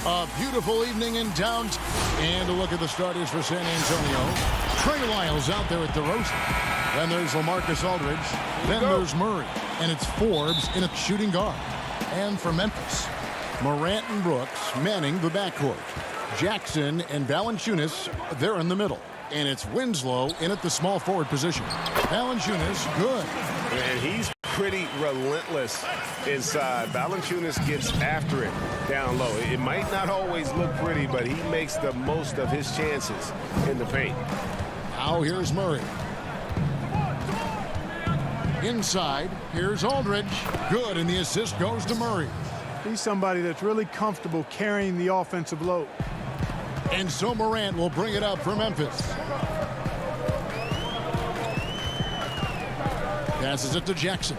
A beautiful evening in downtown. And a look at the starters for San Antonio. Trey Lyles out there at DeRozan. Then there's LaMarcus Aldridge. Then there's Murray. And it's Forbes in a shooting guard. And for Memphis, Morant and Brooks manning the backcourt. Jackson and Valanciunas, they're in the middle. And it's Winslow in at the small forward position. Valanciunas, good. And he's pretty relentless inside. Valanciunas gets after it down low. It might not always look pretty, but he makes the most of his chances in the paint. Now here's Murray. Inside, here's Aldridge. Good, and the assist goes to Murray. He's somebody that's really comfortable carrying the offensive load. And so Morant will bring it up for Memphis. Passes it to Jackson.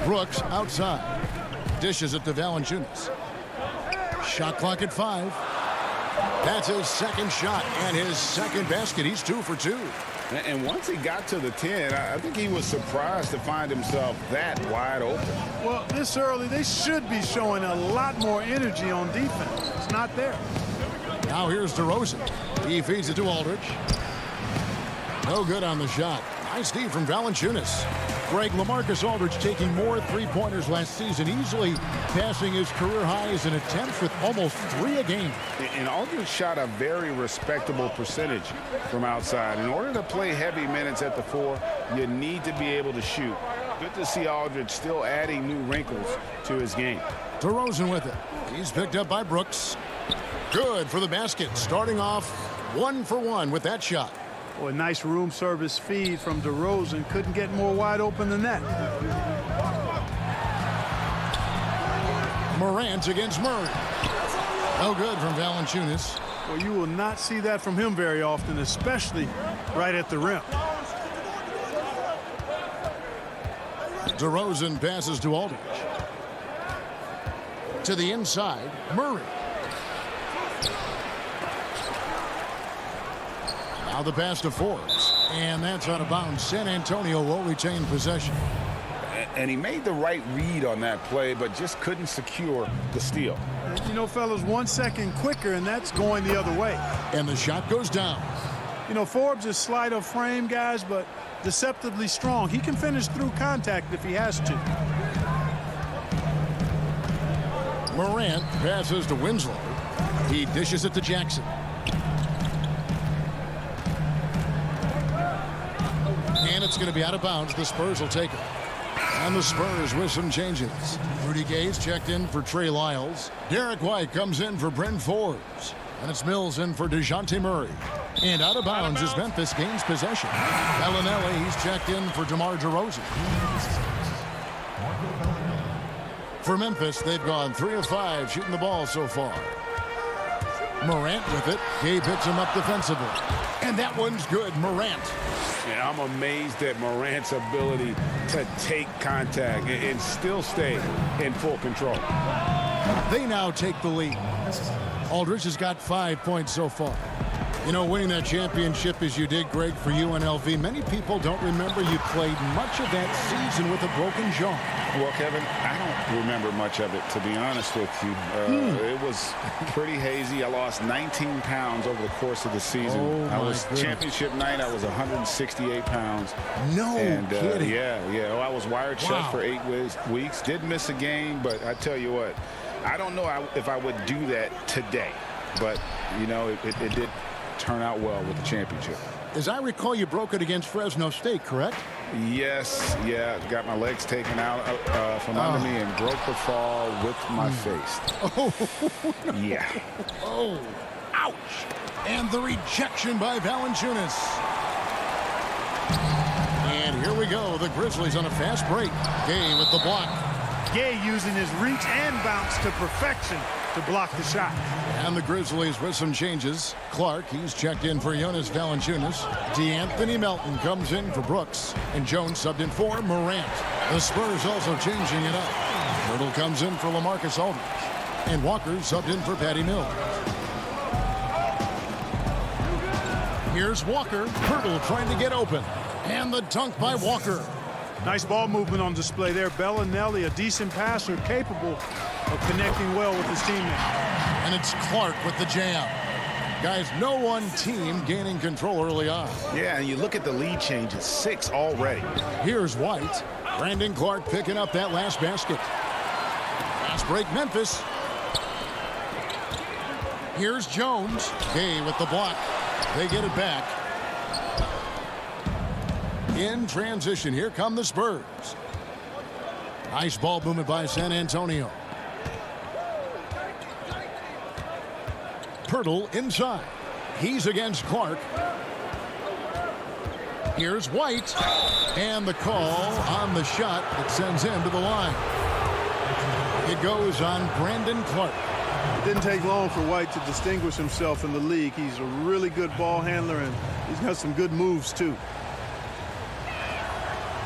Brooks outside. Dishes it to Valanciunas. Shot clock at 5. That's his second shot and his second basket. He's 2 for 2. And once he got to the 10, I think he was surprised to find himself that wide open. Well, this early, they should be showing a lot more energy on defense. It's not there. Now here's DeRozan. He feeds it to Aldridge. No good on the shot. Nice D from Valanciunas. Greg, LaMarcus Aldridge taking more three-pointers last season, easily passing his career highs in attempts with almost 3 a game. And Aldridge shot a very respectable percentage from outside. In order to play heavy minutes at the 4, you need to be able to shoot. Good to see Aldridge still adding new wrinkles to his game. DeRozan with it. He's picked up by Brooks. Good for the basket. Starting off 1 for 1 with that shot. Well, a nice room service feed from DeRozan. Couldn't get more wide open than that. Morant against Murray. No good from Valanciunas. Well, you will not see that from him very often, especially right at the rim. DeRozan passes to Aldridge. To the inside, Murray. Now the pass to Forbes, and that's out of bounds. San Antonio will retain possession. And he made the right read on that play, but just couldn't secure the steal. You know, fellas, 1 second quicker, and that's going the other way. And the shot goes down. You know, Forbes is slight of frame, guys, but deceptively strong. He can finish through contact if he has to. Morant passes to Winslow. He dishes it to Jackson. And it's going to be out of bounds. The Spurs will take it. And the Spurs with some changes. Rudy Gay's checked in for Trey Lyles. Derek White comes in for Brent Forbes. And it's Mills in for DeJounte Murray. And out of bounds as Memphis gains possession. Bellinelli, he's checked in for DeMar DeRozan. For Memphis, they've gone 3 of 5 shooting the ball so far. Morant with it. Gay picks him up defensively. And that one's good. Morant. Yeah, I'm amazed at Morant's ability to take contact and still stay in full control. They now take the lead. Aldridge has got 5 points so far. You know, winning that championship as you did, Greg, for UNLV, many people don't remember you played much of that season with a broken jaw. Well, Kevin, I don't remember much of it, to be honest with you. It was pretty hazy. I lost 19 pounds over the course of the season. Championship night, I was 168 pounds. No kidding. Yeah. I was wired shut for 8 weeks. Did miss a game, but I tell you what, I don't know if I would do that today. But, you know, it did turn out well with the championship. As I recall, you broke it against Fresno State, correct? Yes, got my legs taken out from under me and broke the fall with my face. Oh, no. Yeah. Oh, ouch. And the rejection by Valanciunas. here we go. The Grizzlies on a fast break. Gay with the block. Gay using his reach and bounce to perfection to block the shot. And the Grizzlies with some changes. Clark, he's checked in for Jonas Valanciunas. DeAnthony Melton comes in for Brooks. And Jones subbed in for Morant. The Spurs also changing it up. Myrtle comes in for LaMarcus Aldridge. And Walker subbed in for Patty Mills. Here's Walker. Hurdle trying to get open. And the dunk by Walker. Nice ball movement on display there. Bellinelli, a decent passer, capable of connecting well with his teammate. And it's Clark with the jam. Guys, no one team gaining control early on. Yeah, and you look at the lead changes, 6 already. Here's White. Brandon Clark picking up that last basket. Fast break, Memphis. Here's Jones. Gay with the block. They get it back. In transition, here come the Spurs. Nice ball movement by San Antonio. Pirtle inside. He's against Clark. Here's White. And the call on the shot that sends him to the line. It goes on Brandon Clark. It didn't take long for White to distinguish himself in the league. He's a really good ball handler, and he's got some good moves, too.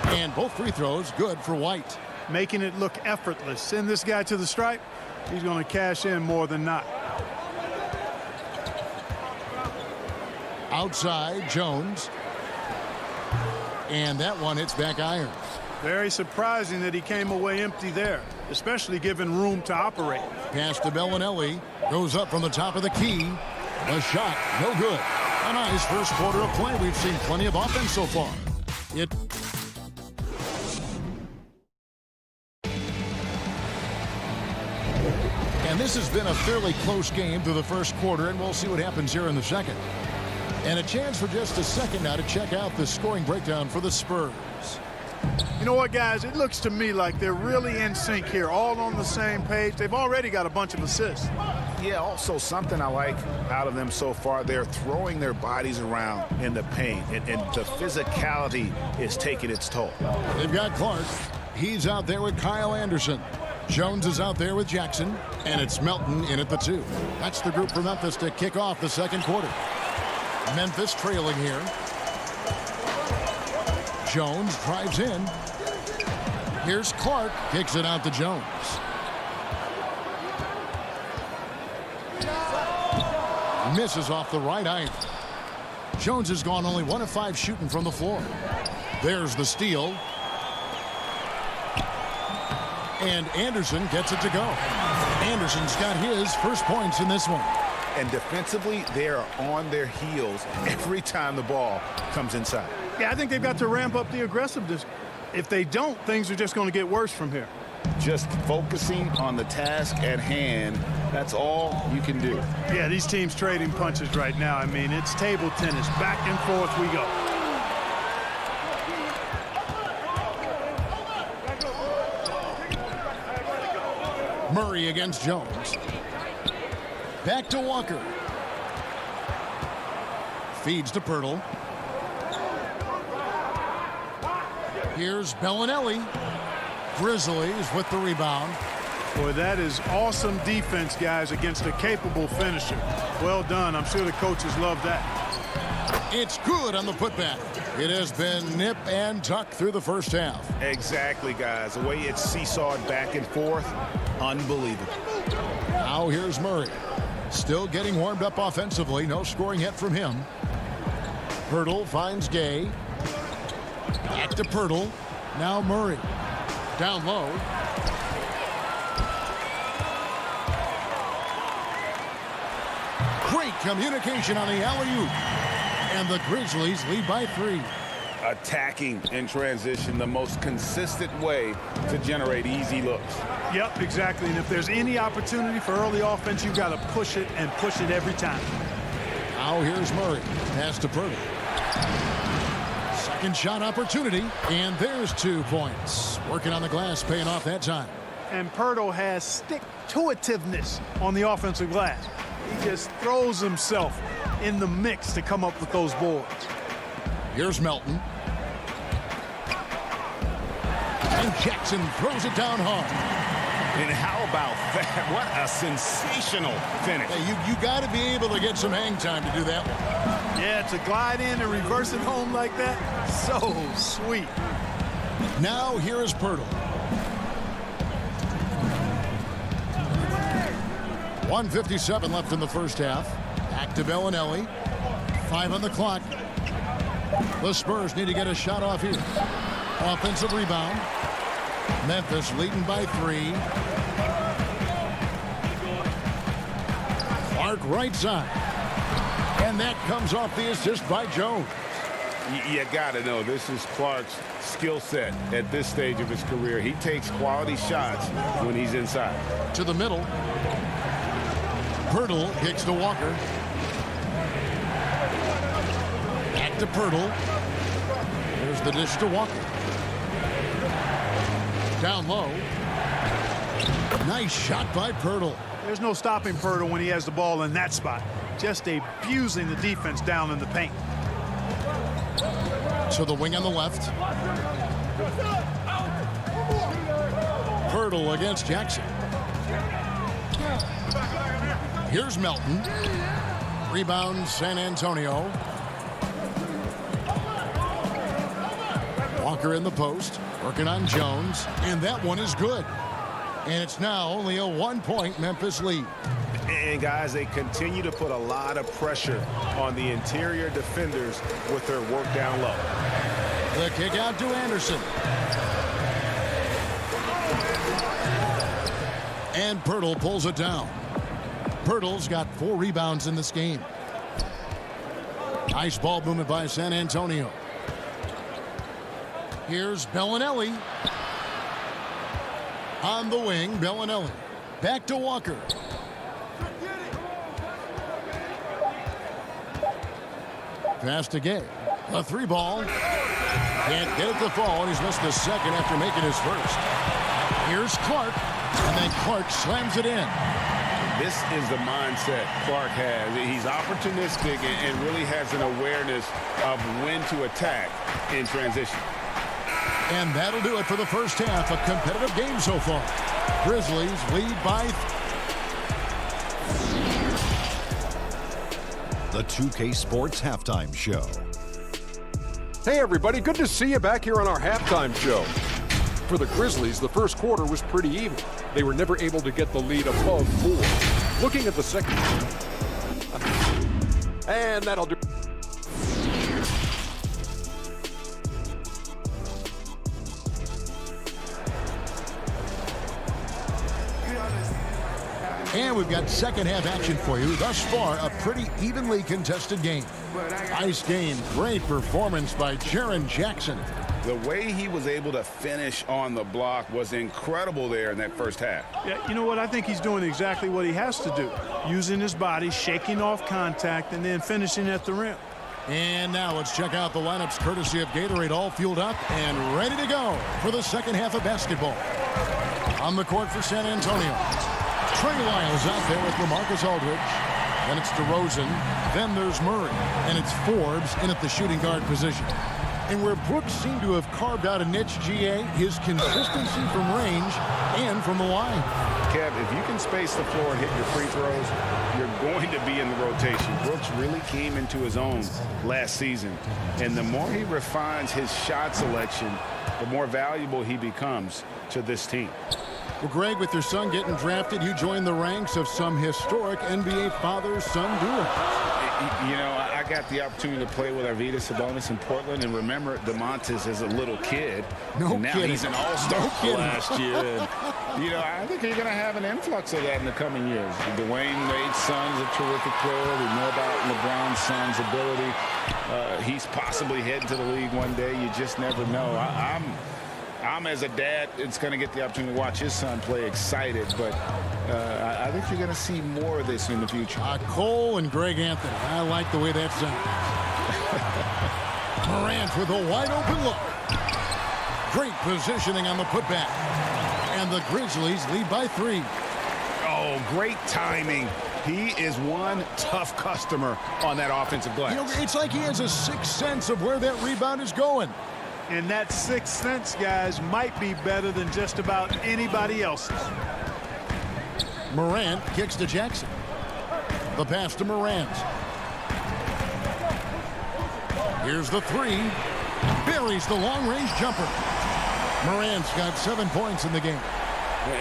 And both free throws good for White. Making it look effortless. Send this guy to the stripe. He's going to cash in more than not. Outside, Jones. And that one hits back iron. Very surprising that he came away empty there, especially given room to operate. Pass to Bellinelli. Goes up from the top of the key. The shot, no good. A nice first quarter of play. We've seen plenty of offense so far. And this has been a fairly close game through the first quarter, and we'll see what happens here in the second. And a chance for just a second now to check out the scoring breakdown for the Spurs. You know what, guys? It looks to me like they're really in sync here, all on the same page. They've already got a bunch of assists. Yeah, also something I like out of them so far, they're throwing their bodies around in the paint, and the physicality is taking its toll. They've got Clark. He's out there with Kyle Anderson. Jones is out there with Jackson, and it's Melton in at the 2. That's the group for Memphis to kick off the second quarter. Memphis trailing here. Jones drives in. Here's Clark, kicks it out to Jones. Misses off the right iron. Jones has gone only 1 of 5 shooting from the floor. There's the steal. And Anderson gets it to go. Anderson's got his first points in this one. And defensively, they are on their heels every time the ball comes inside. Yeah, I think they've got to ramp up the aggressiveness. If they don't, things are just going to get worse from here. Just focusing on the task at hand, that's all you can do. Yeah, these teams trading punches right now. I mean, it's table tennis. Back and forth we go. Murray against Jones. Back to Walker. Feeds to Pirtle. Here's Bellinelli. Grizzlies with the rebound. Boy, that is awesome defense, guys, against a capable finisher. Well done. I'm sure the coaches love that. It's good on the putback. It has been nip and tuck through the first half. Exactly, guys. The way it's seesawed back and forth, unbelievable. Now here's Murray. Still getting warmed up offensively. No scoring yet from him. Pirtle finds Gay. Back to Pirtle. Now Murray. Down low. Great communication on the alley-oop. And the Grizzlies lead by 3. Attacking in transition, the most consistent way to generate easy looks. Yep, exactly. And if there's any opportunity for early offense, you've got to push it and push it every time. Now here's Murray. Pass to Pirtle. Second shot opportunity. And there's 2 points. Working on the glass, paying off that time. And Pirtle has stick-to-itiveness on the offensive glass. He just throws himself in the mix to come up with those boards. Here's Melton. And Jackson throws it down hard. And how about that? What a sensational finish. Hey, you got to be able to get some hang time to do that one. Yeah, to glide in and reverse it home like that, so sweet. Now here is Pirtle. 1:57 left in the first half. Back to Bellinelli. 5 on the clock. The Spurs need to get a shot off here. Offensive rebound. Memphis leading by 3. Clark right side. And that comes off the assist by Jones. You got to know this is Clark's skill set at this stage of his career. He takes quality shots when he's inside. To the middle. Pirtle kicks to Walker. Back to Pirtle. There's the dish to Walker. Down low. Nice shot by Pirtle. There's no stopping Pirtle when he has the ball in that spot. Just abusing the defense down in the paint. To the wing on the left. Pirtle against Jackson. Here's Melton. Rebound San Antonio. Walker in the post. Working on Jones. And that one is good. And it's now only a 1-point Memphis lead. And guys, they continue to put a lot of pressure on the interior defenders with their work down low. The kick out to Anderson. And Pirtle pulls it down. Pirtle's got 4 rebounds in this game. Nice ball movement by San Antonio. Here's Bellinelli. On the wing, Bellinelli. Back to Walker. Pass to Gay. A 3-ball. Can't get it to fall, and he's missed the second after making his first. Here's Clark. And then Clark slams it in. This is the mindset Clark has. He's opportunistic and really has an awareness of when to attack in transition. And that'll do it for the first half. A competitive game so far. Grizzlies lead by. The 2K Sports Halftime Show. Hey everybody, good to see you back here on our halftime show. For the Grizzlies, the first quarter was pretty even. They were never able to get the lead above 4. Looking at the second. And that'll do. And we've got second half action for you. Thus far, a pretty evenly contested game. Nice game. Great performance by Jaren Jackson. The way he was able to finish on the block was incredible there in that first half. Yeah, you know what? I think he's doing exactly what he has to do. Using his body, shaking off contact, and then finishing at the rim. And now let's check out the lineups courtesy of Gatorade, all fueled up and ready to go for the second half of basketball. On the court for San Antonio. Trey Lyles out there with LaMarcus Aldridge. Then it's DeRozan. Then there's Murray. And it's Forbes in at the shooting guard position. And where Brooks seemed to have carved out a niche, GA, his consistency from range and from the line. Kev, if you can space the floor and hit your free throws, you're going to be in the rotation. Brooks really came into his own last season. And the more he refines his shot selection, the more valuable he becomes to this team. Well, Greg, with your son getting drafted, you joined the ranks of some historic NBA father-son duels. You know, I got the opportunity to play with Arvydas Sabonis in Portland, and remember DeMontis as a little kid. No now kidding. He's an all-star No last year. And, you know, I think you're going to have an influx of that in the coming years. Dwayne Wade's son is a terrific player. We know about LeBron's son's ability. He's possibly heading to the league one day. You just never know. I'm as a dad, it's going to get the opportunity to watch his son play excited, but I think you're going to see more of this in the future. Cole and Greg Anthony. I like the way that sounds. Morant with a wide open look. Great positioning on the putback. And the Grizzlies lead by 3. Oh, great timing. He is one tough customer on that offensive glass. You know, it's like he has a sixth sense of where that rebound is going. And that sixth sense, guys, might be better than just about anybody else's. Morant kicks to Jackson. The pass to Morant. Here's the three. Buries the long-range jumper. Morant's got 7 points in the game.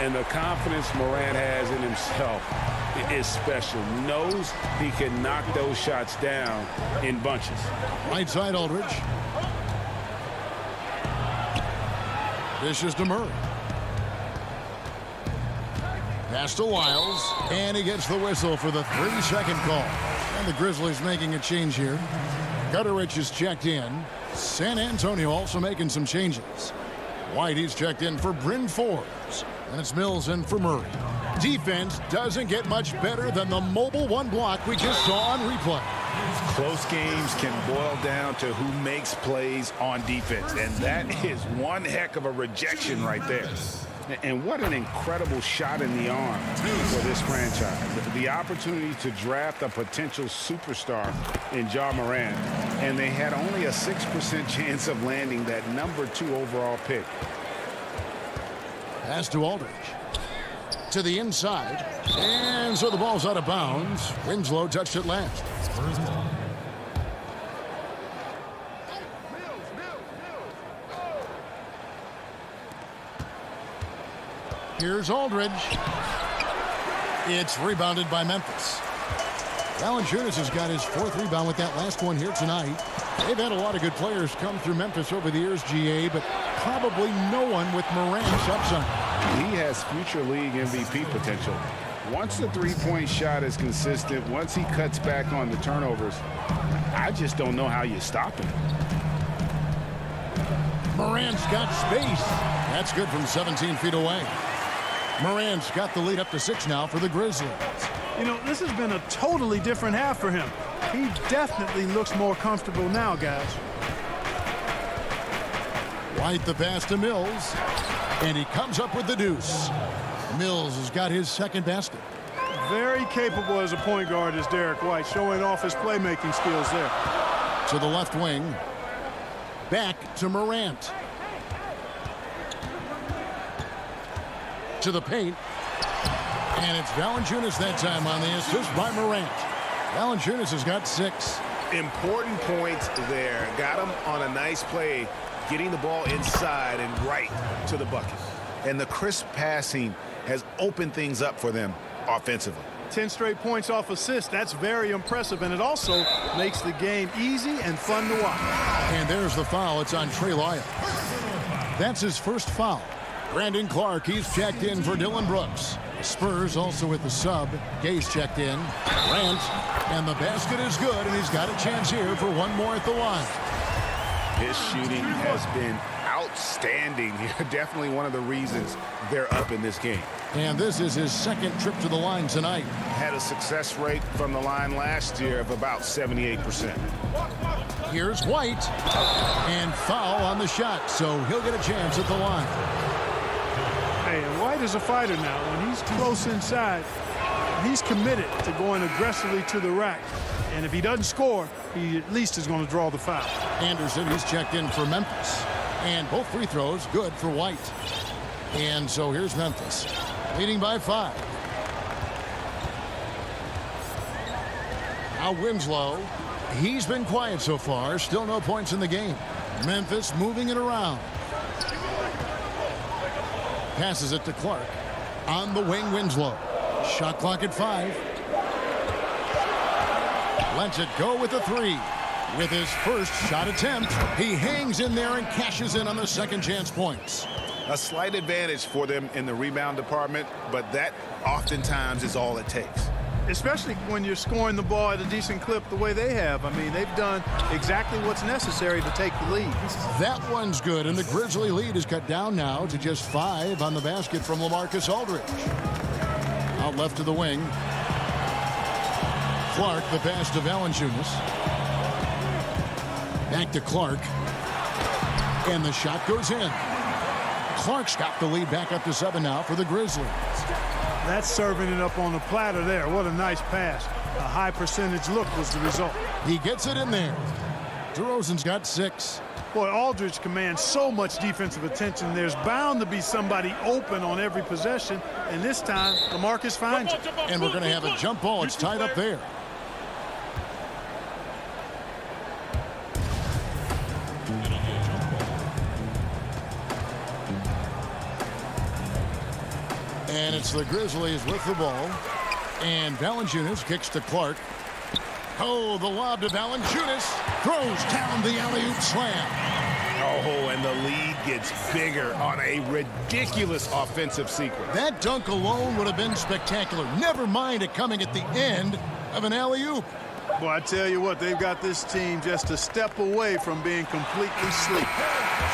And the confidence Morant has in himself is special. Knows he can knock those shots down in bunches. Right side Aldridge. Dishes to Murray. Pass to Wiles. And he gets the whistle for the 3-second call. And the Grizzlies making a change here. Gutterich is checked in. San Antonio also making some changes. White, he's checked in for Bryn Forbes. And it's Mills in for Murray. Defense doesn't get much better than the mobile one block we just saw on replay. Close games can boil down to who makes plays on defense. And that is one heck of a rejection right there. And what an incredible shot in the arm for this franchise. The opportunity to draft a potential superstar in Ja Morant, and they had only a 6% chance of landing that number 2 overall pick. Pass to Aldridge. To the inside. And so the ball's out of bounds. Winslow touched it last. Here's Aldridge. It's rebounded by Memphis. Valanciunas has got his 4th rebound with that last one here tonight. They've had a lot of good players come through Memphis over the years, GA, but probably no one with Morant's upside. He has future league MVP potential. Once the three-point shot is consistent, once he cuts back on the turnovers, I just don't know how you stop him. Morant's got space. That's good from 17 feet away. Morant's got the lead up to 6 now for the Grizzlies. You know, this has been a totally different half for him. He definitely looks more comfortable now, guys. White the pass to Mills. And he comes up with the deuce. Mills has got his 2nd basket. Very capable as a point guard is Derek White, showing off his playmaking skills there. To the left wing. Back to Morant. To the paint. And it's Valanciunas that time on the assist by Morant. Valanciunas has got 6. Important points there. Got him on a nice play, getting the ball inside and right to the bucket. And the crisp passing has opened things up for them offensively. 10 straight points off assists. That's very impressive, and it also makes the game easy and fun to watch. And there's the foul. It's on Trey Lyles. That's his 1st foul. Brandon Clark, he's checked in for Dylan Brooks. Spurs also with the sub. Gay's checked in. Grant, and the basket is good, and he's got a chance here for one more at the line. His shooting has been outstanding. Definitely one of the reasons they're up in this game. And this is his 2nd trip to the line tonight. Had a success rate from the line last year of about 78%. Here's White. And foul on the shot, so he'll get a chance at the line. Hey, and White is a fighter now. When he's close inside, he's committed to going aggressively to the rack. And if he doesn't score, he at least is going to draw the foul. Anderson, he's checked in for Memphis. And both free throws good for White. And so here's Memphis, leading by 5. Now Winslow. He's been quiet so far. Still no points in the game. Memphis moving it around. Passes it to Clark. On the wing, Winslow. Shot clock at 5. Lets it go with the 3. With his first shot attempt, he hangs in there and cashes in on the second chance points. A slight advantage for them in the rebound department, but that oftentimes is all it takes. Especially when you're scoring the ball at a decent clip the way they have. I mean, they've done exactly what's necessary to take the lead. That one's good, and the Grizzly lead is cut down now to just 5 on the basket from LaMarcus Aldridge. Out left to the wing. Clark, the pass to Valanciunas. Back to Clark. And the shot goes in. Clark's got the lead back up to 7 now for the Grizzlies. That's serving it up on the platter there. What a nice pass. A high percentage look was the result. He gets it in there. DeRozan's got 6. Boy, Aldridge commands so much defensive attention. There's bound to be somebody open on every possession, and this time, LaMarcus finds it. And we're going to have a jump ball. It's tied up there. And it's the Grizzlies with the ball. And Valanciunas kicks to Clark. Oh, the lob to Valanciunas. Throws down the alley-oop slam. Oh, and the lead gets bigger on a ridiculous offensive sequence. That dunk alone would have been spectacular. Never mind it coming at the end of an alley-oop. Boy, I tell you what, they've got this team just a step away from being completely asleep.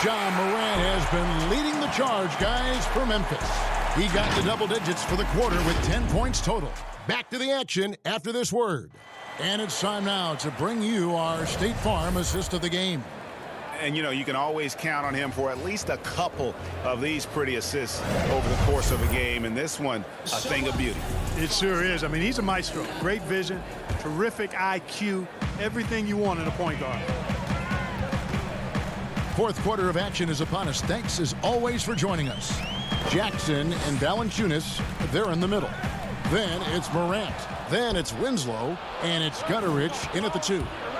John Morant has been leading the charge, guys, for Memphis. He got to double digits for the quarter with 10 points total. Back to the action after this word. And it's time now to bring you our State Farm assist of the game. And, you know, you can always count on him for at least a couple of these pretty assists over the course of a game. And this one, a thing of beauty. It sure is. I mean, he's a maestro. Great vision, terrific IQ, everything you want in a point guard. Fourth quarter of action is upon us. Thanks, as always, for joining us. Jackson and Valanciunas, they're in the middle. Then it's Morant. Then it's Winslow. And it's Gutteridge in at the 2.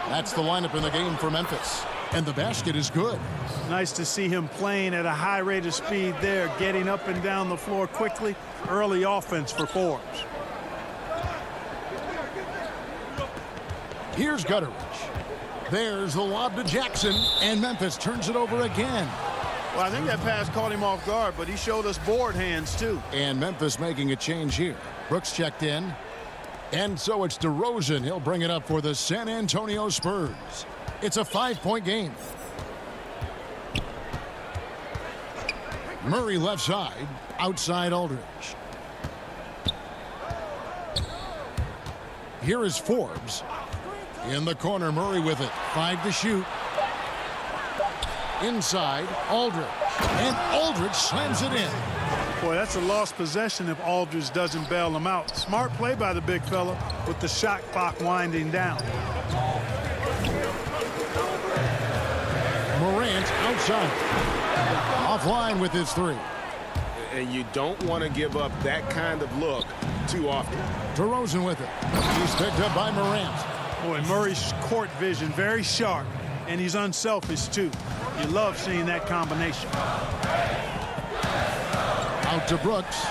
That's the lineup in the game for Memphis. And the basket is good. Nice to see him playing at a high rate of speed there, getting up and down the floor quickly. Early offense for Forbes. Here's Gutteridge. There's the lob to Jackson, and Memphis turns it over again. Well, I think that pass caught him off guard, but he showed us board hands, too. And Memphis making a change here. Brooks checked in. And so it's DeRozan. He'll bring it up for the San Antonio Spurs. It's a 5-point game. Murray left side, outside Aldridge. Here is Forbes. In the corner, Murray with it. 5 to shoot. Inside, Aldridge. And Aldridge slams it in. Boy, that's a lost possession if Aldridge doesn't bail him out. Smart play by the big fella with the shot clock winding down. Morant outside. Offline with his 3. And you don't want to give up that kind of look too often. DeRozan with it. He's picked up by Morant. Boy, Murray's court vision very sharp, and he's unselfish too. You love seeing that combination. Out to Brooks.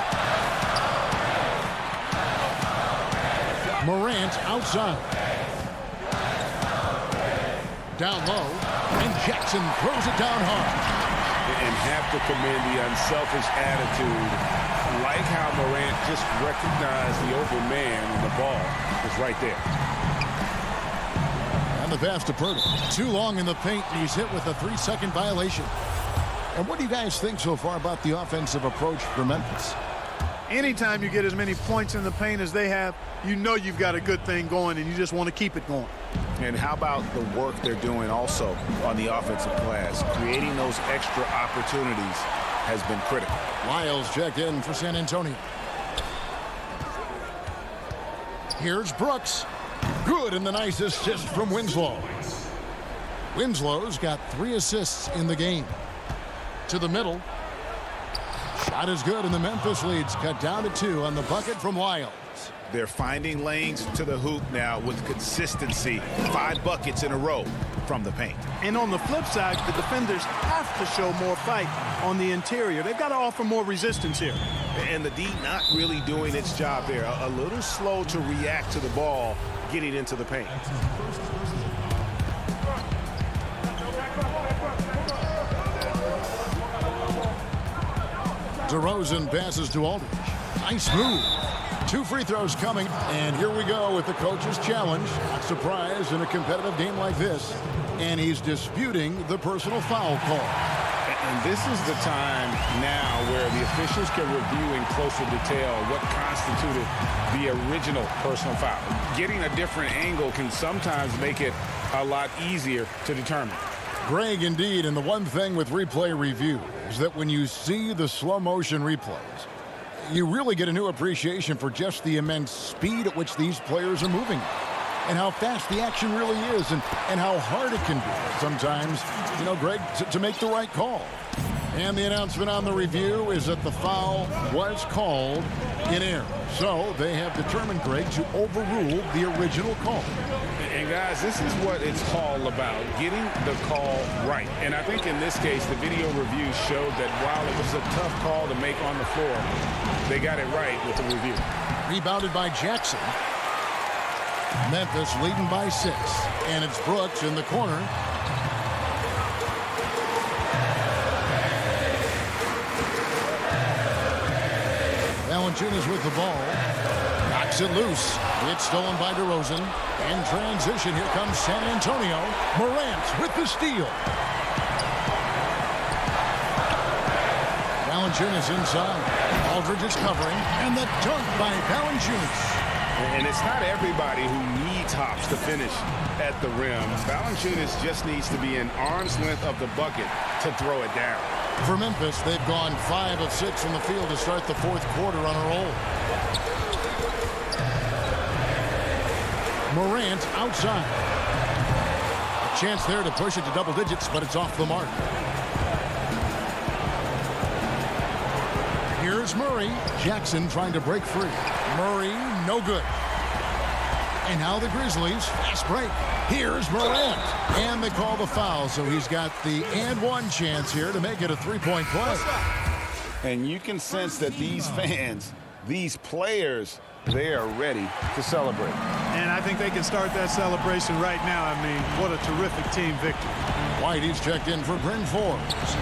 Morant outside. Down low. And Jackson throws it down hard. And have to commend the unselfish attitude. Like how Morant just recognized the open man and the ball was right there. And the pass to Purtle. Too long in the paint, and he's hit with a 3-second violation. And what do you guys think so far about the offensive approach for Memphis? Anytime you get as many points in the paint as they have, you know you've got a good thing going, and you just want to keep it going. And how about the work they're doing also on the offensive glass? Creating those extra opportunities has been critical. Lyles checked in for San Antonio. Here's Brooks. Good, and the nice assist from Winslow. Winslow's got 3 assists in the game. To the middle. Shot is good, and the Memphis lead's cut down to 2 on the bucket from Lyles. They're finding lanes to the hoop now with consistency. 5 buckets in a row from the paint. And on the flip side, the defenders have to show more fight on the interior. They've got to offer more resistance here. And the D not really doing its job there. A little slow to react to the ball getting into the paint. DeRozan passes to Aldridge. Nice move. 2 free throws coming. And here we go with the coach's challenge. Not surprised in a competitive game like this. And he's disputing the personal foul call. And this is the time now where the officials can review in closer detail what constituted the original personal foul. Getting a different angle can sometimes make it a lot easier to determine. Greg, indeed, and the one thing with replay review is that when you see the slow motion replays, you really get a new appreciation for just the immense speed at which these players are moving. and how fast the action really is and how hard it can be sometimes, you know, Greg, to make the right call. And the announcement on the review is that the foul was called in error. So they have determined, Greg, to overrule the original call. And guys, this is what it's all about, getting the call right. And I think in this case, the video review showed that while it was a tough call to make on the floor, they got it right with the review. Rebounded by Jackson. Memphis leading by 6. And it's Brooks in the corner. Valanciunas with the ball. Knocks it loose. It's stolen by DeRozan. In transition, here comes San Antonio. Morant with the steal. Valanciunas inside. Aldridge is covering. And the dunk by Valanciunas. And it's not everybody who needs hops to finish at the rim. Valanciunas just needs to be an arm's length of the bucket to throw it down. For Memphis, they've gone 5 of 6 from the field to start the fourth quarter on a roll. Morant outside. A chance there to push it to double digits, but it's off the mark. Here's Murray. Jackson trying to break free. Murray, no good. And now the Grizzlies, fast break. Here's Morant. And they call the foul, so he's got the and one chance here to make it a three-point play. And you can sense that these fans, these players, they are ready to celebrate. And I think they can start that celebration right now. I mean, what a terrific team victory. White, he's checked in for Bryn Forbes.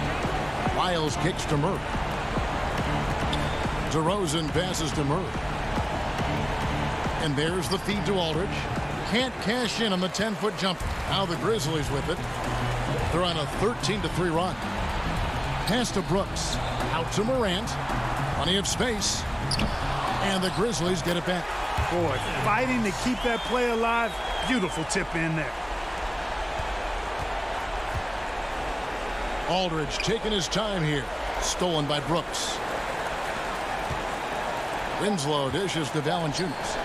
Lyles kicks to Murray. DeRozan passes to Murray. And there's the feed to Aldridge. Can't cash in on the 10-foot jumper. Now the Grizzlies with it. They're on a 13-3 run. Pass to Brooks. Out to Morant. Plenty of space. And the Grizzlies get it back. Boy, fighting to keep that play alive. Beautiful tip in there. Aldridge taking his time here. Stolen by Brooks. Winslow dishes to Valanciunas.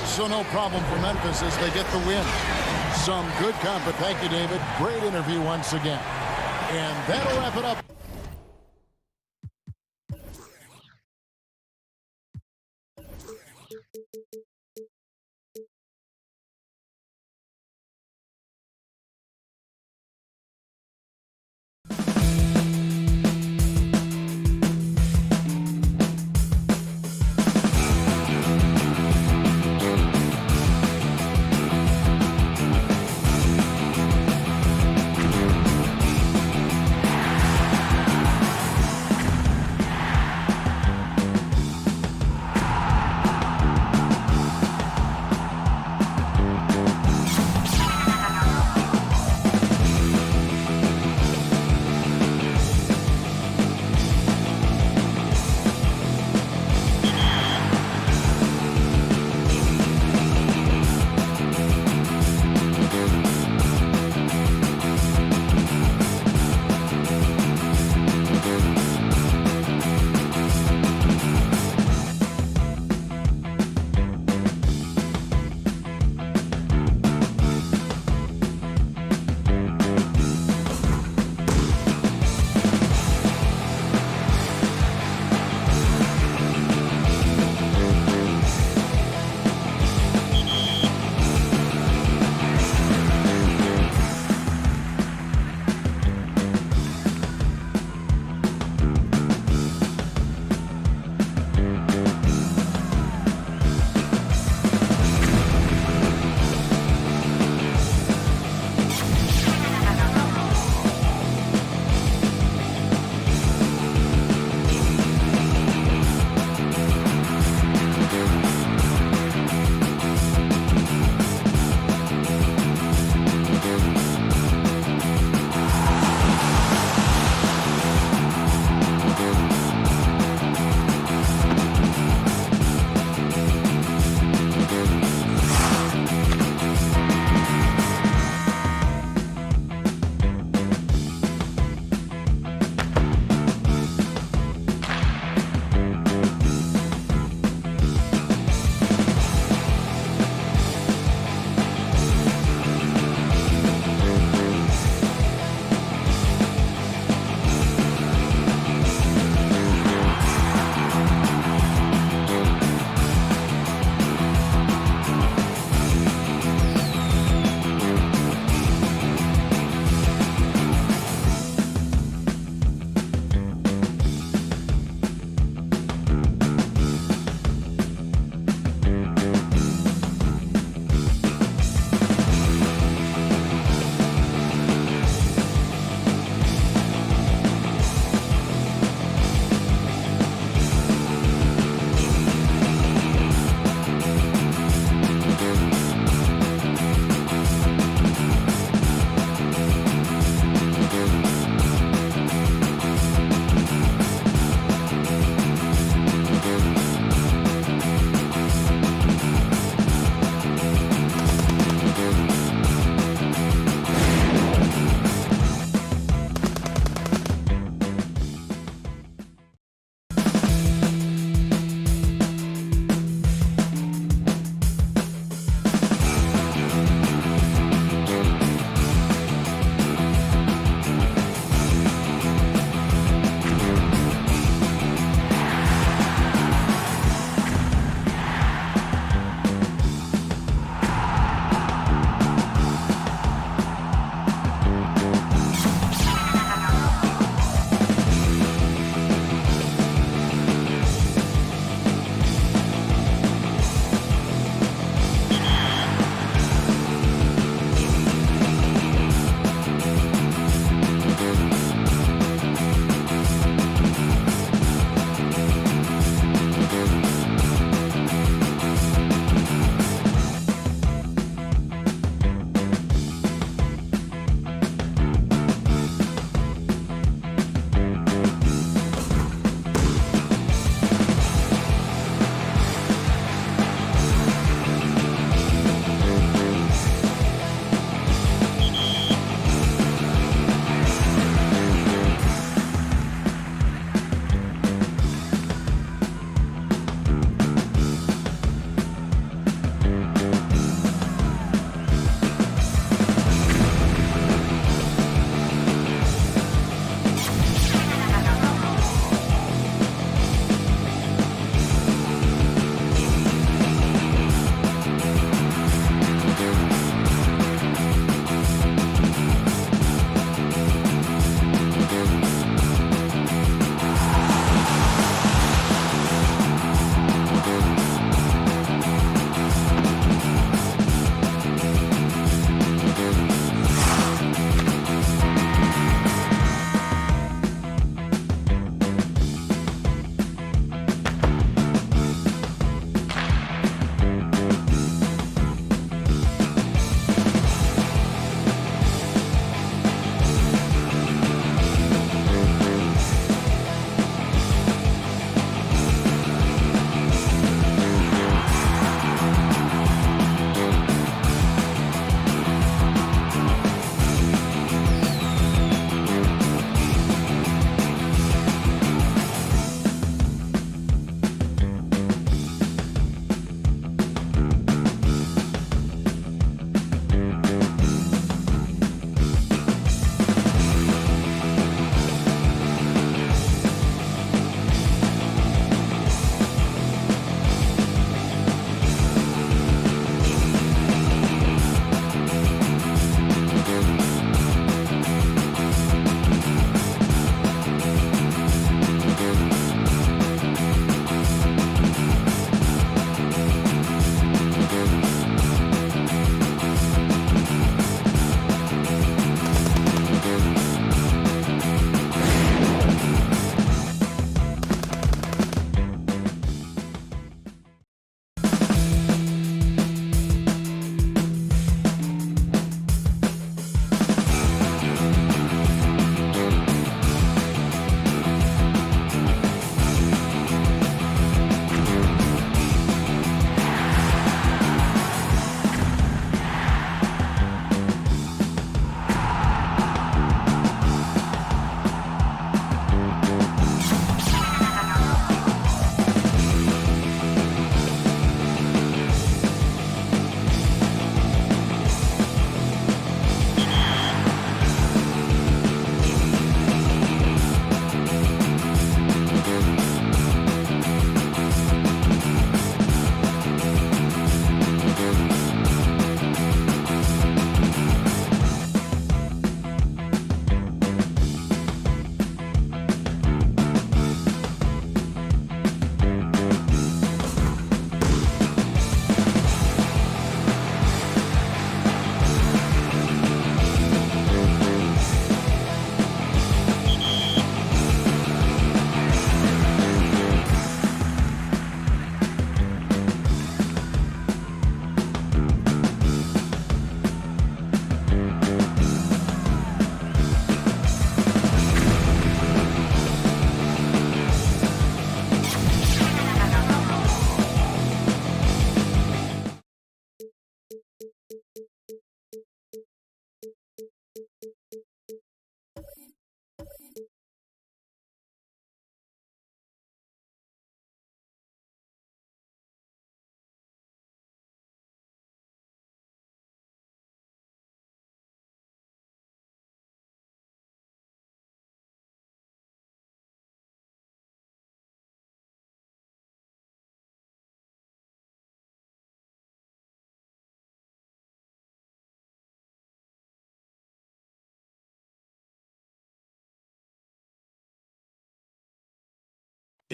So no problem for Memphis as they get the win. Some good comfort. Thank you, David. Great interview once again. And that'll wrap it up.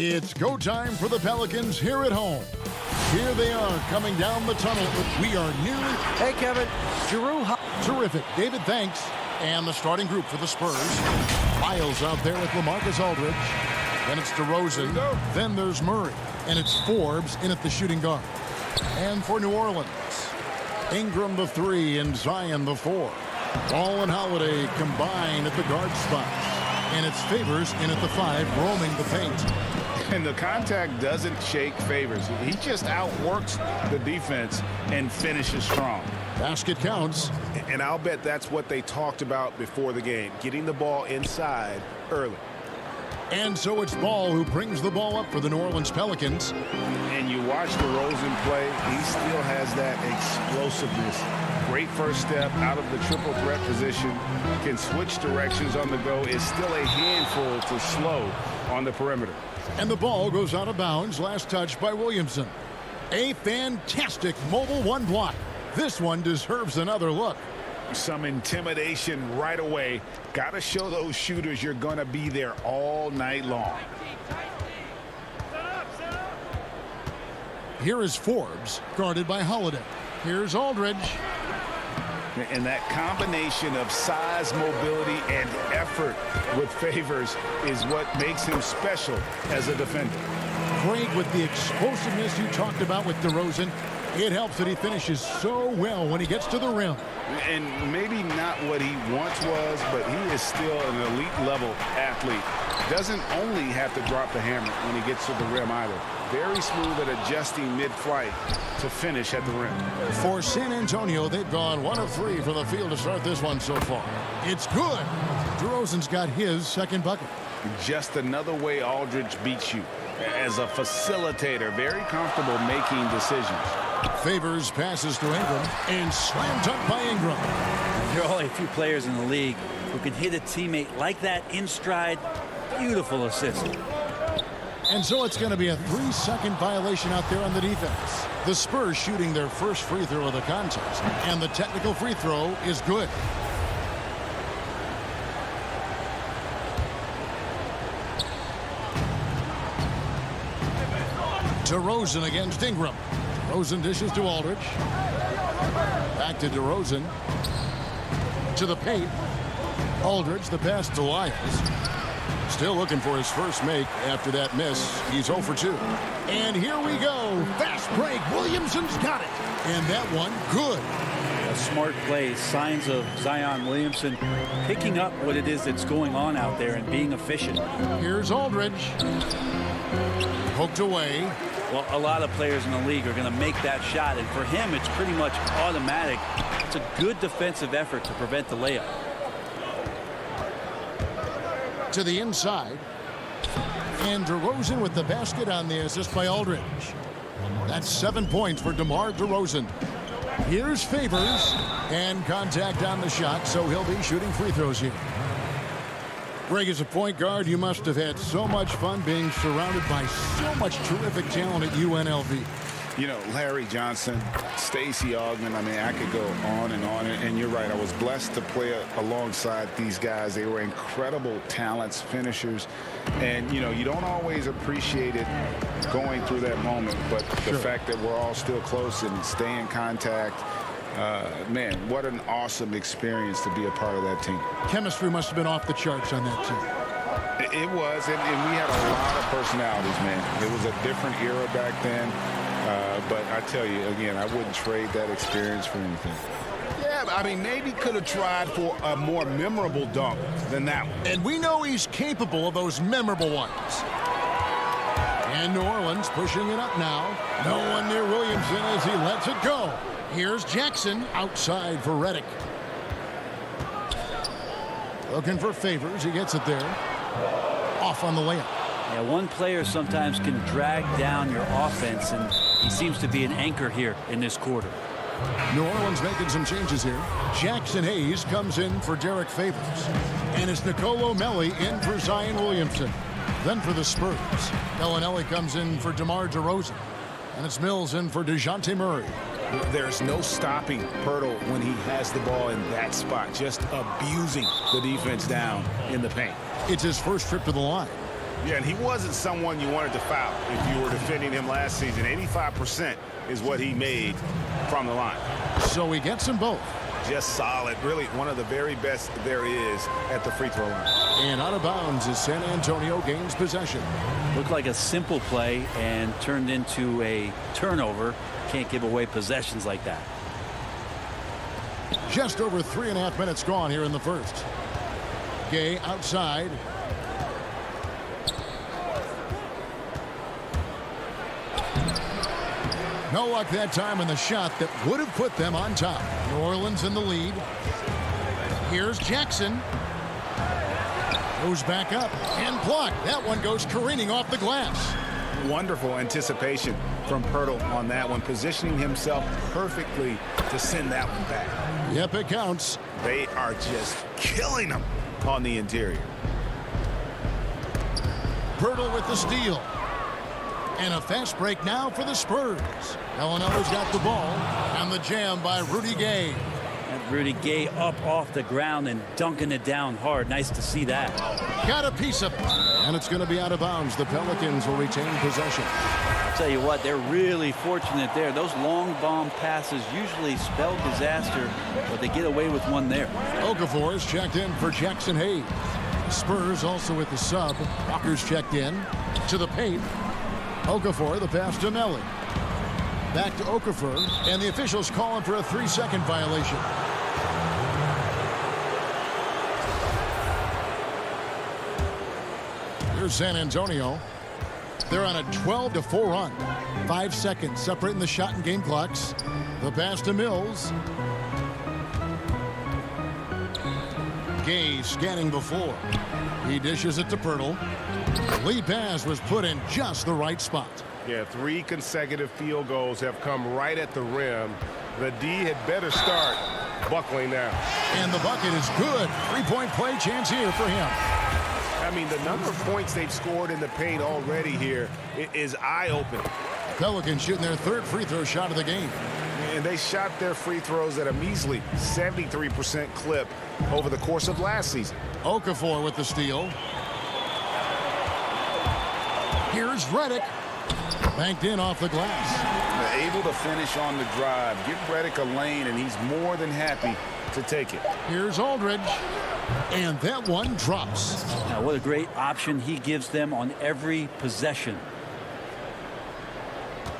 It's go time for the Pelicans here at home. Here they are coming down the tunnel. We are nearly... Hey, Kevin. Giroux. Terrific. David, thanks. And the starting group for the Spurs. Miles out there with LaMarcus Aldridge. Then it's DeRozan. Then there's Murray. And it's Forbes in at the shooting guard. And for New Orleans, Ingram the 3 and Zion the 4. Ball and Holiday combine at the guard spots. And it's Favors in at the 5, roaming the paint. And the contact doesn't shake Favors. He just outworks the defense and finishes strong. Basket counts. And I'll bet that's what they talked about before the game, getting the ball inside early. And so it's Ball who brings the ball up for the New Orleans Pelicans. And you watch DeRozan play, he still has that explosiveness. Great first step out of the triple threat position. Can switch directions on the go. Is still a handful to slow on the perimeter. And the ball goes out of bounds. Last touch by Williamson. A fantastic mobile one block. This one deserves another look. Some intimidation right away. Got to show those shooters you're going to be there all night long. Here is Forbes, guarded by Holiday. Here's Aldridge. And that combination of size, mobility, and effort with Favors is what makes him special as a defender. Craig, with the explosiveness you talked about with DeRozan, it helps that he finishes so well when he gets to the rim. And maybe not what he once was, but he is still an elite level athlete. Doesn't only have to drop the hammer when he gets to the rim either. Very smooth at adjusting mid-flight to finish at the rim. For San Antonio, they've gone 1 of 3 from the field to start this one so far. It's good. DeRozan's got his second bucket. Just another way Aldridge beats you. As a facilitator, very comfortable making decisions. Favors passes to Ingram and slam dunk by Ingram. There are only a few players in the league who can hit a teammate like that in stride. Beautiful assist. And so it's going to be a 3-second violation out there on the defense. The Spurs shooting their first free throw of the contest. And the technical free throw is good. DeRozan against Ingram. DeRozan dishes to Aldridge. Back to DeRozan. To the paint. Aldridge, the pass to Lyles. Still looking for his first make after that miss. He's 0 for 2. And here we go. Fast break. Williamson's got it. And that one, good. A smart play. Signs of Zion Williamson picking up what it is that's going on out there and being efficient. Here's Aldridge. Poked away. Well, a lot of players in the league are going to make that shot, and for him, it's pretty much automatic. It's a good defensive effort to prevent the layup. To the inside. And DeRozan with the basket on the assist by Aldridge. That's 7 points for DeMar DeRozan. Here's Favors. And contact on the shot, so he'll be shooting free throws here. Greg, as a point guard, you must have had so much fun being surrounded by so much terrific talent at UNLV. You know, Larry Johnson, Stacey Augmon, I mean, I could go on. And you're right, I was blessed to play alongside these guys. They were incredible talents, finishers. And, you know, you don't always appreciate it going through that moment. But the fact that we're all still close and stay in contact, man, what an awesome experience to be a part of that team. Chemistry must have been off the charts on that team. It was, and we had a lot of personalities, man. It was a different era back then. But I tell you, again, I wouldn't trade that experience for anything. Yeah, I mean, maybe could have tried for a more memorable dunk than that one. And we know he's capable of those memorable ones. And New Orleans pushing it up now. No one near Williamson as he lets it go. Here's Jackson outside for Redick. Looking for Favors. He gets it there. Off on the layup. Yeah, one player sometimes can drag down your offense, and he seems to be an anchor here in this quarter. New Orleans making some changes here. Jackson Hayes comes in for Derek Favors. And it's Nicolo Melli in for Zion Williamson. Then for the Spurs, Bellinelli comes in for DeMar DeRozan. And it's Mills in for DeJounte Murray. There's no stopping Pirtle when he has the ball in that spot, just abusing the defense down in the paint. It's his first trip to the line. Yeah, and he wasn't someone you wanted to foul if you were defending him last season. 85% is what he made from the line. So he gets them both. Just solid. Really one of the very best there is at the free throw line. And out of bounds as San Antonio gains possession. Looked like a simple play and turned into a turnover. Can't give away possessions like that. Just over 3.5 minutes gone here in the first. Gay outside. No luck that time in the shot that would have put them on top. New Orleans in the lead. Here's Jackson. Goes back up and blocked. That one goes careening off the glass. Wonderful anticipation from Pirtle on that one, positioning himself perfectly to send that one back. Yep, it counts. They are just killing them on the interior. Pirtle with the steal. And a fast break now for the Spurs. Villanello's got the ball. And the jam by Rudy Gay. And Rudy Gay up off the ground and dunking it down hard. Nice to see that. Got a piece of it. And it's going to be out of bounds. The Pelicans will retain possession. I'll tell you what, they're really fortunate there. Those long bomb passes usually spell disaster, but they get away with one there. Okafor is checked in for Jackson Hayes. Spurs also with the sub. Walker's checked in to the paint. Okafor, the pass to Melly. Back to Okafor, and the officials calling for a 3-second violation. Here's San Antonio. They're on a 12-4 run. 5 seconds separating the shot and game clocks. The pass to Mills. Gay scanning before. He dishes it to Pirtle. Lead pass was put in just the right spot. Yeah, 3 consecutive field goals have come right at the rim. The D had better start buckling now. And the bucket is good. 3-point play chance here for him. I mean, the number of points they've scored in the paint already here is eye-opening. Pelicans shooting their 3rd free throw shot of the game. And they shot their free throws at a measly 73% clip over the course of last season. Okafor with the steal. Here's Redick. Banked in off the glass. They're able to finish on the drive. Give Redick a lane, and he's more than happy to take it. Here's Aldridge. And that one drops. Now, what a great option he gives them on every possession.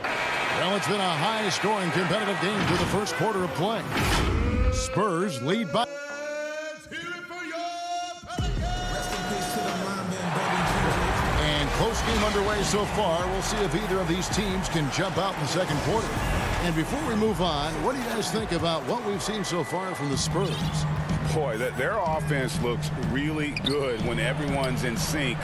Well, it's been a high-scoring competitive game through the first quarter of play. Spurs lead by... And close game underway so far. We'll see if either of these teams can jump out in the second quarter. And before we move on, what do you guys think about what we've seen so far from the Spurs? Boy, their offense looks really good when everyone's in sync.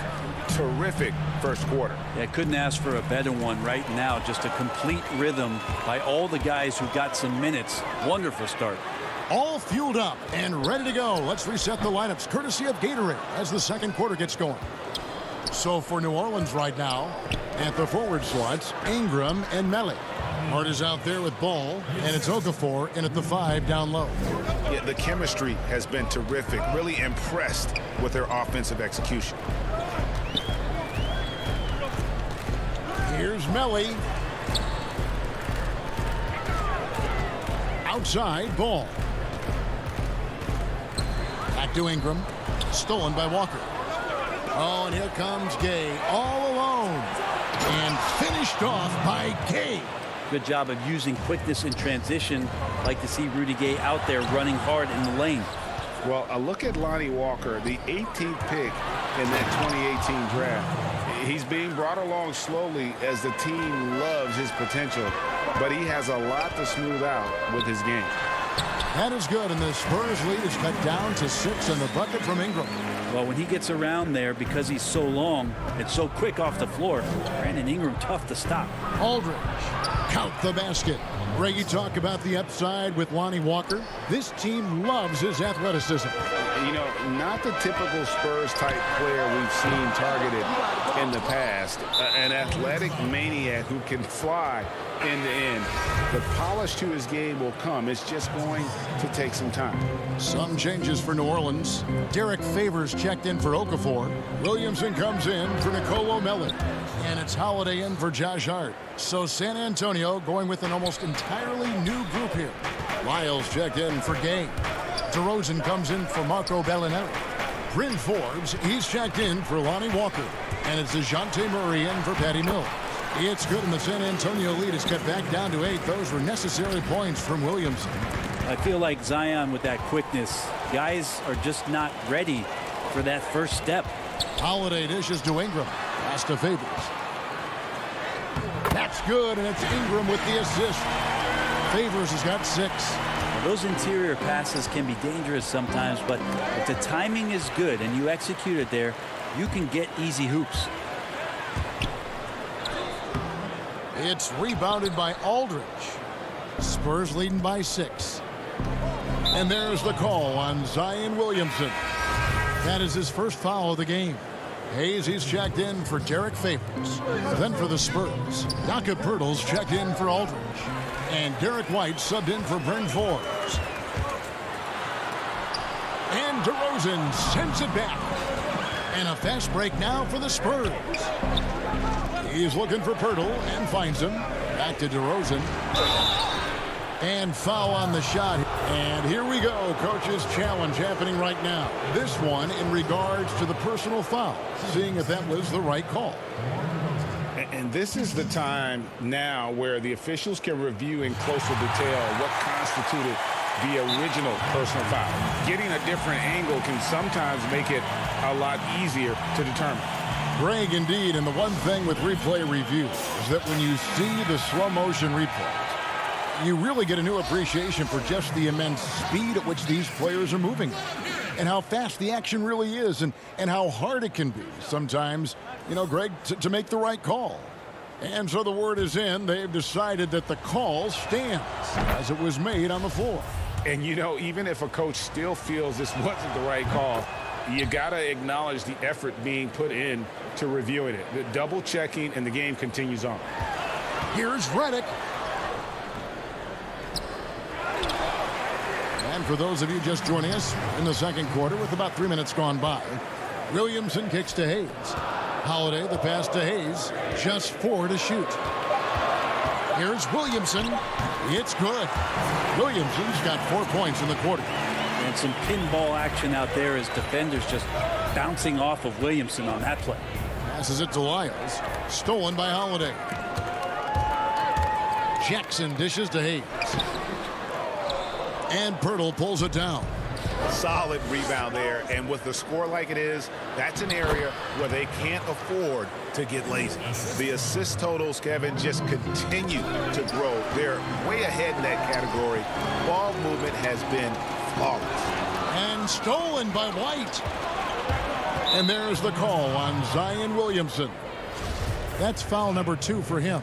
Terrific first quarter. Yeah, couldn't ask for a better one right now. Just a complete rhythm by all the guys who got some minutes. Wonderful start. All fueled up and ready to go. Let's reset the lineups courtesy of Gatorade as the second quarter gets going. So for New Orleans right now, at the forward slots, Ingram and Melly. Hart is out there with ball, and it's Okafor in at the 5 down low. Yeah, the chemistry has been terrific. Really impressed with their offensive execution. Here's Melly. Outside, ball. Back to Ingram. Stolen by Walker. Oh, and here comes Gay all alone. And finished off by Gay. Good job of using quickness in transition. Like to see Rudy Gay out there running hard in the lane. Well, a look at Lonnie Walker, the 18th pick in that 2018 draft. He's being brought along slowly as the team loves his potential, but he has a lot to smooth out with his game. That is good, and the Spurs lead is cut down to 6 in the bucket from Ingram. Well, when he gets around there, because he's so long and so quick off the floor, Brandon Ingram tough to stop. Aldridge, count the basket. Greggy, talk about the upside with Lonnie Walker. This team loves his athleticism. You know, not the typical Spurs-type player we've seen targeted in the past. An athletic maniac who can fly end to end. The polish to his game will come. It's just going to take some time. Some changes for New Orleans. Derek Favors checked in for Okafor. Williamson comes in for Nicolo Melli. And it's Holiday in for Josh Hart. So San Antonio going with an almost entirely new group here. Lyles checked in for Gay. DeRozan comes in for Marco Bellinelli. Bryn Forbes, he's checked in for Lonnie Walker. And it's DeJounte Murray in for Patty Mills. It's good, and the San Antonio lead is cut back down to 8. Those were necessary points from Williamson. I feel like Zion with that quickness. Guys are just not ready for that first step. Holiday dishes to Ingram. Pass to Favors. That's good, and it's Ingram with the assist. Favors has got 6. Now, those interior passes can be dangerous sometimes, but if the timing is good and you execute it there, you can get easy hoops. It's rebounded by Aldridge. Spurs leading by 6. And there's the call on Zion Williamson. That is his first foul of the game. Hayes, he's checked in for Derek Favors. Then for the Spurs, Jakob Poeltl's checked in for Aldridge. And Derek White subbed in for Bryn Forbes. And DeRozan sends it back. And a fast break now for the Spurs. He's looking for Poeltl and finds him. Back to DeRozan. And foul on the shot. And here we go. Coach's challenge happening right now. This one in regards to the personal foul. Seeing if that was the right call. And this is the time now where the officials can review in closer detail what constituted the original personal foul. Getting a different angle can sometimes make it a lot easier to determine. Greg, indeed, and the one thing with replay review is that when you see the slow motion replay, you really get a new appreciation for just the immense speed at which these players are moving and how fast the action really is and how hard it can be sometimes, you know, Greg, to make the right call. And so the word is in. They've decided that the call stands as it was made on the floor. And, you know, even if a coach still feels this wasn't the right call, you got to acknowledge the effort being put in to reviewing it. The double checking, and the game continues on. Here's Redick. And for those of you just joining us in the second quarter with about 3 minutes gone by, Williamson kicks to Hayes. Holiday, the pass to Hayes. Just 4 to shoot. Here's Williamson. It's good. Williamson's got 4 points in the quarter. And some pinball action out there as defenders just bouncing off of Williamson on that play. Passes it to Lyles. Stolen by Holiday. Jackson dishes to Hayes. And Poeltl pulls it down. Solid rebound there, and with the score like it is, that's an area where they can't afford to get lazy. The assist totals, Kevin, just continue to grow. They're way ahead in that category. Ball movement has been flawless. And stolen by White. And there's the call on Zion Williamson. That's foul number 2 for him.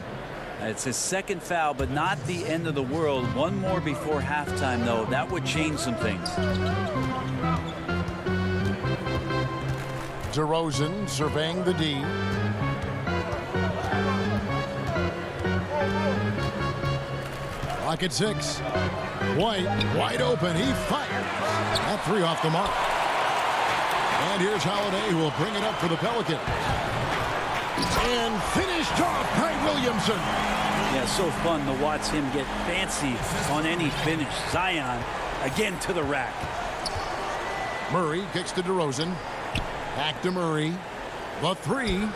It's his second foul, but not the end of the world. One more before halftime, though. That would change some things. DeRozan surveying the D. Clock at 6. White wide open. He fires. That 3 off the mark. And here's Holiday, who will bring it up for the Pelicans. And finished off by Williamson. Yeah, so fun to watch him get fancy on any finish. Zion again to the rack. Murray kicks to DeRozan. Back to Murray. The 3.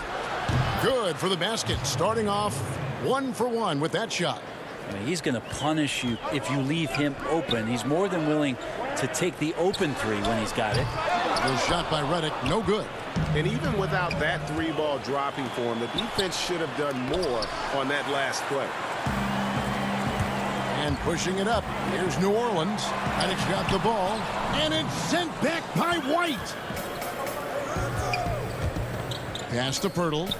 Good for the basket. Starting off 1 for 1 with that shot. I mean, he's going to punish you if you leave him open. He's more than willing to take the open 3 when he's got it. Good shot by Redick. No good. And even without that 3-ball dropping for him, the defense should have done more on that last play. And pushing it up. Here's New Orleans. Reddick's got the ball. And it's sent back by White. Pass to Poeltl.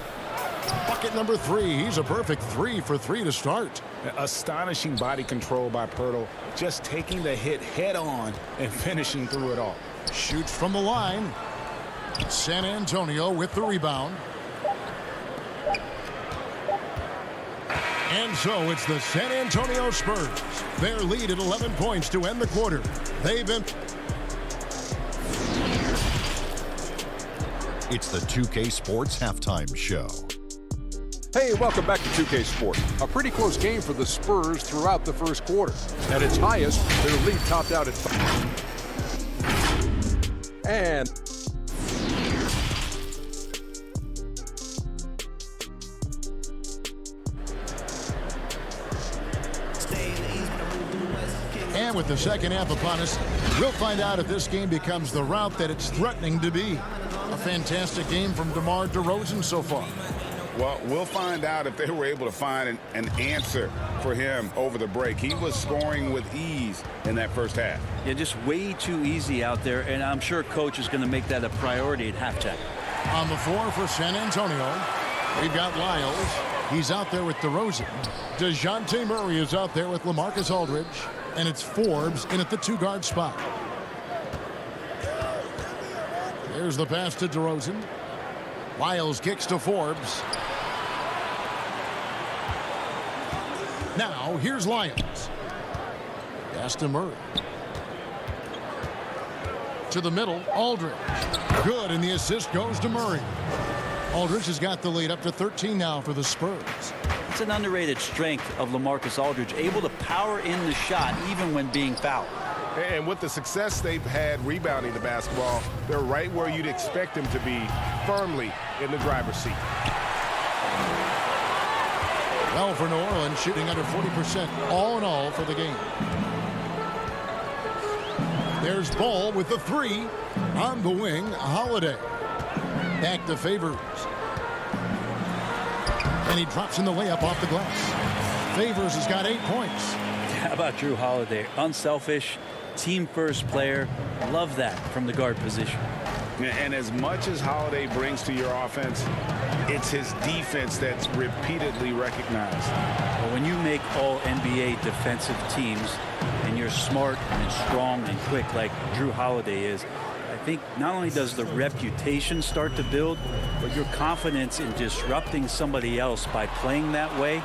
Bucket number 3. He's a perfect 3 for 3 to start. Astonishing body control by Pirtle. Just taking the hit head on and finishing through it all. Shoots from the line. San Antonio with the rebound. And so it's the San Antonio Spurs. Their lead at 11 points to end the quarter. They've been... It's the 2K Sports Halftime Show. Hey, welcome back to 2K Sport. A pretty close game for the Spurs throughout the first quarter. At its highest, their lead topped out at 5. And with the second half upon us, we'll find out if this game becomes the route that it's threatening to be. A fantastic game from DeMar DeRozan so far. Well, we'll find out if they were able to find an answer for him over the break. He was scoring with ease in that first half. Yeah, just way too easy out there, and I'm sure coach is going to make that a priority at halftime. On the floor for San Antonio, we've got Lyles. He's out there with DeRozan. DeJounte Murray is out there with LaMarcus Aldridge. And it's Forbes in at the 2-guard spot. There's the pass to DeRozan. Lyles kicks to Forbes. Now, here's Lyles. Pass to Murray. To the middle, Aldridge. Good, and the assist goes to Murray. Aldridge has got the lead up to 13 now for the Spurs. It's an underrated strength of LaMarcus Aldridge, able to power in the shot even when being fouled. And with the success they've had rebounding the basketball, they're right where you'd expect them to be, firmly in the driver's seat. Well, for New Orleans, shooting under 40% all in all for the game. There's Ball with the 3 on the wing. Holiday back to Favors. And he drops in the layup off the glass. Favors has got 8 points. How about Drew Holiday? Unselfish, team-first player. Love that from the guard position. And as much as Holiday brings to your offense, it's his defense that's repeatedly recognized. Well, when you make all NBA defensive teams and you're smart and strong and quick like Drew Holiday is, I think not only does the reputation start to build, but your confidence in disrupting somebody else by playing that way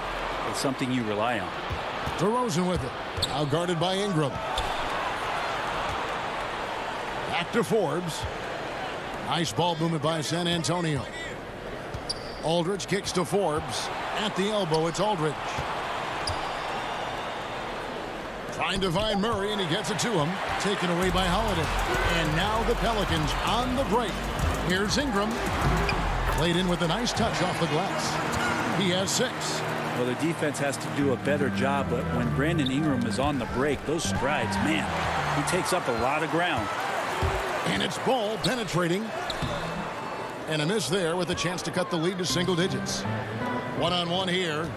is something you rely on. DeRozan with it. Now guarded by Ingram. Back to Forbes. Nice ball movement by San Antonio. Aldridge kicks to Forbes. At the elbow, it's Aldridge. Trying to find Murray, and he gets it to him. Taken away by Holiday. And now the Pelicans on the break. Here's Ingram. Played in with a nice touch off the glass. He has 6. Well, the defense has to do a better job, but when Brandon Ingram is on the break, those strides, man, he takes up a lot of ground. And it's Ball penetrating. And a miss there with a chance to cut the lead to single digits. One-on-one here.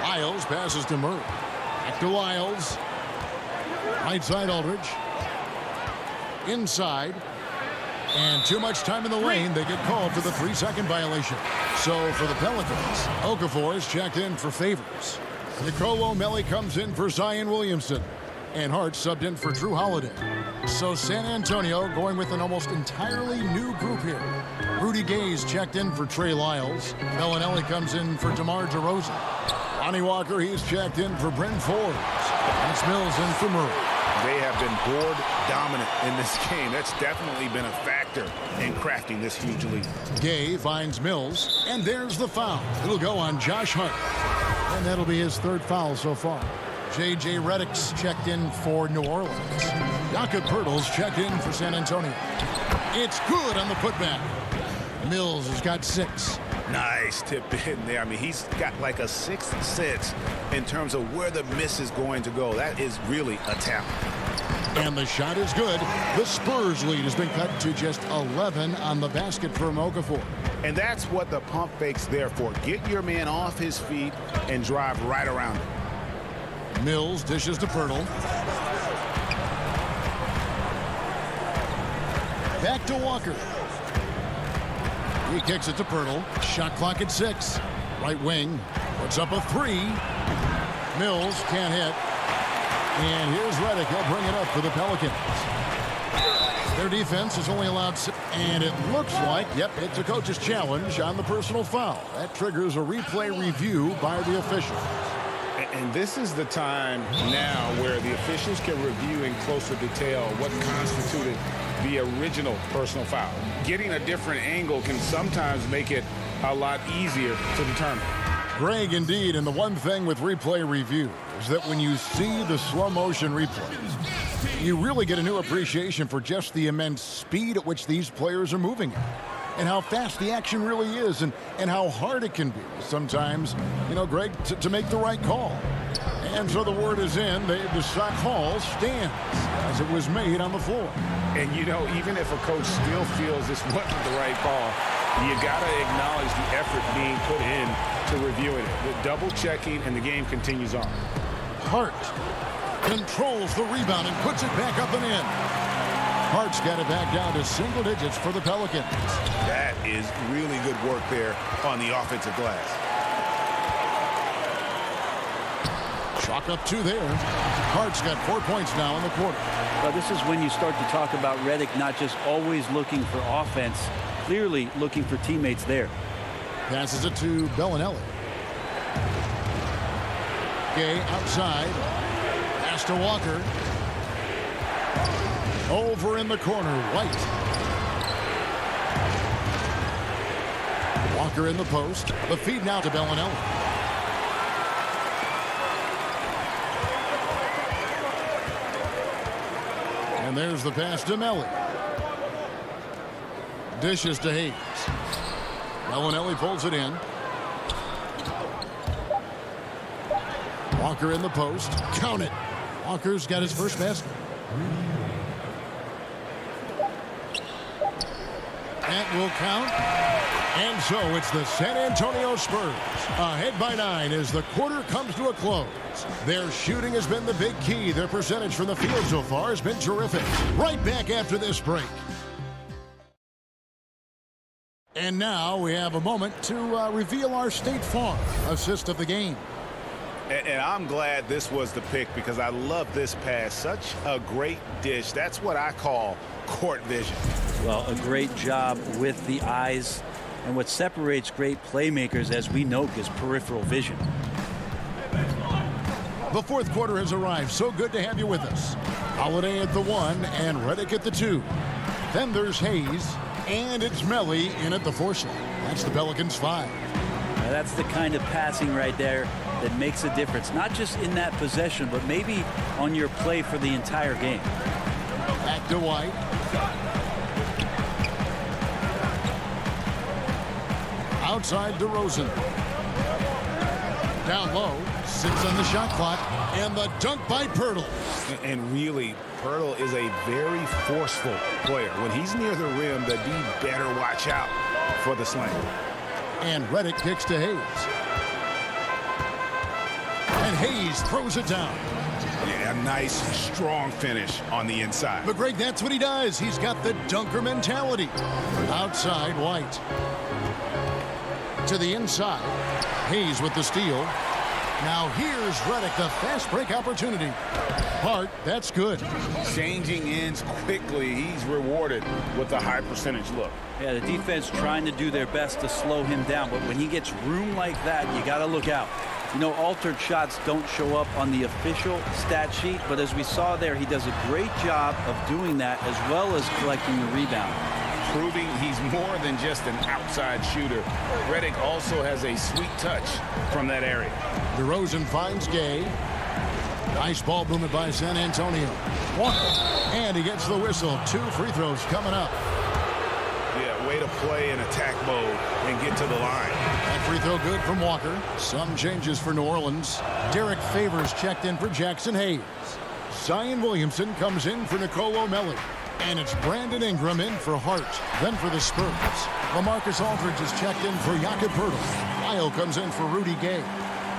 Lyles passes to Murray. Back to Lyles. Right side Aldridge. Inside. And too much time in the lane. They get called for the 3-second violation. So for the Pelicans, Okafor is checked in for Favors. Nicolo Melli comes in for Zion Williamson. And Hart subbed in for Drew Holiday. So San Antonio going with an almost entirely new group here. Rudy Gay's checked in for Trey Lyles. Bellinelli comes in for DeMar DeRozan. Lonnie Walker, he's checked in for Bryn Forbes. That's Mills in for Murray. They have been board dominant in this game. That's definitely been a factor in crafting this huge lead. Gay finds Mills, and there's the foul. It'll go on Josh Hart. And that'll be his 3rd foul so far. J.J. Redick's checked in for New Orleans. Jakob Poeltl's checked in for San Antonio. It's good on the putback. Mills has got 6. Nice tip in there. I mean, he's got like a 6th sense in terms of where the miss is going to go. That is really a talent. And the shot is good. The Spurs lead has been cut to just 11 on the basket from Okafor. And that's what the pump fake's there for. Get your man off his feet and drive right around him. Mills dishes to Poeltl. Back to Walker. He kicks it to Pirtle. Shot clock at 6. Right wing. Puts up a 3. Mills can't hit. And here's Redick. He'll bring it up for the Pelicans. Their defense is only allowed 6. And it looks like, yep, it's a coach's challenge on the personal foul. That triggers a replay review by the officials. And this is the time now where the officials can review in closer detail what constituted the original personal foul. Getting a different angle can sometimes make it a lot easier to determine. Greg, indeed, and the one thing with replay review is that when you see the slow motion replays, you really get a new appreciation for just the immense speed at which these players are moving at, and how fast the action really is, and how hard it can be sometimes, you know, Greg, to make the right call. And so the word is in. They decide call stands as it was made on the floor. And, you know, even if a coach still feels this wasn't the right call, you got to acknowledge the effort being put in to reviewing it. The double checking, and the game continues on. Hart controls the rebound and puts it back up and in. Hart's got it back down to single digits for the Pelicans. That is really good work there on the offensive glass. Chalk up 2 there. Hart's got 4 points now in the quarter. Well, this is when you start to talk about Redick not just always looking for offense, clearly looking for teammates there. Passes it to Bellinelli. Gay outside. Pass to Walker. Over in the corner, White. Walker in the post. The feed now to Bellinelli. And there's the pass to Melly. Dishes to Hayes. Bellinelli pulls it in. Walker in the post. Count it. Walker's got his first basket. That will count. And so it's the San Antonio Spurs ahead by 9 as the quarter comes to a close. Their shooting has been the big key. Their percentage from the field so far has been terrific. Right back after this break. And now we have a moment to reveal our State Farm assist of the game. And I'm glad this was the pick because I love this pass. Such a great dish. That's what I call court vision. Well, a great job with the eyes. And what separates great playmakers, as we know, is peripheral vision. The fourth quarter has arrived. So good to have you with us. Holiday at the 1 and Redick at the 2. Then there's Hayes. And it's Melly in at the 4 slot. That's the Pelicans 5. Now that's the kind of passing right there that makes a difference. Not just in that possession, but maybe on your play for the entire game. Back to White. Outside to Rosen. Down low. 6 on the shot clock. And the dunk by Pirtle. And really, Pirtle is a very forceful player. When he's near the rim, the D better watch out for the slam. And Redick kicks to Hayes. And Hayes throws it down. Yeah, a nice, strong finish on the inside. But Greg, that's what he does. He's got the dunker mentality. Outside, White. To the inside. Hayes with the steal. Now here's Redick, the fast break opportunity. Hart, that's good. Changing ends quickly. He's rewarded with a high percentage look. Yeah, the defense trying to do their best to slow him down, but when he gets room like that, you got to look out. You know, altered shots don't show up on the official stat sheet, but as we saw there, he does a great job of doing that as well as collecting the rebound. Proving he's more than just an outside shooter. Redick also has a sweet touch from that area. DeRozan finds Gay. Nice ball movement by San Antonio. Walker. And he gets the whistle. 2 free throws coming up. Yeah, way to play in attack mode and get to the line. That free throw good from Walker. Some changes for New Orleans. Derek Favors checked in for Jackson Hayes. Zion Williamson comes in for Nicolo Melli. And it's Brandon Ingram in for Hart. Then for the Spurs, LaMarcus Aldridge is checked in for Jakob Poeltl. Lyle comes in for Rudy Gay.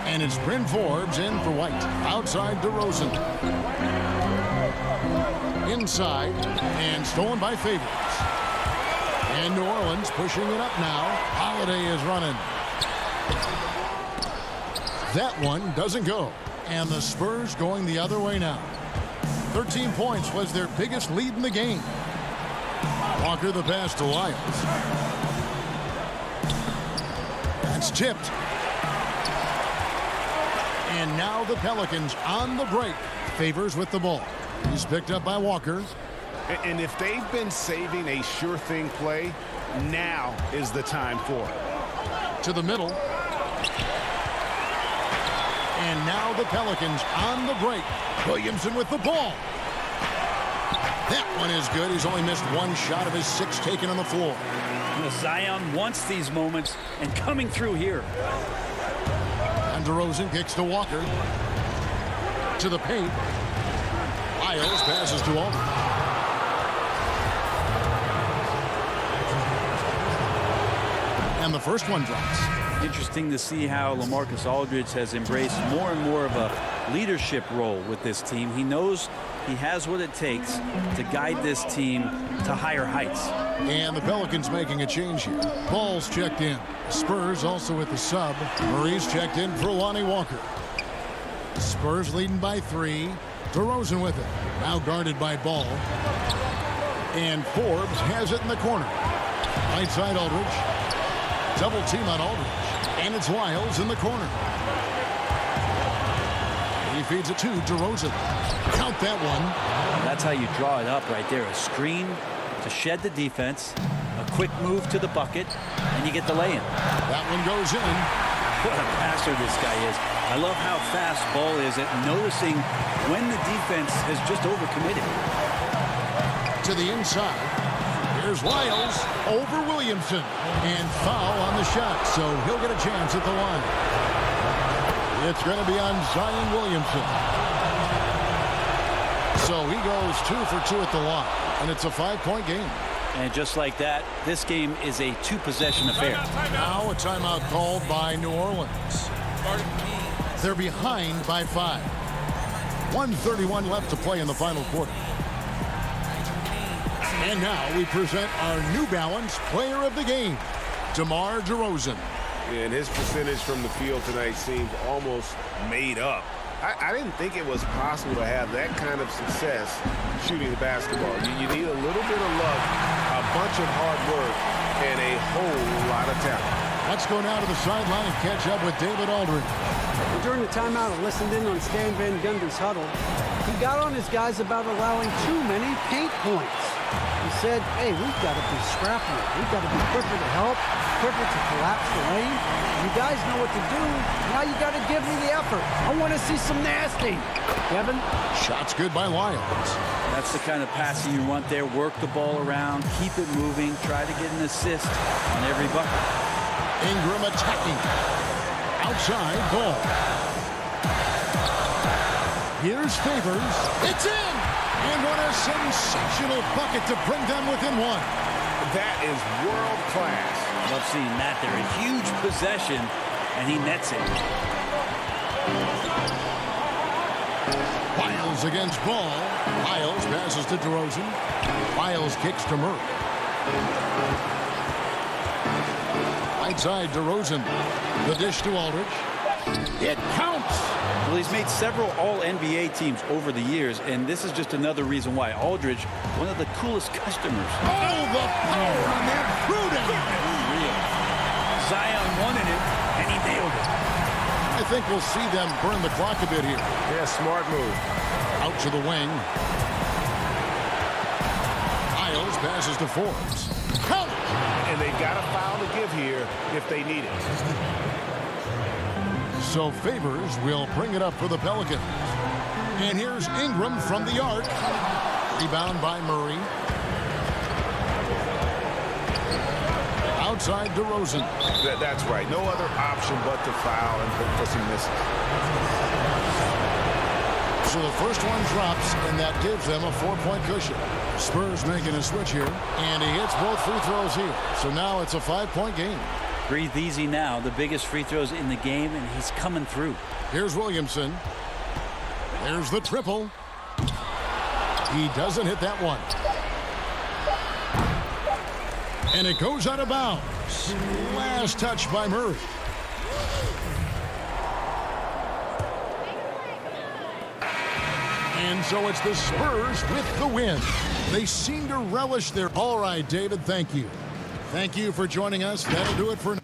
And it's Bryn Forbes in for White. Outside DeRozan. Inside. And stolen by Favors. And New Orleans pushing it up now. Holiday is running. That one doesn't go. And the Spurs going the other way now. 13 points was their biggest lead in the game. Walker the pass to Lyles. That's tipped. And now the Pelicans on the break. Favors with the ball. He's picked up by Walker. And if they've been saving a sure thing play, now is the time for it. To the middle. And now the Pelicans on the break. Williamson with the ball. That one is good. He's only missed one shot of his 6 taken on the floor. Zion wants these moments and coming through here. And DeRozan kicks to Walker. To the paint. Lyles passes to Aldridge. And the first one drops. Interesting to see how LaMarcus Aldridge has embraced more and more of a leadership role with this team. He knows he has what it takes to guide this team to higher heights. And the Pelicans making a change here. Ball's checked in. Spurs also with the sub. Murray's checked in for Lonnie Walker. Spurs leading by 3. DeRozan with it. Now guarded by Ball. And Forbes has it in the corner. Right side Aldridge. Double team on Aldridge. And it's Lyles in the corner. He feeds it to DeRozan. Count that one. That's how you draw it up right there. A screen to shed the defense. A quick move to the bucket. And you get the lay-in. That one goes in. What a passer this guy is. I love how fast Ball is at noticing when the defense has just overcommitted. To the inside. Here's Lyles over Williamson. And foul on the shot, so he'll get a chance at the line. It's going to be on Zion Williamson. So he goes 2 for 2 at the line. And it's a 5-point game. And just like that, this game is a 2-possession affair. Now a timeout called by New Orleans. They're behind by 5. 1:31 left to play in the final quarter. And now we present our New Balance player of the game, DeMar DeRozan. And his percentage from the field tonight seems almost made up. I didn't think it was possible to have that kind of success shooting the basketball. You need a little bit of luck, a bunch of hard work, and a whole lot of talent. Let's go now to the sideline and catch up with David Aldridge. During the timeout, I listened in on Stan Van Gundy's huddle. He got on his guys about allowing too many paint points. He said, hey, we've got to be scrappier. We've got to be quicker to help, quicker to collapse the lane. You guys know what to do. Now you got to give me the effort. I want to see some nasty. Kevin? Shot's good by Lyles. That's the kind of passing you want there. Work the ball around, keep it moving, try to get an assist on every bucket. Ingram attacking. Outside, Ball. Here's Favors. It's in! And what a sensational bucket to bring them within 1. That is world class. Love seeing that there. A huge possession, and he nets it. Lyles against Ball. Lyles passes to DeRozan. Lyles kicks to Murray. Right side, DeRozan. The dish to Aldridge. It counts! Well, he's made several All-NBA teams over the years, and this is just another reason why. Aldridge, one of the coolest customers. Oh, the power on that Pruden! Zion wanted it, and he nailed it. I think we'll see them burn the clock a bit here. Yeah, smart move. Out to the wing. Lyles passes to Forbes. Count! And they got a foul to give here if they need it. So Favors will bring it up for the Pelicans. And here's Ingram from the arc. Rebound by Murray. Outside DeRozan. That's right. No other option but to foul and look for some misses. So the first one drops, and that gives them a 4-point cushion. Spurs making a switch here, and he hits both free throws here. So now it's a 5-point game. Breathe easy now. The biggest free throws in the game, and he's coming through. Here's Williamson. There's the triple. He doesn't hit that one. And it goes out of bounds. Last touch by Murray. And so it's the Spurs with the win. They seem to relish their... All right, David, thank you. Thank you for joining us. That'll do it for...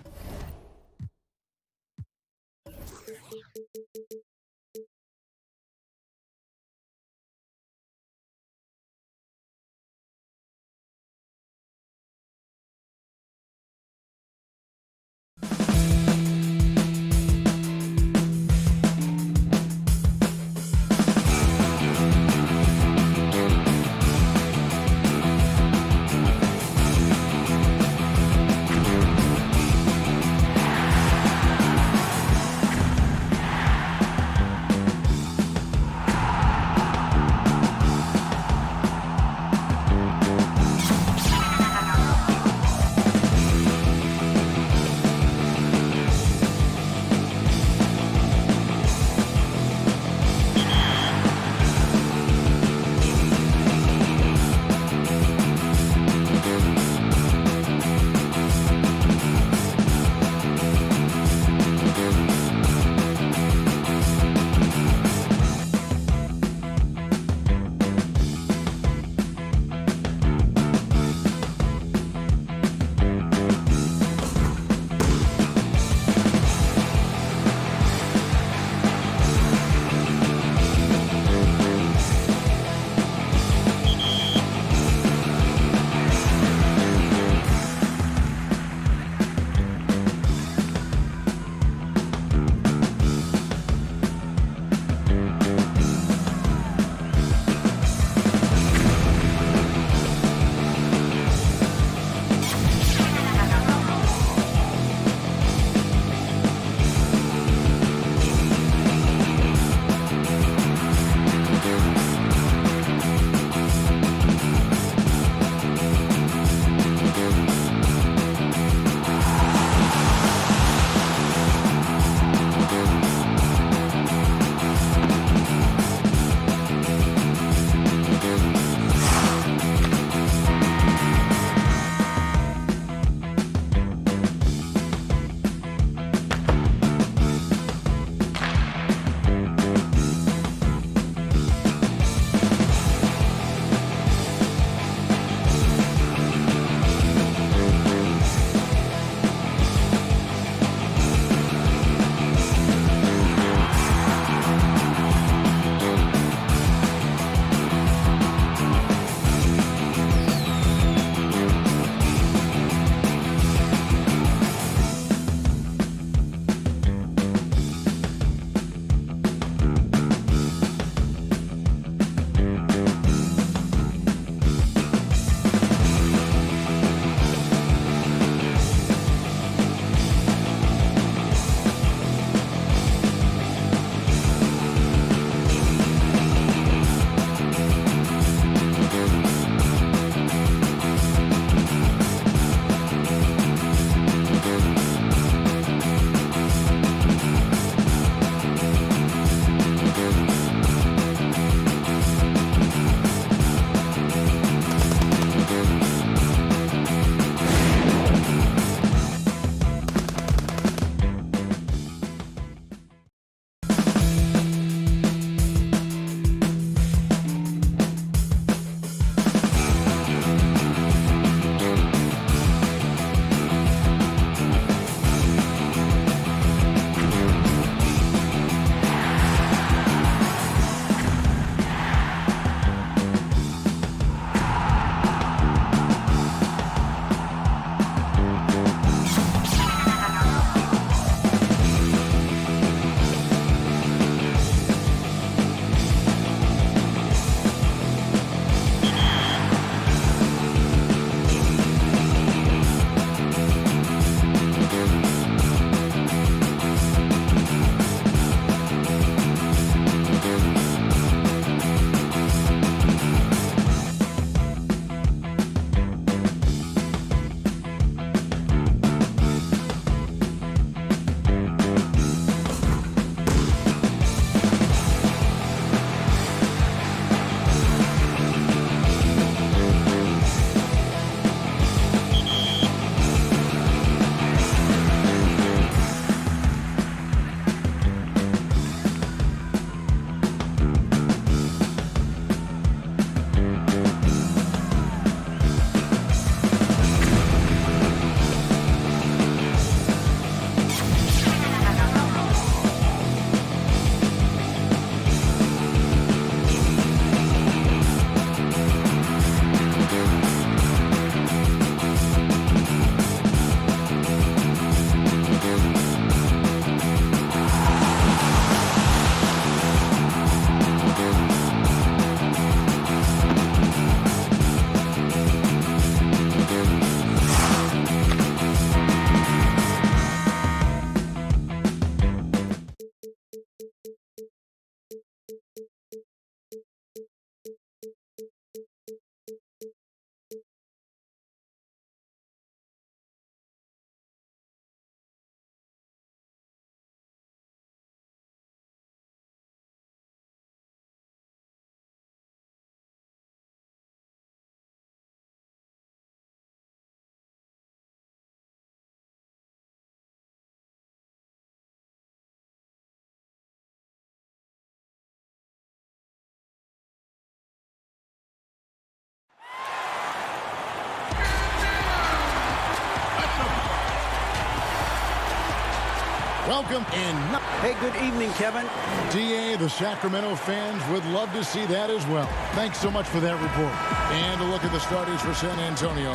Welcome and Hey, good evening, Kevin. DA, the Sacramento fans would love to see that as well. Thanks so much for that report. And a look at the starters for San Antonio.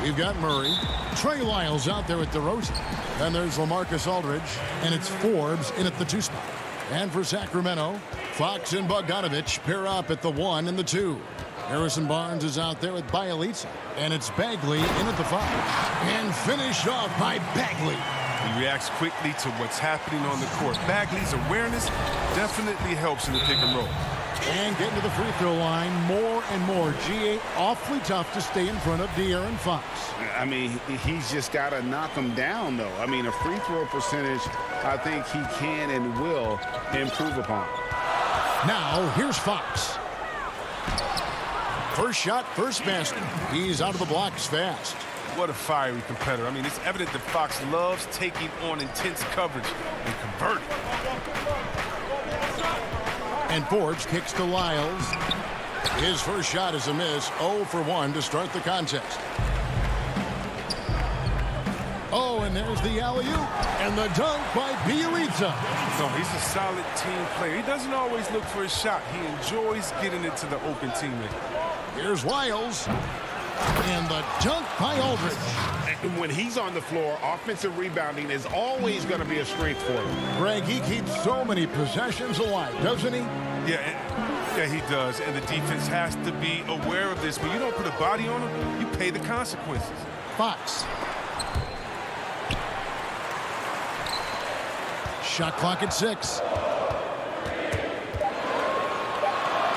We've got Murray. Trey Lyles out there at DeRozan. Then there's LaMarcus Aldridge. And it's Forbes in at the 2 spot. And for Sacramento, Fox and Bogdanovich pair up at the 1 and the 2. Harrison Barnes is out there with Bielitsa. And it's Bagley in at the 5. And finished off by Bagley. He reacts quickly to what's happening on the court. Bagley's awareness definitely helps in the pick and roll. And getting to the free throw line more and more. GA awfully tough to stay in front of De'Aaron Fox. I mean, he's just got to knock him down, though. I mean, a free throw percentage, I think he can and will improve upon. Now, here's Fox. First shot, first basket. He's out of the blocks fast. What a fiery competitor. I mean, it's evident that Fox loves taking on intense coverage and converting. And Forbes kicks to Lyles. His first shot is a miss. 0 for 1 to start the contest. Oh, and there's the alley-oop. And the dunk by Bielitsa. No, he's a solid team player. He doesn't always look for his shot. He enjoys getting it to the open teammate. Here's Lyles. And the dunk by Aldridge. And when he's on the floor, offensive rebounding is always going to be a strength for him. Greg, he keeps so many possessions alive, doesn't he? Yeah, he does. And the defense has to be aware of this. When you don't put a body on him, you pay the consequences. Fox. Shot clock at 6.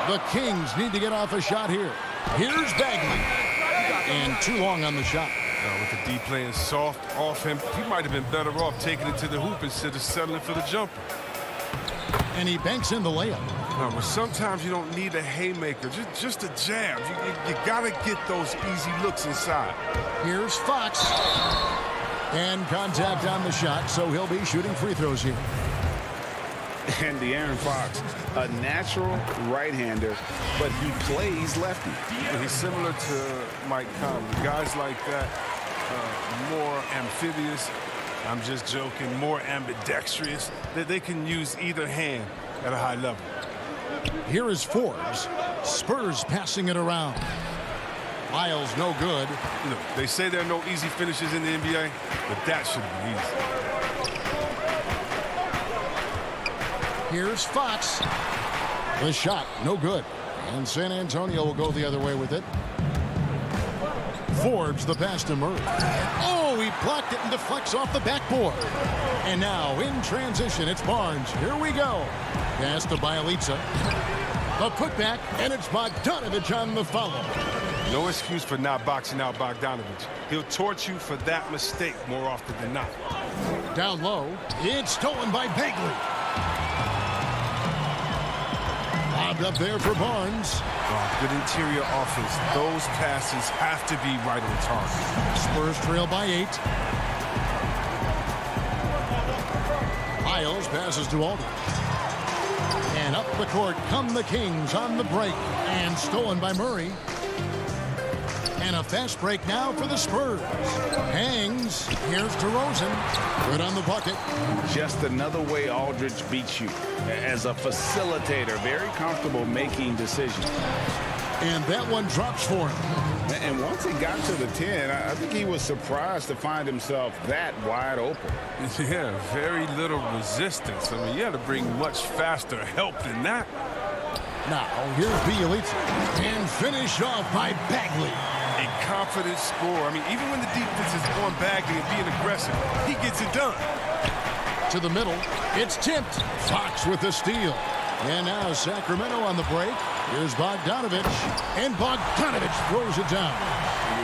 The Kings need to get off a shot here. Here's Bagley. And too long on the shot. With the D playing soft off him, he might have been better off taking it to the hoop instead of settling for the jumper. And he banks in the layup. But sometimes you don't need a haymaker, just a jab. You got to get those easy looks inside. Here's Fox. And contact on the shot, so he'll be shooting free throws here. And De'Aaron Fox, a natural right-hander, but he plays lefty. He's similar to Mike Conley. Guys like that, more amphibious, I'm just joking, more ambidextrous, that they can use either hand at a high level. Here is Forbes. Spurs passing it around. Lyles no good. You know, they say there are no easy finishes in the NBA, but that should be easy. Here's Fox. The shot, no good. And San Antonio will go the other way with it. Forbes the pass to Murray. Oh, he blocked it and deflects off the backboard. And now in transition, it's Barnes. Here we go. Pass to Bielitsa. The putback, and it's Bogdanovich on the follow. No excuse for not boxing out Bogdanovich. He'll torch you for that mistake more often than not. Down low, it's stolen by Bagley. Lobbed up there for Barnes. Good interior offense. Those passes have to be right on target. Spurs trail by 8. Lyles passes to Aldridge. And up the court come the Kings on the break. And stolen by Murray. And a fast break now for the Spurs. Hangs. Here's DeRozan. Good on the bucket. Just another way Aldridge beats you. As a facilitator, very comfortable making decisions. And that one drops for him. And once he got to the 10, I think he was surprised to find himself that wide open. Yeah, very little resistance. I mean, you had to bring much faster help than that. Now, here's Bielitsa. And finished off by Bagley. A confident scorer. I mean, even when the defense is on Bagley and being aggressive, he gets it done. To the middle, it's tipped. Fox with the steal. And now Sacramento on the break. Here's Bogdanovich. And Bogdanovich throws it down.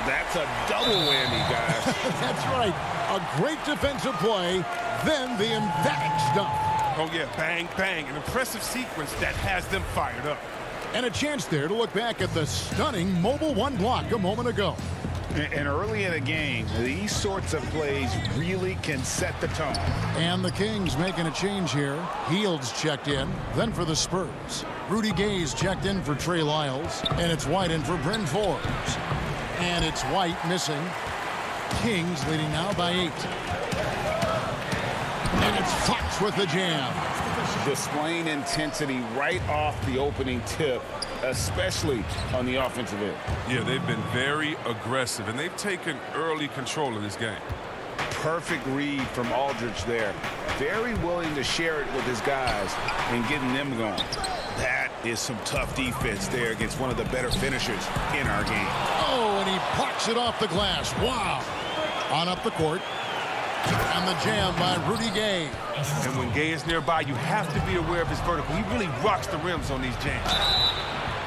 That's a double whammy, guys. That's right. A great defensive play, then the emphatic stuff. Oh, yeah, bang, bang. An impressive sequence that has them fired up. And a chance there to look back at the stunning mobile 1 block a moment ago. And early in a game, these sorts of plays really can set the tone. And the Kings making a change here. Heald's checked in. Then for the Spurs, Rudy Gay's checked in for Trey Lyles. And it's White in for Bryn Forbes. And it's White missing. Kings leading now by 8. And it's Fox with the jam. Displaying intensity right off the opening tip, especially on the offensive end. Yeah, they've been very aggressive, and they've taken early control of this game. Perfect read from Aldridge there. Very willing to share it with his guys and getting them going. That is some tough defense there against one of the better finishers in our game. Oh, and he plucks it off the glass. Wow. On up the court. And the jam by Rudy Gay. And when Gay is nearby, you have to be aware of his vertical. He really rocks the rims on these jams.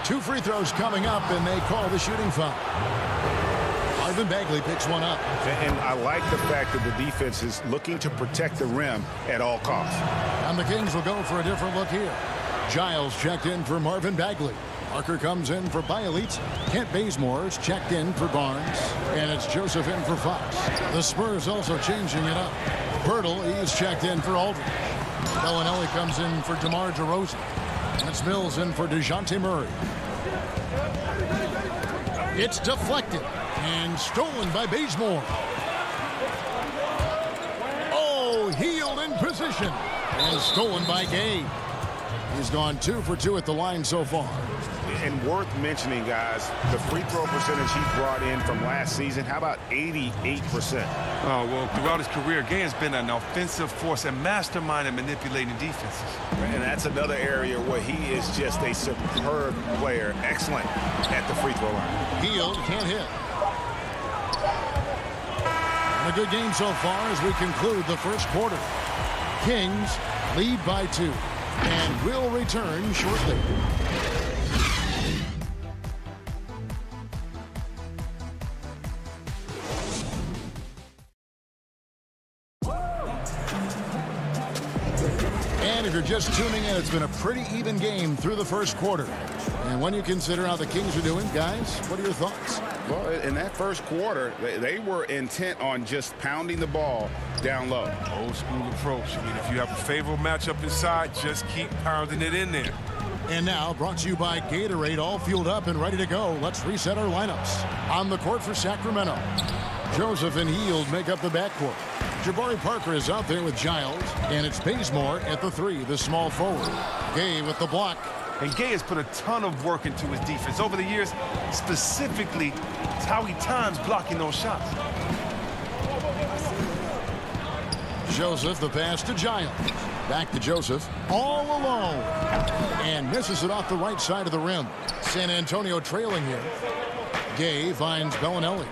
2 free throws coming up, and they call the shooting foul. Marvin Bagley picks one up. And I like the fact that the defense is looking to protect the rim at all costs. And the Kings will go for a different look here. Giles checked in for Marvin Bagley. Parker comes in for Bielitz. Kent Bazemore's checked in for Barnes. And it's Joseph in for Fox. The Spurs also changing it up. Bertle, he's checked in for Aldridge. Bellinelli comes in for DeMar DeRozan. And it's Mills in for DeJounte Murray. It's deflected and stolen by Bazemore. Oh, Hield in position. And stolen by Gay. He's gone 2 for 2 at the line so far. And worth mentioning, guys, the free throw percentage he brought in from last season, how about 88%? Oh, well, throughout his career, Gay has been an offensive force and mastermind in manipulating defenses. And that's another area where he is just a superb player, excellent at the free throw line. Hield can't hit. And a good game so far as we conclude the first quarter. Kings lead by 2 and will return shortly. And if you're just tuning in, it's been a pretty even game through the first quarter. And when you consider how the Kings are doing, guys, what are your thoughts? Well, in that first quarter, they were intent on just pounding the ball down low. Old school approach. I mean, if you have a favorable matchup inside, just keep pounding it in there. And now, brought to you by Gatorade, all fueled up and ready to go. Let's reset our lineups. On the court for Sacramento, Joseph and Hield make up the backcourt. Jabari Parker is out there with Giles, and it's Bazemore at the 3, the small forward. Gay with the block. And Gay has put a ton of work into his defense over the years, specifically how he times blocking those shots. Joseph, the pass to Giles. Back to Joseph, all alone. And misses it off the right side of the rim. San Antonio trailing here. Gay finds Bellinelli.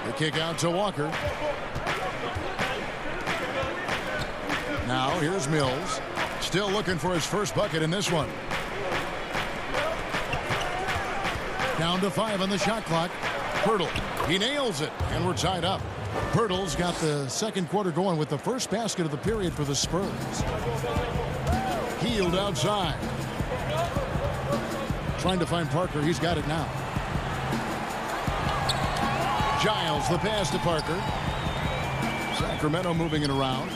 The kick out to Walker. Now here's Mills. Still looking for his first bucket in this one. Down to 5 on the shot clock. Bertle, he nails it, and we're tied up. Bertle's got the second quarter going with the first basket of the period for the Spurs. Hield outside. Trying to find Parker. He's got it now. Giles, the pass to Parker. Sacramento moving it around.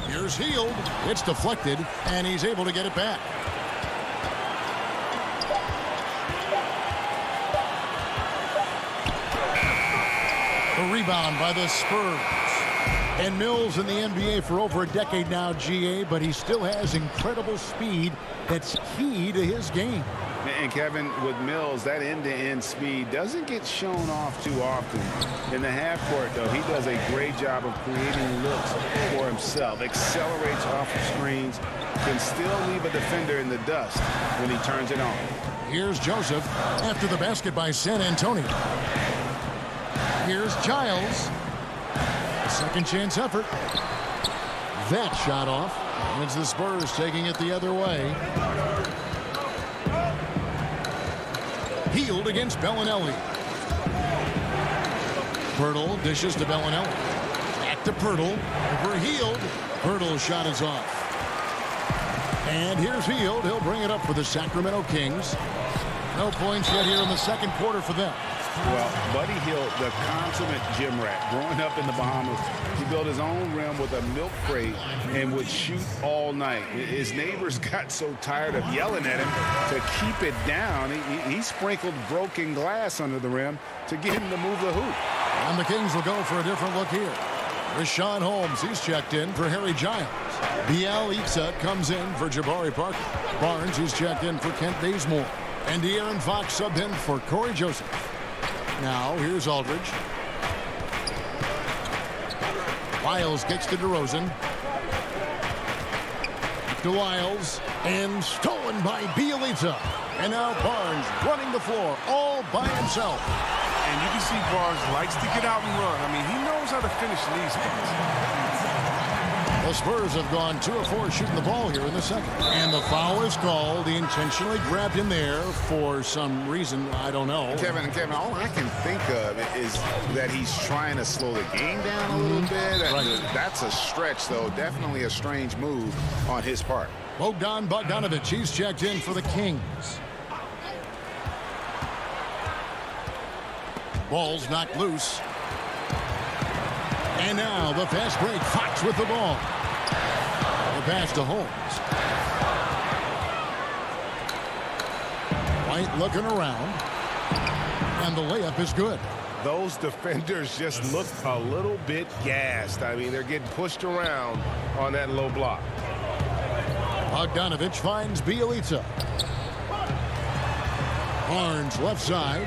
Here's Hield. It's deflected, and he's able to get it back. The rebound by the Spurs. And Mills in the NBA for over a decade now, GA, but he still has incredible speed that's key to his game. And Kevin, with Mills, that end-to-end speed doesn't get shown off too often. In the half court, though, he does a great job of creating looks for himself, accelerates off the screens, can still leave a defender in the dust when he turns it on. Here's Joseph after the basket by San Antonio. Here's Giles. A second chance effort. That shot off. And it's the Spurs taking it the other way. Hield against Bellinelli. Bertle dishes to Bellinelli. Back to Bertle. Over Hield. Bertle's shot is off. And here's Hield. He'll bring it up for the Sacramento Kings. No points yet here in the second quarter for them. Well, Buddy Hield, the consummate gym rat, growing up in the Bahamas, he built his own rim with a milk crate and would shoot all night. His neighbors got so tired of yelling at him to keep it down. He sprinkled broken glass under the rim to get him to move the hoop. And the Kings will go for a different look here. Rashawn Holmes, he's checked in for Harry Giles. Bielitsa comes in for Jabari Parker. Barnes, he's checked in for Kent Bazemore. And De'Aaron Fox subbed in for Corey Joseph. Now, here's Aldridge. Wiles kicks to DeRozan. To Wiles, and stolen by Bielitsa. And now Barnes running the floor all by himself. And you can see Barnes likes to get out and run. I mean, he knows how to finish in these spots. The Spurs have gone 2 of 4 shooting the ball here in the second. And the foul is called. He intentionally grabbed him there for some reason. I don't know. Kevin, all I can think of is that he's trying to slow the game down a little bit. Right. That's a stretch, though. Definitely a strange move on his part. Bogdan Bogdanović, he's checked in for the Kings. Ball's knocked loose. And now the fast break. Fox with the ball. The pass to Holmes. White looking around. And the layup is good. Those defenders just look a little bit gassed. I mean, they're getting pushed around on that low block. Bogdanović finds Bielitsa. Barnes left side.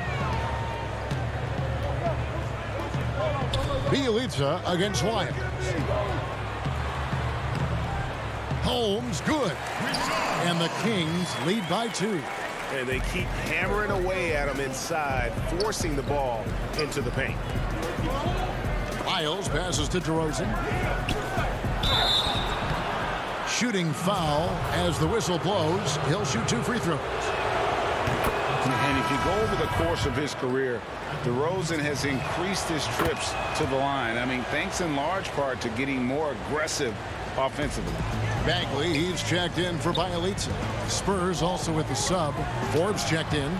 Bielitsa against Wiles. Holmes good. And the Kings lead by 2. And they keep hammering away at him inside, forcing the ball into the paint. Wiles passes to DeRozan. Shooting foul as the whistle blows. He'll shoot 2 free throws. And if you go over the course of his career, DeRozan has increased his trips to the line. I mean, thanks in large part to getting more aggressive offensively. Bagley, he's checked in for Bielitsa. Spurs also with the sub. Forbes checked in.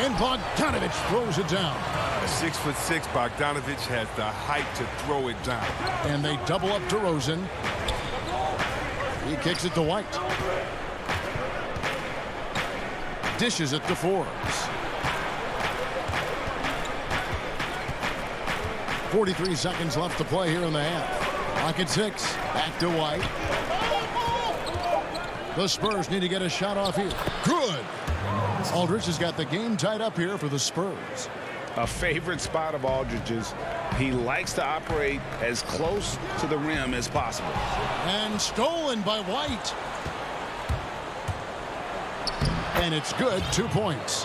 And Bogdanović throws it down. At 6'6", Bogdanović has the height to throw it down. And they double up DeRozan. He kicks it to White. Dishes it to Forbes. 43 seconds left to play here in the half. Clock at 6. Back to White. The Spurs need to get a shot off here. Good. Aldridge has got the game tied up here for the Spurs. A favorite spot of Aldridge's. He likes to operate as close to the rim as possible. And stolen by White. And it's good. 2 points.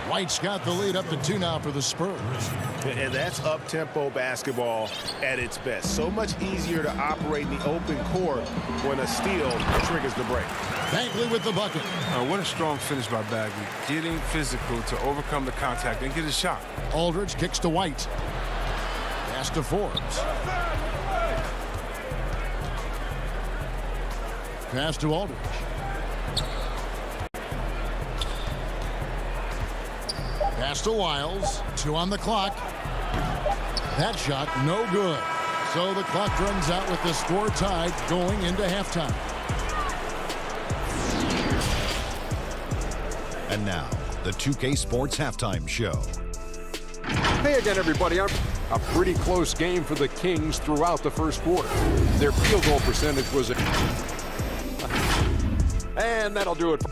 White's got the lead up to 2 now for the Spurs. And that's up-tempo basketball at its best. So much easier to operate in the open court when a steal triggers the break. Bagley with the bucket. What a strong finish by Bagley. Getting physical to overcome the contact and get a shot. Aldridge kicks to White. Pass to Forbes. Pass to Aldridge. Pass to Wiles. 2 on the clock. That shot no good. So the clock runs out with the score tied going into halftime. And now, the 2K Sports Halftime Show. Hey again, everybody. A pretty close game for the Kings throughout the first quarter. Their field goal percentage was... And that'll do it.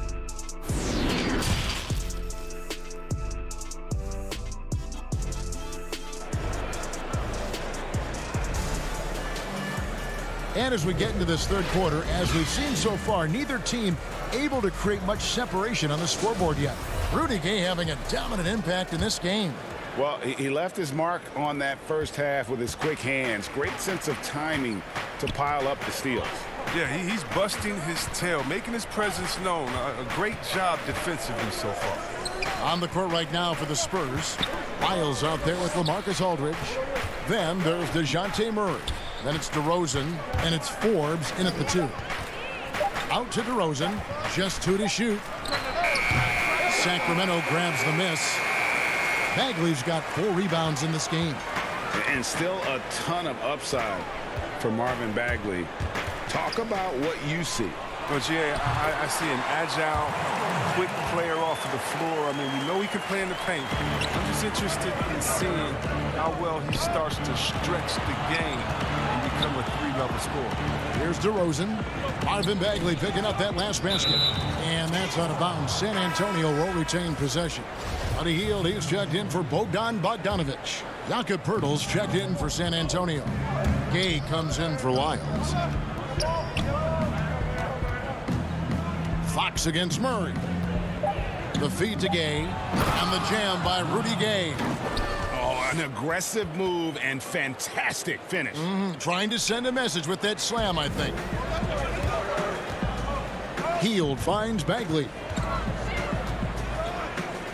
And as we get into this third quarter, as we've seen so far, neither team able to create much separation on the scoreboard yet. Rudy Gay having a dominant impact in this game. Well, he left his mark on that first half with his quick hands. Great sense of timing to pile up the steals. Yeah, he's busting his tail, making his presence known. A great job defensively so far. On the court right now for the Spurs. Wiles out there with LaMarcus Aldridge. Then there's DeJounte Murray. Then it's DeRozan, and it's Forbes in at the 2. Out to DeRozan, just 2 to shoot. Sacramento grabs the miss. Bagley's got 4 rebounds in this game. And still a ton of upside for Marvin Bagley. Talk about what you see. But yeah, I see an agile, quick player off of the floor. I mean, we know he can play in the paint. I'm just interested in seeing how well he starts to stretch the game and become a three-level scorer. Here's DeRozan. Marvin Bagley picking up that last basket. And that's out of bounds. San Antonio will retain possession. Buddy Hield, he's checked in for Bogdan Bogdanovic. Jakob Poeltl's checked in for San Antonio. Gay comes in for Lyles. Fox against Murray. The feed to Gay. And the jam by Rudy Gay. Oh, an aggressive move and fantastic finish. Trying to send a message with that slam, I think. Hield finds Bagley.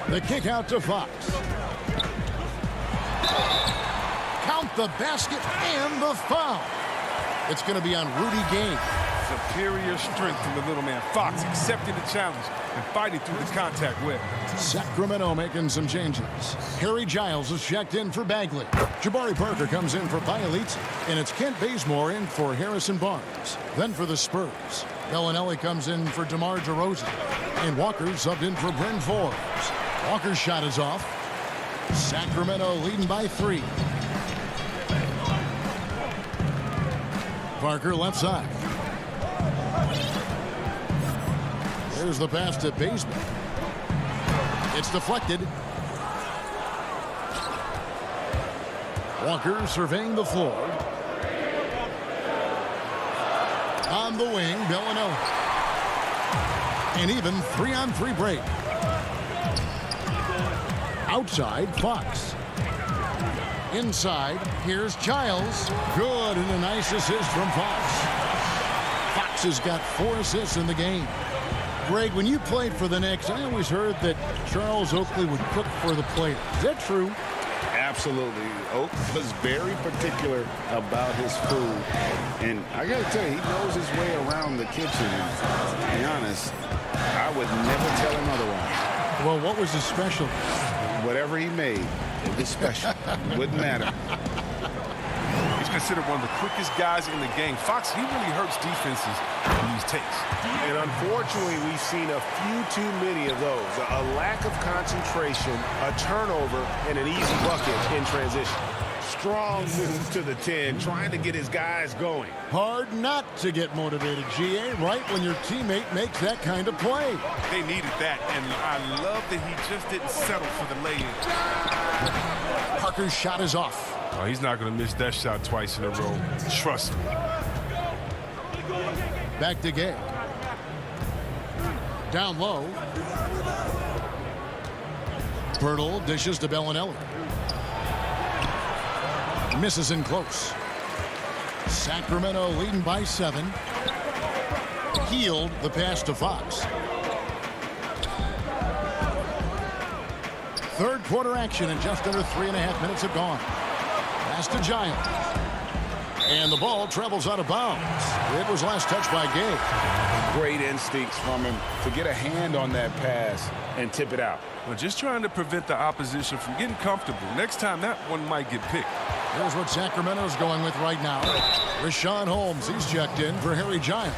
The kick out to Fox. Count the basket and the foul. It's going to be on Rudy Gay. Superior strength from the little man. Fox accepting the challenge and fighting through the contact web. Sacramento making some changes. Harry Giles is checked in for Bagley. Jabari Parker comes in for Bielitsa. And it's Kent Bazemore in for Harrison Barnes. Then for the Spurs, Bellinelli comes in for DeMar DeRozan. And Walker subbed in for Bryn Forbes. Walker's shot is off. Sacramento leading by 3. Parker left side. There's the pass to Bazemore. It's deflected. Walker surveying the floor. On the wing, Bellinelli. And even 3-on-3 break. Outside, Fox. Inside, here's Giles. Good, and a nice assist from Fox. Fox has got 4 assists in the game. Greg, when you played for the Knicks, I always heard that Charles Oakley would cook for the players. Is that true? Absolutely. Oak was very particular about his food. And I got to tell you, he knows his way around the kitchen. And to be honest, I would never tell him otherwise. Well, what was his specialty? Whatever he made, it was special. Wouldn't matter. He's considered one of the quickest guys in the game. Fox, he really hurts defenses on these takes. And unfortunately, we've seen a few too many of those. A lack of concentration, a turnover, and an easy bucket in transition. Strong move to the 10, trying to get his guys going. Hard not to get motivated, GA, right when your teammate makes that kind of play. They needed that, and I love that he just didn't settle for the lay-in. Parker's shot is off. Oh, he's not going to miss that shot twice in a row. Trust me. Back to Gay. Down low. Poeltl dishes to Bellinelli. Misses in close. Sacramento leading by 7. Hield the pass to Fox. Third quarter action, and just under 3.5 minutes have gone. Pass to Giles. And the ball travels out of bounds. It was last touched by Gay. Great instincts from him to get a hand on that pass and tip it out. Well, just trying to prevent the opposition from getting comfortable. Next time, that one might get picked. Here's what Sacramento's going with right now. Rashawn Holmes, he's checked in for Harry Giles.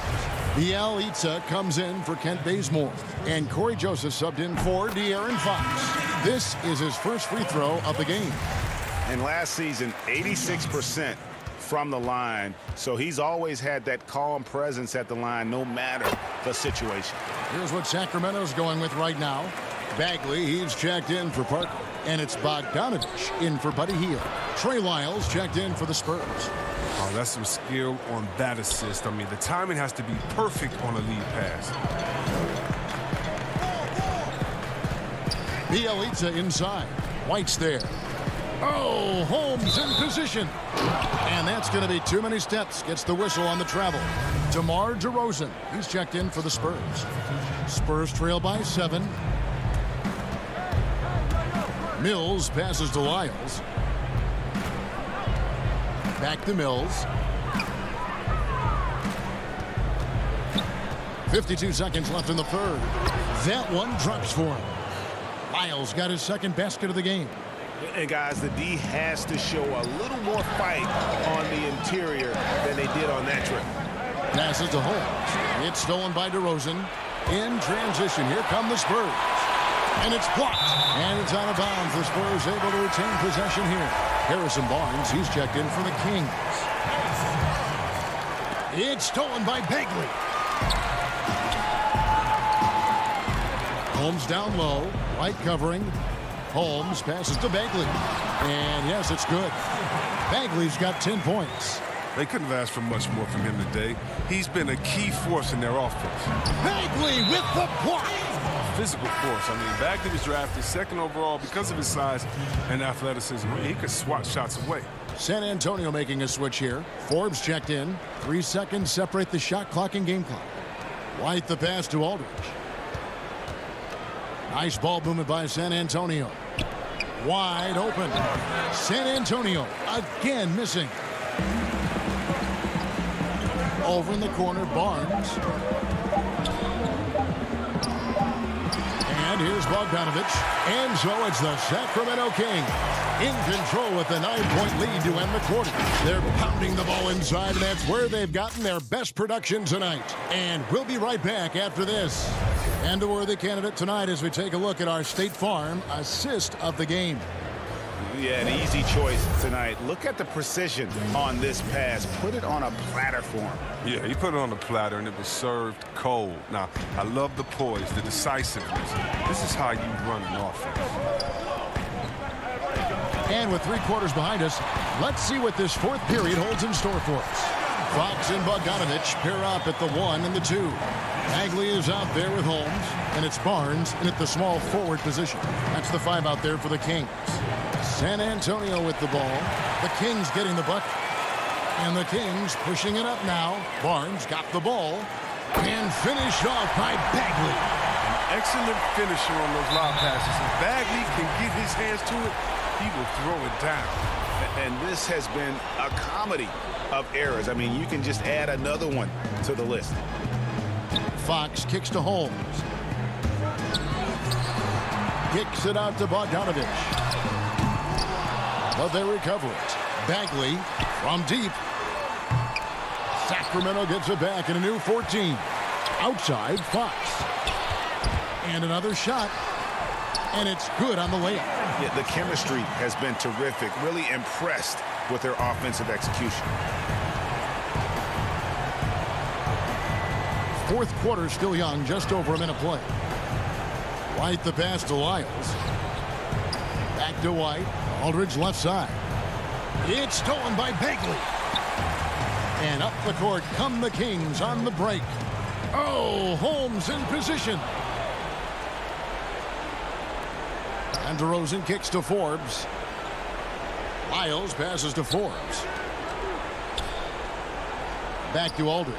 Bielitsa comes in for Kent Bazemore. And Corey Joseph subbed in for De'Aaron Fox. This is his first free throw of the game. And last season, 86% from the line. So he's always had that calm presence at the line no matter the situation. Here's what Sacramento's going with right now. Bagley, he's checked in for Parker. And it's Bogdanovic in for Buddy Hield. Trey Lyles checked in for the Spurs. Oh, that's some skill on that assist. I mean, the timing has to be perfect on a lead pass. Bielitsa inside. White's there. Oh, Holmes in position. And that's going to be too many steps. Gets the whistle on the travel. DeMar DeRozan, he's checked in for the Spurs. Spurs trail by 7. Mills passes to Lyles. Back to Mills. 52 seconds left in the third. That one drops for him. Lyles got his second basket of the game. And guys, the D has to show a little more fight on the interior than they did on that trip. Passes to Holmes. It's stolen by DeRozan. In transition, here come the Spurs. And it's blocked. And it's out of bounds. The Spurs able to retain possession here. Harrison Barnes, he's checked in for the Kings. It's stolen by Bagley. Holmes down low. White covering. Holmes passes to Bagley. And yes, it's good. Bagley's got 10 points. They couldn't have asked for much more from him today. He's been a key force in their offense. Bagley with the block. Physical force. I mean, Bagley was drafted second overall because of his size and athleticism. He could swat shots away. San Antonio making a switch here. Forbes checked in. 3 seconds separate the shot clock and game clock. White the pass to Aldridge. Nice ball movement by San Antonio. Wide open. San Antonio again missing. Over in the corner, Barnes. And here's Bogdanovich. And so it's the Sacramento Kings in control with a 9-point lead to end the quarter. They're pounding the ball inside, and that's where they've gotten their best production tonight. And we'll be right back after this. And a worthy candidate tonight as we take a look at our State Farm assist of the game. Yeah, an easy choice tonight. Look at the precision on this pass. Put it on a platter for him. Yeah, he put it on the platter, and it was served cold. Now, I love the poise, the decisiveness. This is how you run an offense. And with 3 quarters behind us, let's see what this fourth period holds in store for us. Fox and Bogdanovich pair up at the 1 and the 2. Bagley is out there with Holmes, and it's Barnes in at the small forward position. That's the 5 out there for the Kings. San Antonio with the ball. The Kings getting the bucket. And the Kings pushing it up now. Barnes got the ball and finished off by Bagley. An excellent finisher on those lob passes. If Bagley can get his hands to it, he will throw it down. And this has been a comedy of errors. I mean, you can just add another one to the list. Fox kicks to Holmes. Kicks it out to Bogdanovich. But they recover it. Bagley from deep. Sacramento gets it back in a new 14. Outside, Fox. And another shot. And it's good on the layup. Yeah, the chemistry has been terrific. Really impressed with their offensive execution. Fourth quarter still young, just over a minute play. White the pass to Lyles. Back to White. Aldridge left side. It's stolen by Bagley. And up the court come the Kings on the break. Oh, Holmes in position. And DeRozan kicks to Forbes. Lyles passes to Forbes. Back to Aldridge.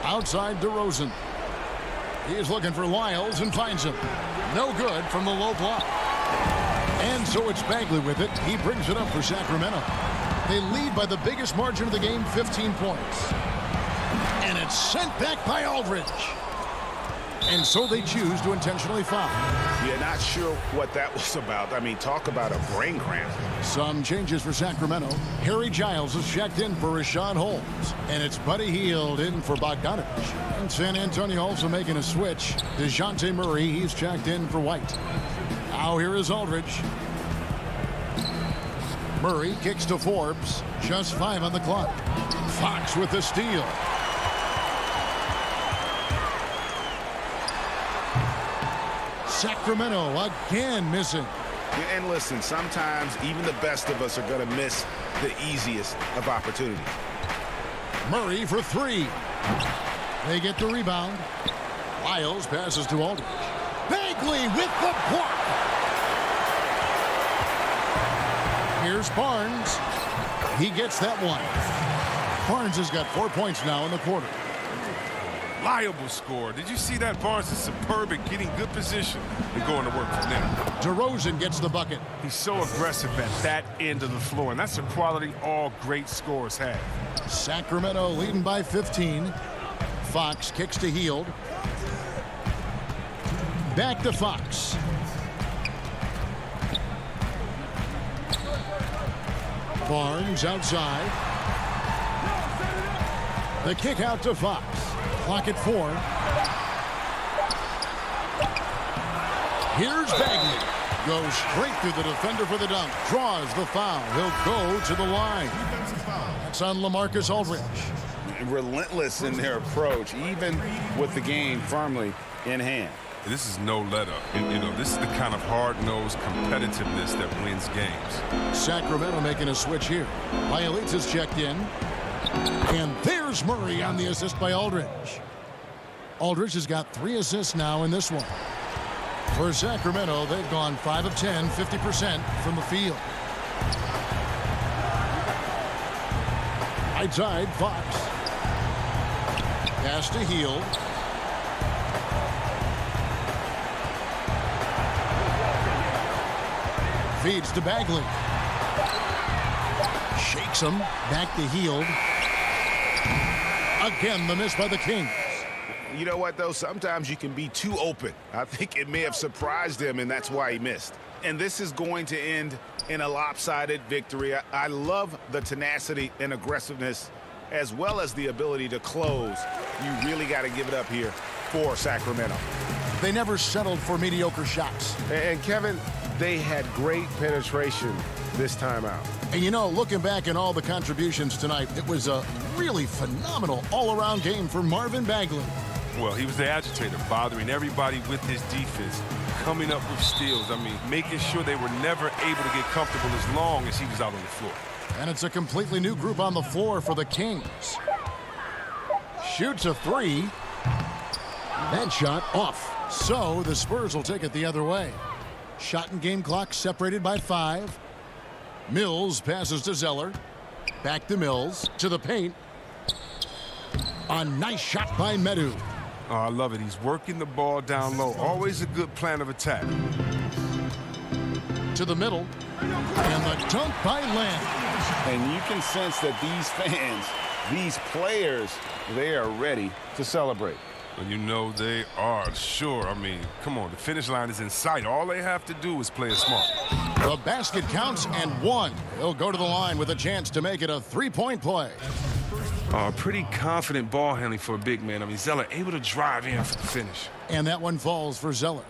Outside DeRozan. He's looking for Lyles and finds him. No good from the low block. And so it's Bagley with it. He brings it up for Sacramento. They lead by the biggest margin of the game, 15 points. And it's sent back by Aldridge. And so they choose to intentionally foul. Yeah, not sure what that was about. I mean, talk about a brain cramp. Some changes for Sacramento. Harry Giles is checked in for Rashawn Holmes. And it's Buddy Hield in for Bogdanovich. And San Antonio also making a switch. DeJounte Murray, he's checked in for White. Now here is Aldridge. Murray kicks to Forbes. Just 5 on the clock. Fox with the steal. Sacramento again missing. And listen, sometimes even the best of us are going to miss the easiest of opportunities. Murray for 3. They get the rebound. Lyles passes to Aldridge. Bagley with the block. Here's Barnes. He gets that one. Barnes has got 4 points now in the quarter. Liable score. Did you see that? Barnes is superb at getting good position and going to work from there. DeRozan gets the bucket. He's so aggressive at that end of the floor, and that's a quality all great scorers have. Sacramento leading by 15. Fox kicks to Hield. Back to Fox. Barnes outside. The kick out to Fox. Clock at 4. Here's Bagley. Goes straight through the defender for the dunk. Draws the foul. He'll go to the line. That's on LaMarcus Aldridge. Relentless in their approach, even with the game firmly in hand. This is no let-up. This is the kind of hard-nosed competitiveness that wins games. Sacramento making a switch here. Bielitz has checked in. And there's Murray on the assist by Aldridge. Aldridge has got 3 assists now in this one. For Sacramento, they've gone 5 of 10, 50% from the field. Right side, Fox. Pass to Hield. Feeds to Bagley. Shakes him. Back to Hield. Again, the miss by the Kings. You know what, though? Sometimes you can be too open. I think it may have surprised him, and that's why he missed. And this is going to end in a lopsided victory. I love the tenacity and aggressiveness, as well as the ability to close. You really got to give it up here for Sacramento. They never settled for mediocre shots. And Kevin, they had great penetration this time out. And looking back at all the contributions tonight, it was a really phenomenal all-around game for Marvin Bagley. Well, he was the agitator, bothering everybody with his defense, coming up with steals. Making sure they were never able to get comfortable as long as he was out on the floor. And it's a completely new group on the floor for the Kings. Shoots a 3. That shot off. So the Spurs will take it the other way. Shot and game clock separated by 5. Mills passes to Zeller. Back to Mills. To the paint. A nice shot by Medu. Oh, I love it. He's working the ball down low. Always a good plan of attack. To the middle. And the dunk by Lamb. And you can sense that these fans, these players, they are ready to celebrate. And they are, sure. Come on, the finish line is in sight. All they have to do is play it smart. The basket counts and 1. He'll go to the line with a chance to make it a 3-point play. Pretty confident ball handling for a big man. Zeller able to drive in for the finish. And that one falls for Zeller.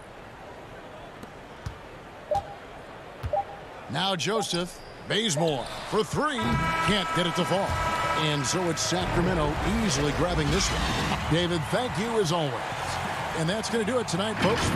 Now Joseph. Bazemore for 3. Can't get it to fall. And so it's Sacramento easily grabbing this one. David, thank you as always. And that's going to do it tonight, folks.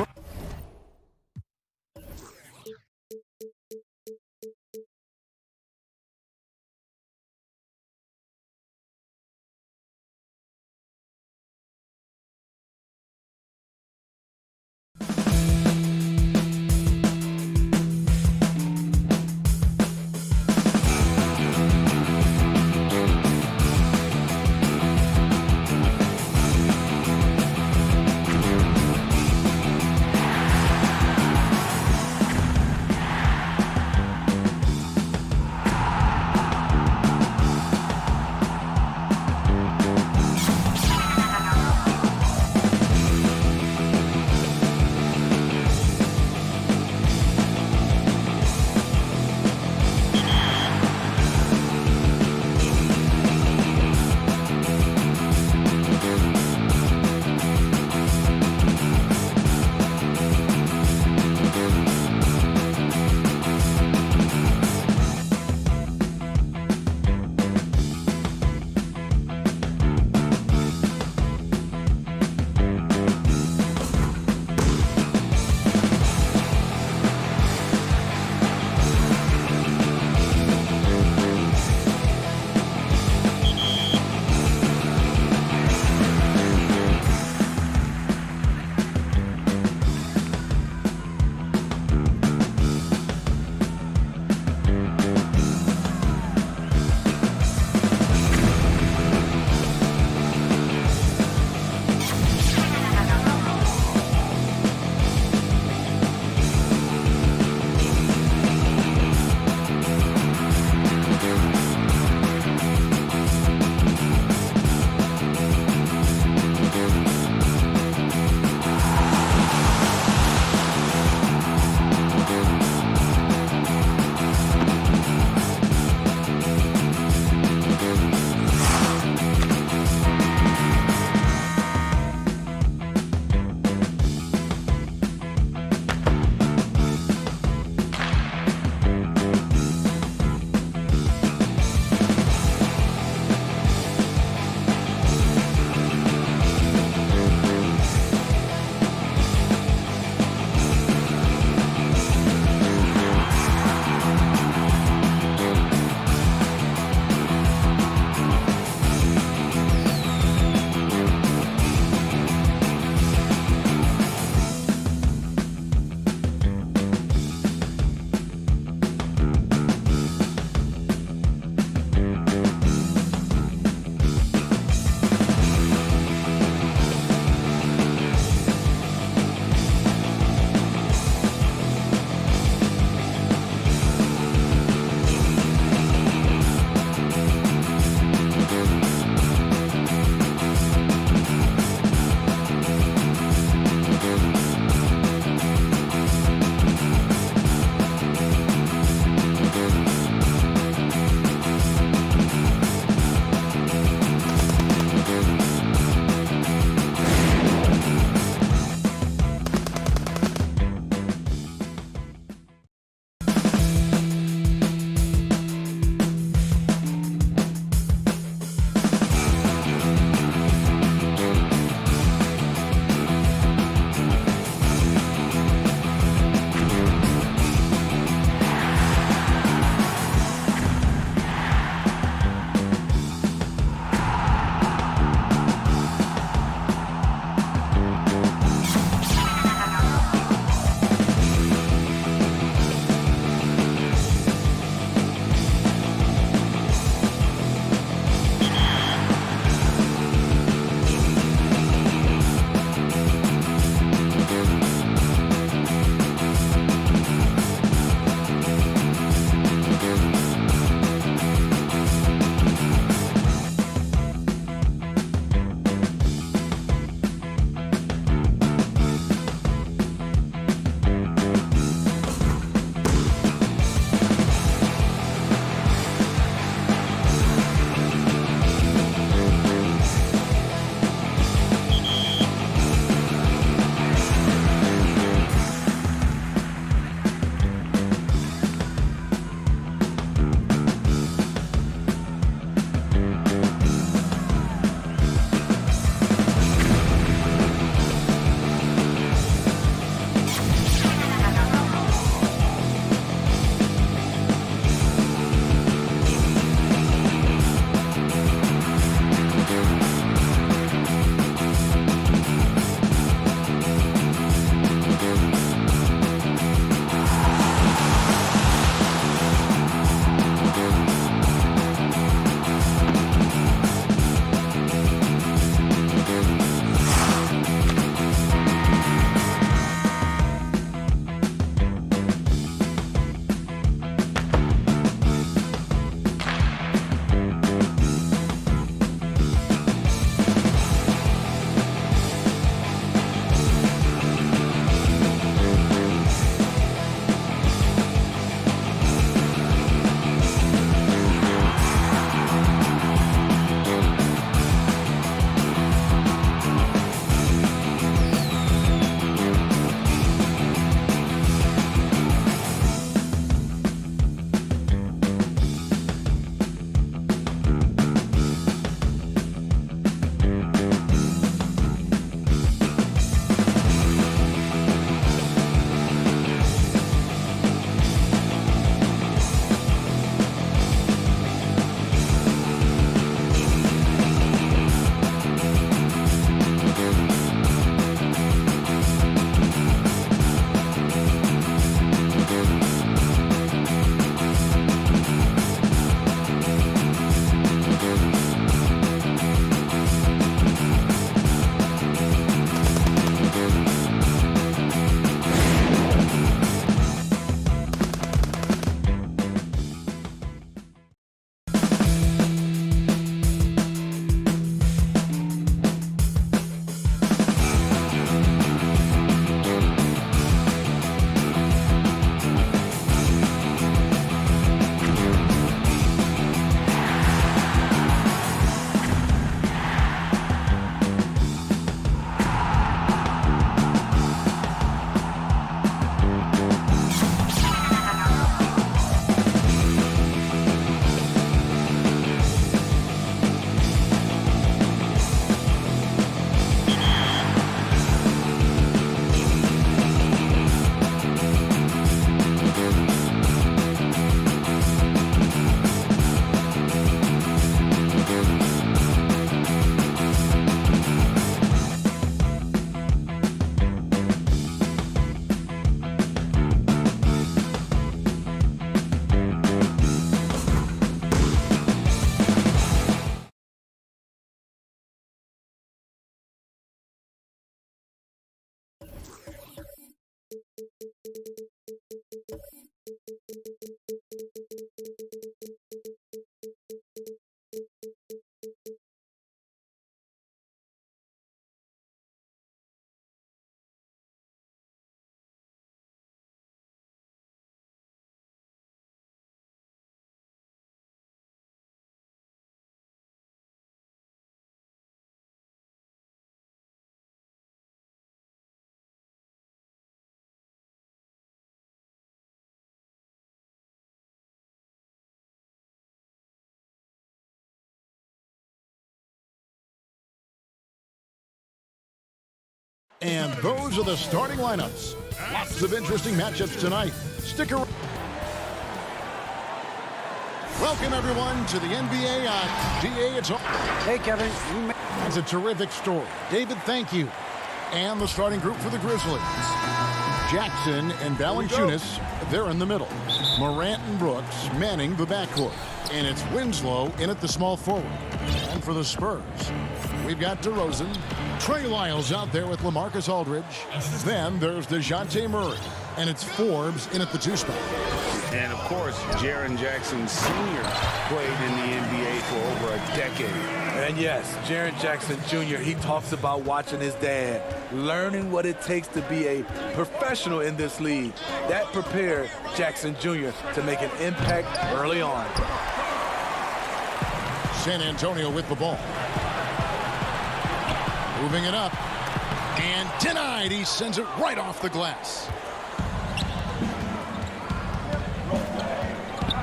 And those are the starting lineups. Lots of interesting matchups tonight. Stick around. Welcome, everyone, to the NBA on DA. It's all. Hey, Kevin. That's a terrific story. David, thank you. And the starting group for the Grizzlies. Jackson and Valanciunas, they're in the middle. Morant and Brooks manning the backcourt. And it's Winslow in at the small forward. And for the Spurs, we've got DeRozan. Trey Lyles out there with LaMarcus Aldridge. Then there's DeJounte Murray. And it's Forbes in at the 2 spot. And, of course, Jaren Jackson Sr. played in the NBA for over a decade. And, yes, Jaren Jackson Jr., he talks about watching his dad, learning what it takes to be a professional in this league. That prepared Jackson Jr. to make an impact early on. San Antonio with the ball. Moving it up. And denied. He sends it right off the glass.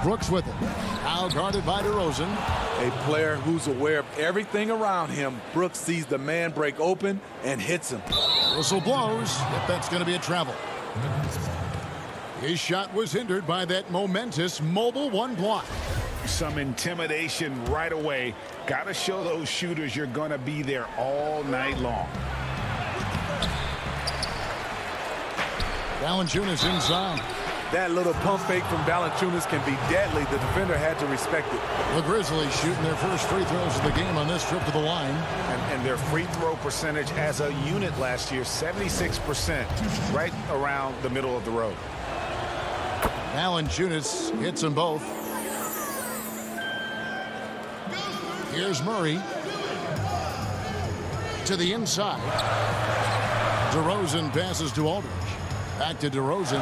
Brooks with it. Now guarded by DeRozan. A player who's aware of everything around him. Brooks sees the man break open and hits him. Whistle blows. If that's going to be a travel. His shot was hindered by that momentous mobile 1 block. Some intimidation right away. Got to show those shooters you're going to be there all night long. Valanciunas inside. That little pump fake from Valanciunas can be deadly. The defender had to respect it. The Grizzlies shooting their first free throws of the game on this trip to the line. And their free throw percentage as a unit last year, 76%, right around the middle of the road. Valanciunas hits them both. Here's Murray to the inside. DeRozan passes to Aldridge. Back to DeRozan.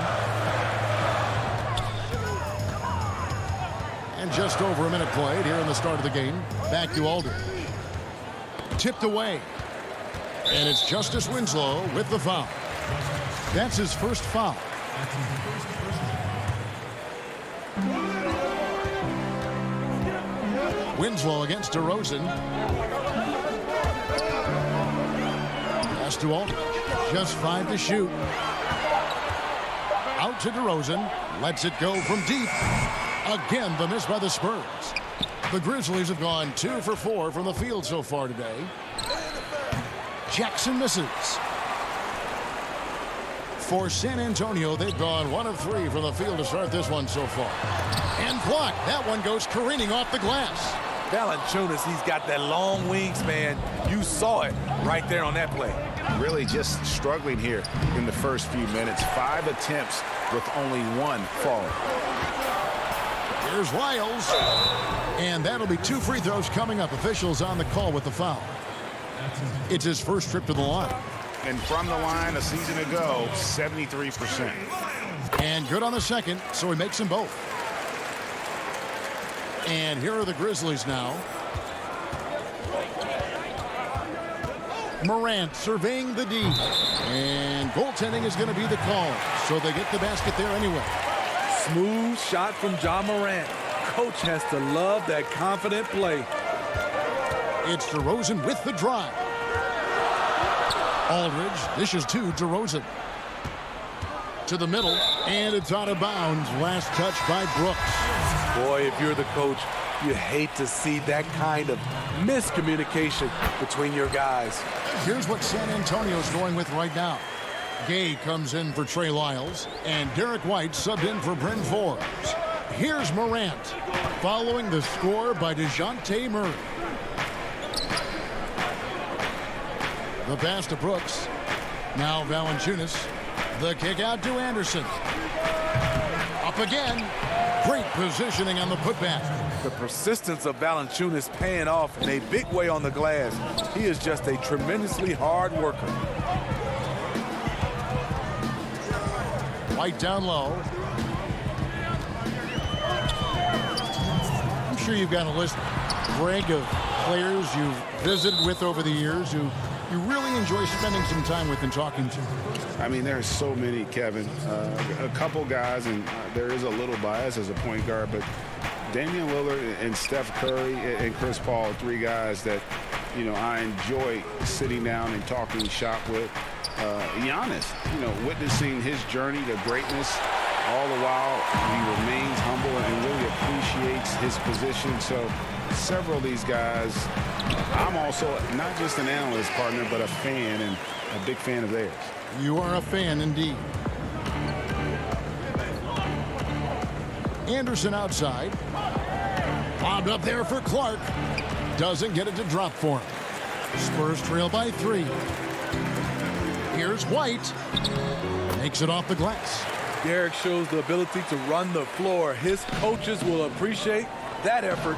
And just over a minute played here in the start of the game. Back to Aldridge. Tipped away. And it's Justice Winslow with the foul. That's his first foul. Winslow against DeRozan. Pass to Aldridge. Just 5 to shoot. Out to DeRozan. Lets it go from deep. Again, the miss by the Spurs. The Grizzlies have gone 2 for 4 from the field so far today. Jackson misses. For San Antonio, they've gone 1 of 3 from the field to start this one so far. And blocked. That one goes careening off the glass. Valanciunas, he's got that long wingspan. You saw it right there on that play. Really just struggling here in the first few minutes. 5 attempts with only 1 falling. Here's Lyles. And that'll be 2 free throws coming up. Officials on the call with the foul. It's his first trip to the line. And from the line a season ago, 73%. And good on the second, so he makes them both. And here are the Grizzlies now. Morant surveying the D. And goaltending is going to be the call. So they get the basket there anyway. Smooth shot from Ja Morant. Coach has to love that confident play. It's DeRozan with the drive. Aldridge dishes to DeRozan. To the middle, and it's out of bounds. Last touch by Brooks. Boy, if you're the coach, you hate to see that kind of miscommunication between your guys. Here's what San Antonio's going with right now. Gay comes in for Trey Lyles, and Derek White subbed in for Bryn Forbes. Here's Morant, following the score by DeJounte Murray. The pass to Brooks. Now Valanciunas. The kick out to Anderson. Up again. Great positioning on the putback. The persistence of Valanciunas paying off in a big way on the glass. He is just a tremendously hard worker. White down low. I'm sure you've got a list, Greg, of players you've visited with over the years who you really enjoy spending some time with and talking to. I mean, there's so many, Kevin. A couple guys, and there is a little bias as a point guard, but Damian Lillard and Steph Curry and Chris Paul, 3 guys that, you know, I enjoy sitting down and talking shop with. Giannis, witnessing his journey to greatness, all the while he remains humble and really appreciates his position. So several of these guys, I'm also not just an analyst partner, but a fan, and a big fan of theirs. You are a fan indeed. Anderson outside. Bobbed up there for Clark. Doesn't get it to drop for him. Spurs trail by 3. Here's White. Makes it off the glass. Derek shows the ability to run the floor. His coaches will appreciate that effort.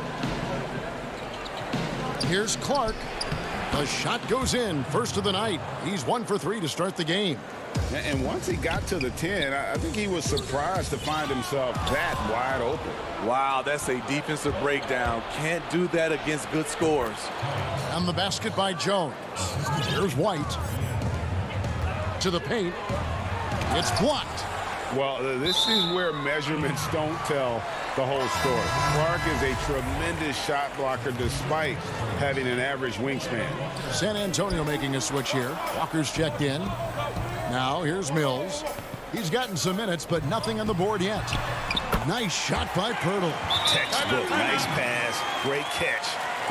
Here's Clark. The shot goes in. First of the night. He's 1 for 3 to start the game. And once he got to the 10, I think he was surprised to find himself that wide open. Wow, that's a defensive breakdown. Can't do that against good scores. On the basket by Jones. Here's White. To the paint. It's blocked. Well, this is where measurements don't tell the whole story. Clark is a tremendous shot blocker despite having an average wingspan. San Antonio making a switch here. Walker's checked in. Now here's Mills. He's gotten some minutes, but nothing on the board yet. Nice shot by Pirtle. Textbook, nice pass, great catch,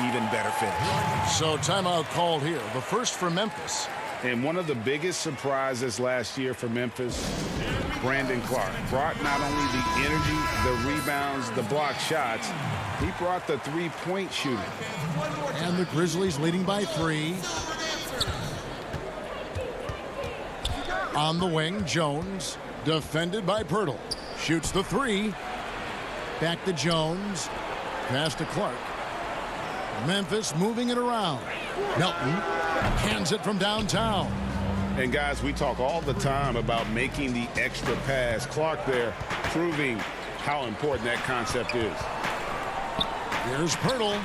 even better finish. So timeout called here. The first for Memphis. And one of the biggest surprises last year for Memphis, Brandon Clark, brought not only the energy, the rebounds, the block shots, he brought the three-point shooting. And the Grizzlies leading by 3. On the wing, Jones, defended by Pirtle. Shoots the 3. Back to Jones. Pass to Clark. Memphis moving it around. Melton hands it from downtown. And guys, we talk all the time about making the extra pass. Clark there proving how important that concept is. Here's Pirtle.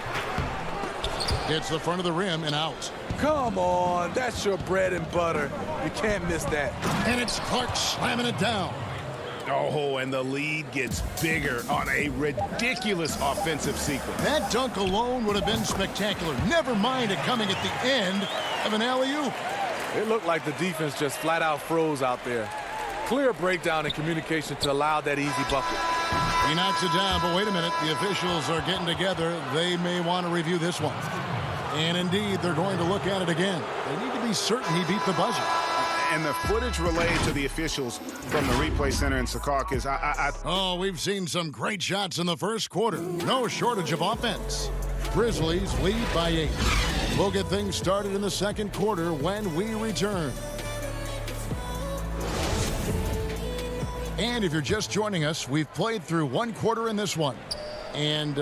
Hits the front of the rim and out. Come on, that's your bread and butter. You can't miss that. And it's Clark slamming it down. Oh, and the lead gets bigger on a ridiculous offensive sequence. That dunk alone would have been spectacular. Never mind it coming at the end of an alley-oop. It looked like the defense just flat out froze out there. Clear breakdown in communication to allow that easy bucket. He knocks it down, but wait a minute. The officials are getting together. They may want to review this one. And indeed, they're going to look at it again. They need to be certain he beat the buzzer. And the footage relayed to the officials from the replay center in Secaucus. Oh, we've seen some great shots in the first quarter. No shortage of offense. Grizzlies lead by 8. We'll get things started in the second quarter when we return. And if you're just joining us, we've played through one quarter in this one. And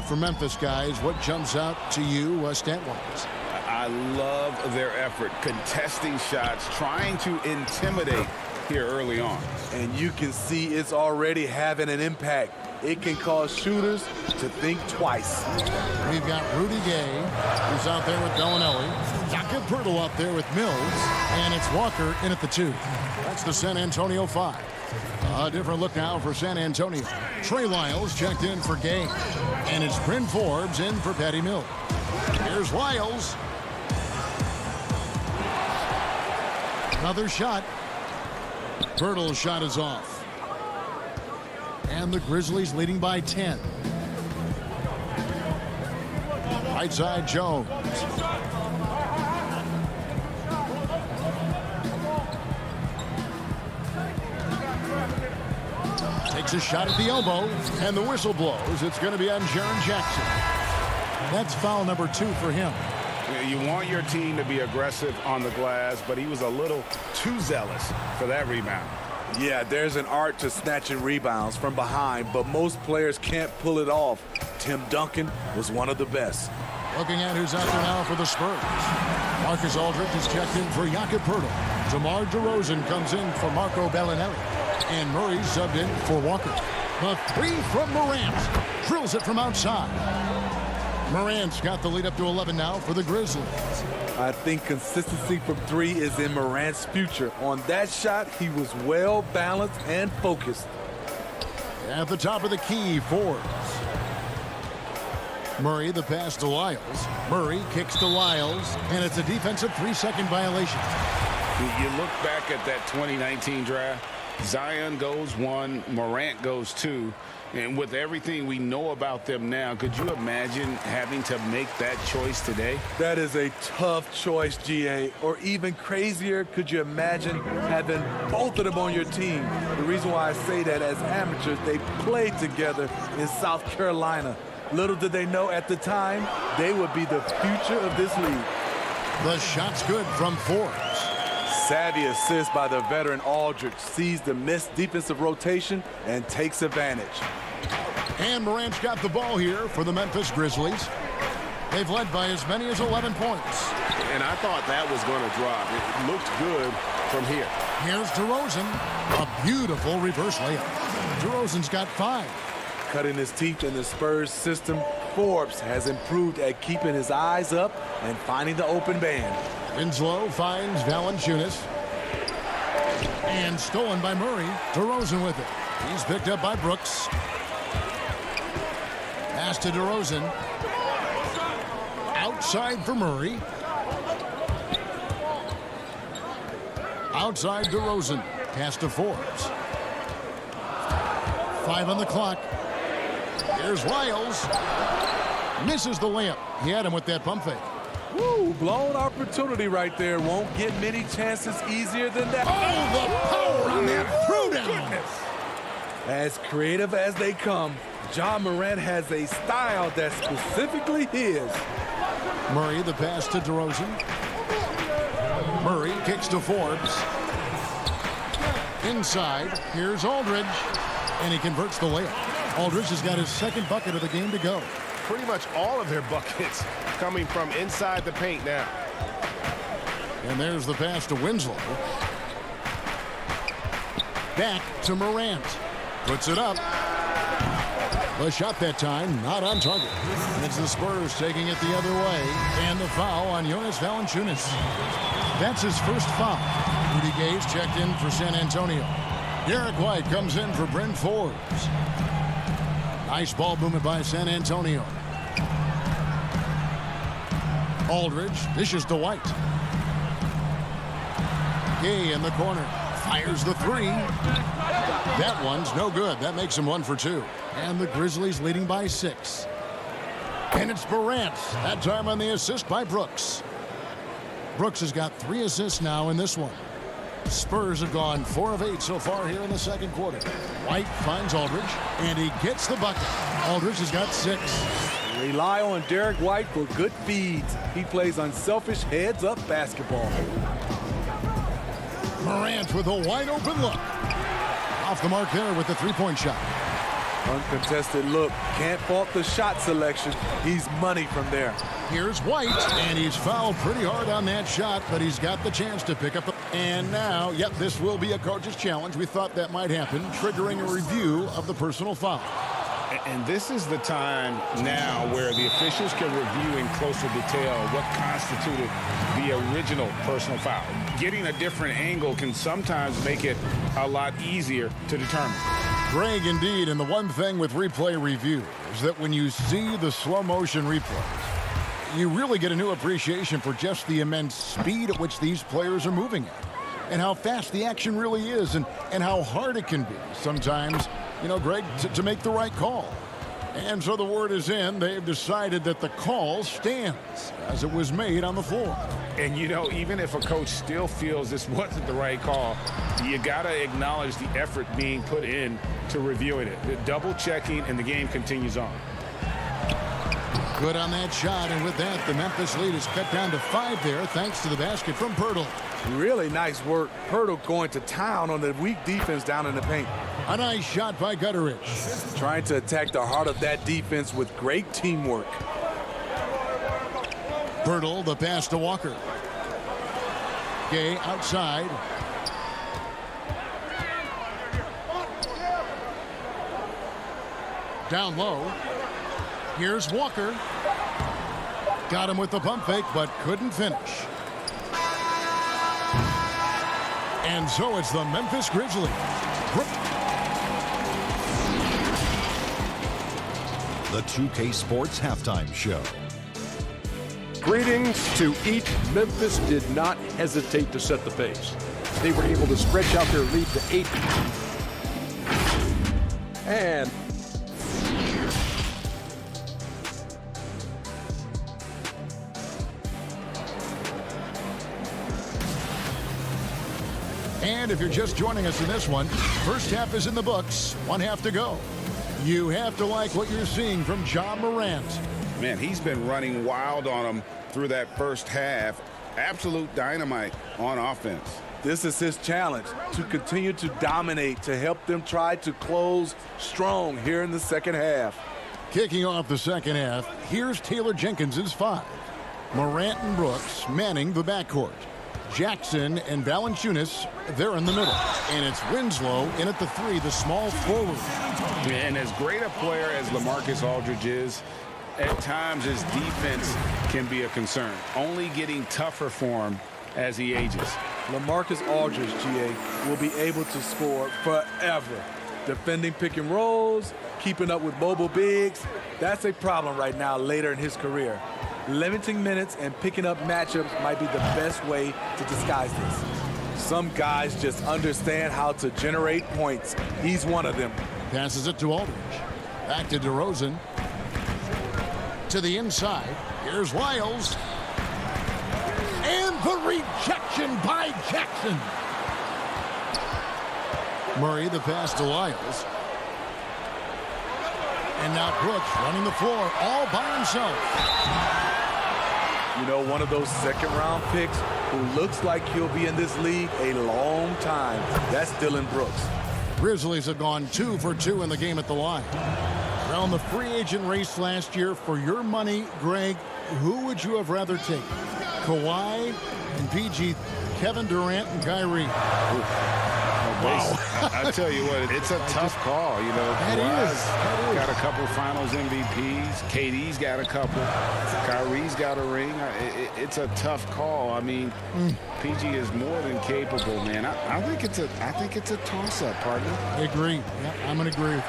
for Memphis, guys, what jumps out to you stat-wise? I love their effort, contesting shots, trying to intimidate here early on. And you can see it's already having an impact. It can cause shooters to think twice. We've got Rudy Gay, who's out there with Bellinelli. Jakob Pirtle up there with Mills. And it's Walker in at the 2. That's the San Antonio 5. A different look now for San Antonio. Trey Lyles checked in for Gay. And it's Bryn Forbes in for Patty Mills. Here's Lyles. Another shot. Pirtle's shot is off. And the Grizzlies leading by 10. Right side, Jones. Takes a shot at the elbow, and the whistle blows. It's going to be on Jaren Jackson. That's foul number 2 for him. You want your team to be aggressive on the glass, but he was a little too zealous for that rebound. Yeah, there's an art to snatching rebounds from behind, but most players can't pull it off. Tim Duncan was one of the best. Looking at who's out there now for the Spurs. Marcus Aldridge is checked in for Jakob Pirtle. DeMar DeRozan comes in for Marco Bellinelli. And Murray subbed in for Walker. The 3 from Morant. Drills it from outside. Morant's got the lead up to 11 now for the Grizzlies. I think consistency from 3 is in Morant's future. On that shot, he was well balanced and focused. At the top of the key, Forbes. Murray, the pass to Lyles. Murray kicks to Lyles, and it's a defensive 3-second violation. You look back at that 2019 draft, Zion goes 1, Morant goes 2. And with everything we know about them now, could you imagine having to make that choice today? That is a tough choice, GA. Or even crazier, could you imagine having both of them on your team? The reason why I say that, as amateurs, they played together in South Carolina. Little did they know at the time, they would be the future of this league. The shot's good from Forbes. Savvy assist by the veteran Aldridge, sees the missed defensive rotation and takes advantage. And Morant's got the ball here for the Memphis Grizzlies. They've led by as many as 11 points. And I thought that was going to drop. It looked good from here. Here's DeRozan. A beautiful reverse layup. DeRozan's got 5. Cutting his teeth in the Spurs system, Forbes has improved at keeping his eyes up and finding the open man. Winslow finds Valanciunas. And stolen by Murray. DeRozan with it. He's picked up by Brooks. Pass to DeRozan. Outside for Murray. Outside DeRozan. Pass to Forbes. 5 on the clock. Here's Wiles. Misses the layup. He had him with that pump fake. Woo, blown opportunity right there. Won't get many chances easier than that. Oh, the power on that throwdown. As creative as they come, Ja Morant has a style that's specifically his. Murray, the pass to DeRozan. Murray kicks to Forbes. Inside, here's Aldridge. And he converts the layup. Aldridge has got his second bucket of the game to go. Pretty much all of their buckets coming from inside the paint now. And there's the pass to Winslow. Back to Morant. Puts it up. The shot that time, not on target. It's the Spurs taking it the other way. And the foul on Jonas Valanciunas. That's his first foul. Rudy Gay's checked in for San Antonio. Derek White comes in for Bryn Forbes. Nice ball movement by San Antonio. Aldridge dishes to White. Gay in the corner. Fires the 3. That one's no good. That makes him 1 for 2. And the Grizzlies leading by 6. And it's Morant. That time on the assist by Brooks. Brooks has got 3 assists now in this one. Spurs have gone 4 of 8 so far here in the second quarter. White finds Aldridge, and he gets the bucket. Aldridge has got 6. Rely on Derek White for good feeds. He plays unselfish heads-up basketball. Morant with a wide-open look. Off the mark there with the three-point shot. Uncontested look. Can't fault the shot selection. He's money from there. Here's White, and he's fouled pretty hard on that shot, but he's got the chance to pick up. And now, yep, this will be a coach's challenge. We thought that might happen, triggering a review of the personal foul. And this is the time now where the officials can review in closer detail what constituted the original personal foul. Getting a different angle can sometimes make it a lot easier to determine. Greg, indeed, and the one thing with replay review is that when you see the slow motion replays, you really get a new appreciation for just the immense speed at which these players are moving at, and how fast the action really is, and how hard it can be sometimes, you know, Greg, to make the right call. And so the word is in. They've decided that the call stands as it was made on the floor. And, you know, even if a coach still feels this wasn't the right call, you got to acknowledge the effort being put in to reviewing it. The double checking, and the game continues on. Good on that shot, and with that, the Memphis lead is cut down to 5 there, thanks to the basket from Pirtle. Really nice work. Pirtle going to town on the weak defense down in the paint. A nice shot by Gutteridge. Trying to attack the heart of that defense with great teamwork. Pirtle, the pass to Walker. Gay outside. Down low. Here's Walker. Got him with the pump fake, but couldn't finish. And so it's the Memphis Grizzlies. The 2K Sports Halftime Show. Greetings to each. Memphis did not hesitate to set the pace. They were able to stretch out their lead to 8. And if you're just joining us in this one, first half is in the books. 1 half to go. You have to like what you're seeing from Ja Morant. Man, he's been running wild on them through that first half. Absolute dynamite on offense. This is his challenge, to continue to dominate, to help them try to close strong here in the second half. Kicking off the second half, here's Taylor Jenkins's 5. Morant and Brooks manning the backcourt. Jackson and Valanciunas, they're in the middle. And it's Winslow in at the 3, the small forward. And as great a player as LaMarcus Aldridge is, at times his defense can be a concern. Only getting tougher for him as he ages. LaMarcus Aldridge, GA, will be able to score forever. Defending pick and rolls, keeping up with mobile bigs, that's a problem right now later in his career. Limiting minutes and picking up matchups might be the best way to disguise this. Some guys just understand how to generate points. He's one of them. Passes it to Aldridge. Back to DeRozan. To the inside. Here's Wiles. And the rejection by Jackson. Murray, the pass to Wiles. And now Brooks running the floor all by himself. You know, one of those second-round picks who looks like he'll be in this league a long time. That's Dylan Brooks. Grizzlies have gone 2 for 2 in the game at the line. Around the free agent race last year, for your money, Greg, who would you have rather take? Kawhi and PG, Kevin Durant and Kyrie. Wow. I tell you what, it's a tough call. You know, Kawhi's got a couple Finals MVPs. KD's got a couple. Kyrie's got a ring. It's a tough call. I mean, PG is more than capable, man. I think it's a toss-up, partner. I agree. Yeah, I'm going to agree.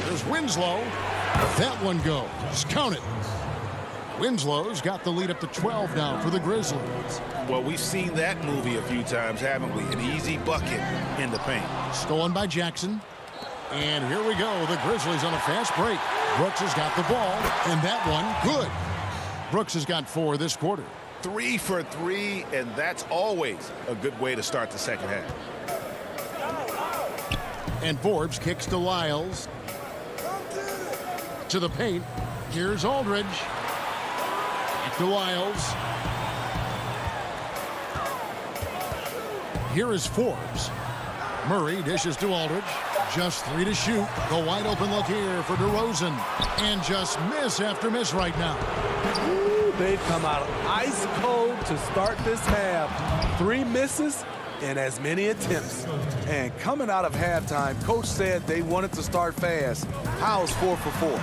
There's Winslow. That one goes. Just count it. Winslow's got the lead up to 12 now for the Grizzlies. Well, we've seen that movie a few times, haven't we? An easy bucket in the paint. Stolen by Jackson. And here we go. The Grizzlies on a fast break. Brooks has got the ball, and that one, good. Brooks has got 4 this quarter. 3 for 3, and that's always a good way to start the second half. And Forbes kicks to Lyles. To the paint. Here's Aldridge. To Lyles. Here is Forbes. Murray dishes to Aldridge. Just 3 to shoot. The wide open look here for DeRozan. And just miss after miss right now. Ooh, they've come out ice cold to start this half. 3 misses and as many attempts. And coming out of halftime, coach said they wanted to start fast. How's 4 for 4?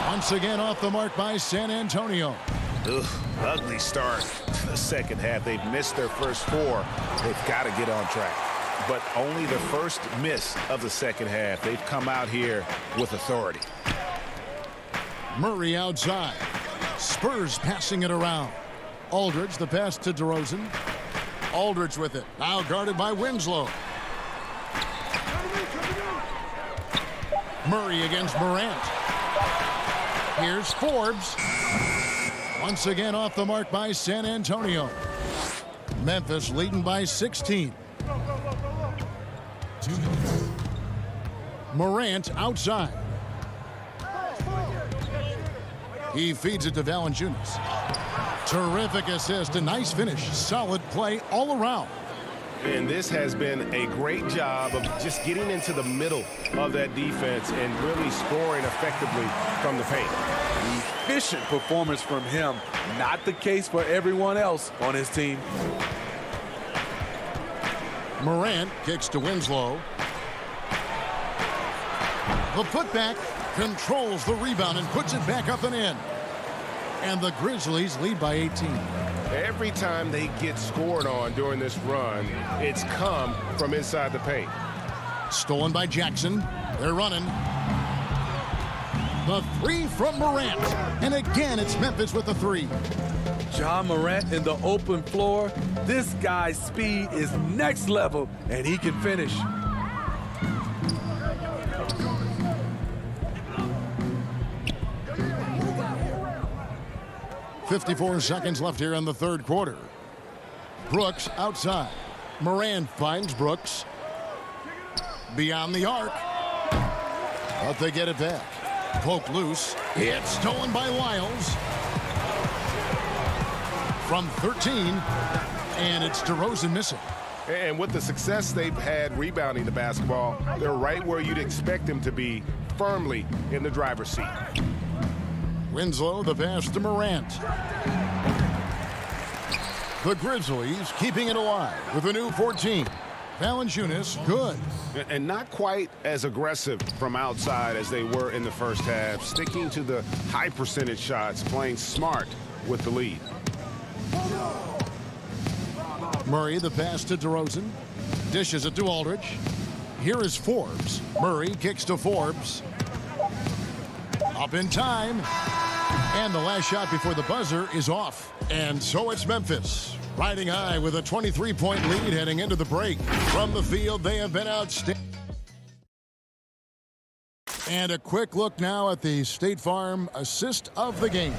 Once again off the mark by San Antonio. Ugly start to the second half. They've missed their first 4. They've got to get on track. But only the first miss of the second half. They've come out here with authority. Murray outside. Spurs passing it around. Aldridge, the pass to DeRozan. Aldridge with it. Now guarded by Winslow. Murray against Morant. Here's Forbes. Once again off the mark by San Antonio. Memphis leading by 16. Morant outside. He feeds it to Valanciunas. Terrific assist, a nice finish. Solid play all around. And this has been a great job of just getting into the middle of that defense and really scoring effectively from the paint. Efficient performance from him. Not the case for everyone else on his team. Morant kicks to Winslow. The putback controls the rebound and puts it back up and in. And the Grizzlies lead by 18. Every time they get scored on during this run, it's come from inside the paint. Stolen by Jackson. They're running. The three from Morant. And again, it's Memphis with the three. John Morant in the open floor. This guy's speed is next level, and he can finish. .54 seconds left here in the third quarter. Brooks outside. Morant finds Brooks. Beyond the arc. But they get it back. Poke loose. It's stolen by Lyles. From 13. And it's DeRozan missing. And with the success they've had rebounding the basketball, they're right where you'd expect them to be, firmly in the driver's seat. Winslow, the pass to Morant. The Grizzlies keeping it alive with a new 14. Valanciunas, good. And not quite as aggressive from outside as they were in the first half, sticking to the high percentage shots, playing smart with the lead. Murray, the pass to DeRozan. Dishes it to Aldridge. Here is Forbes. Murray kicks to Forbes. Up in time. And the last shot before the buzzer is off. And so it's Memphis, riding high with a 23-point lead heading into the break. From the field, they have been outstanding. And a quick look now at the State Farm assist of the game.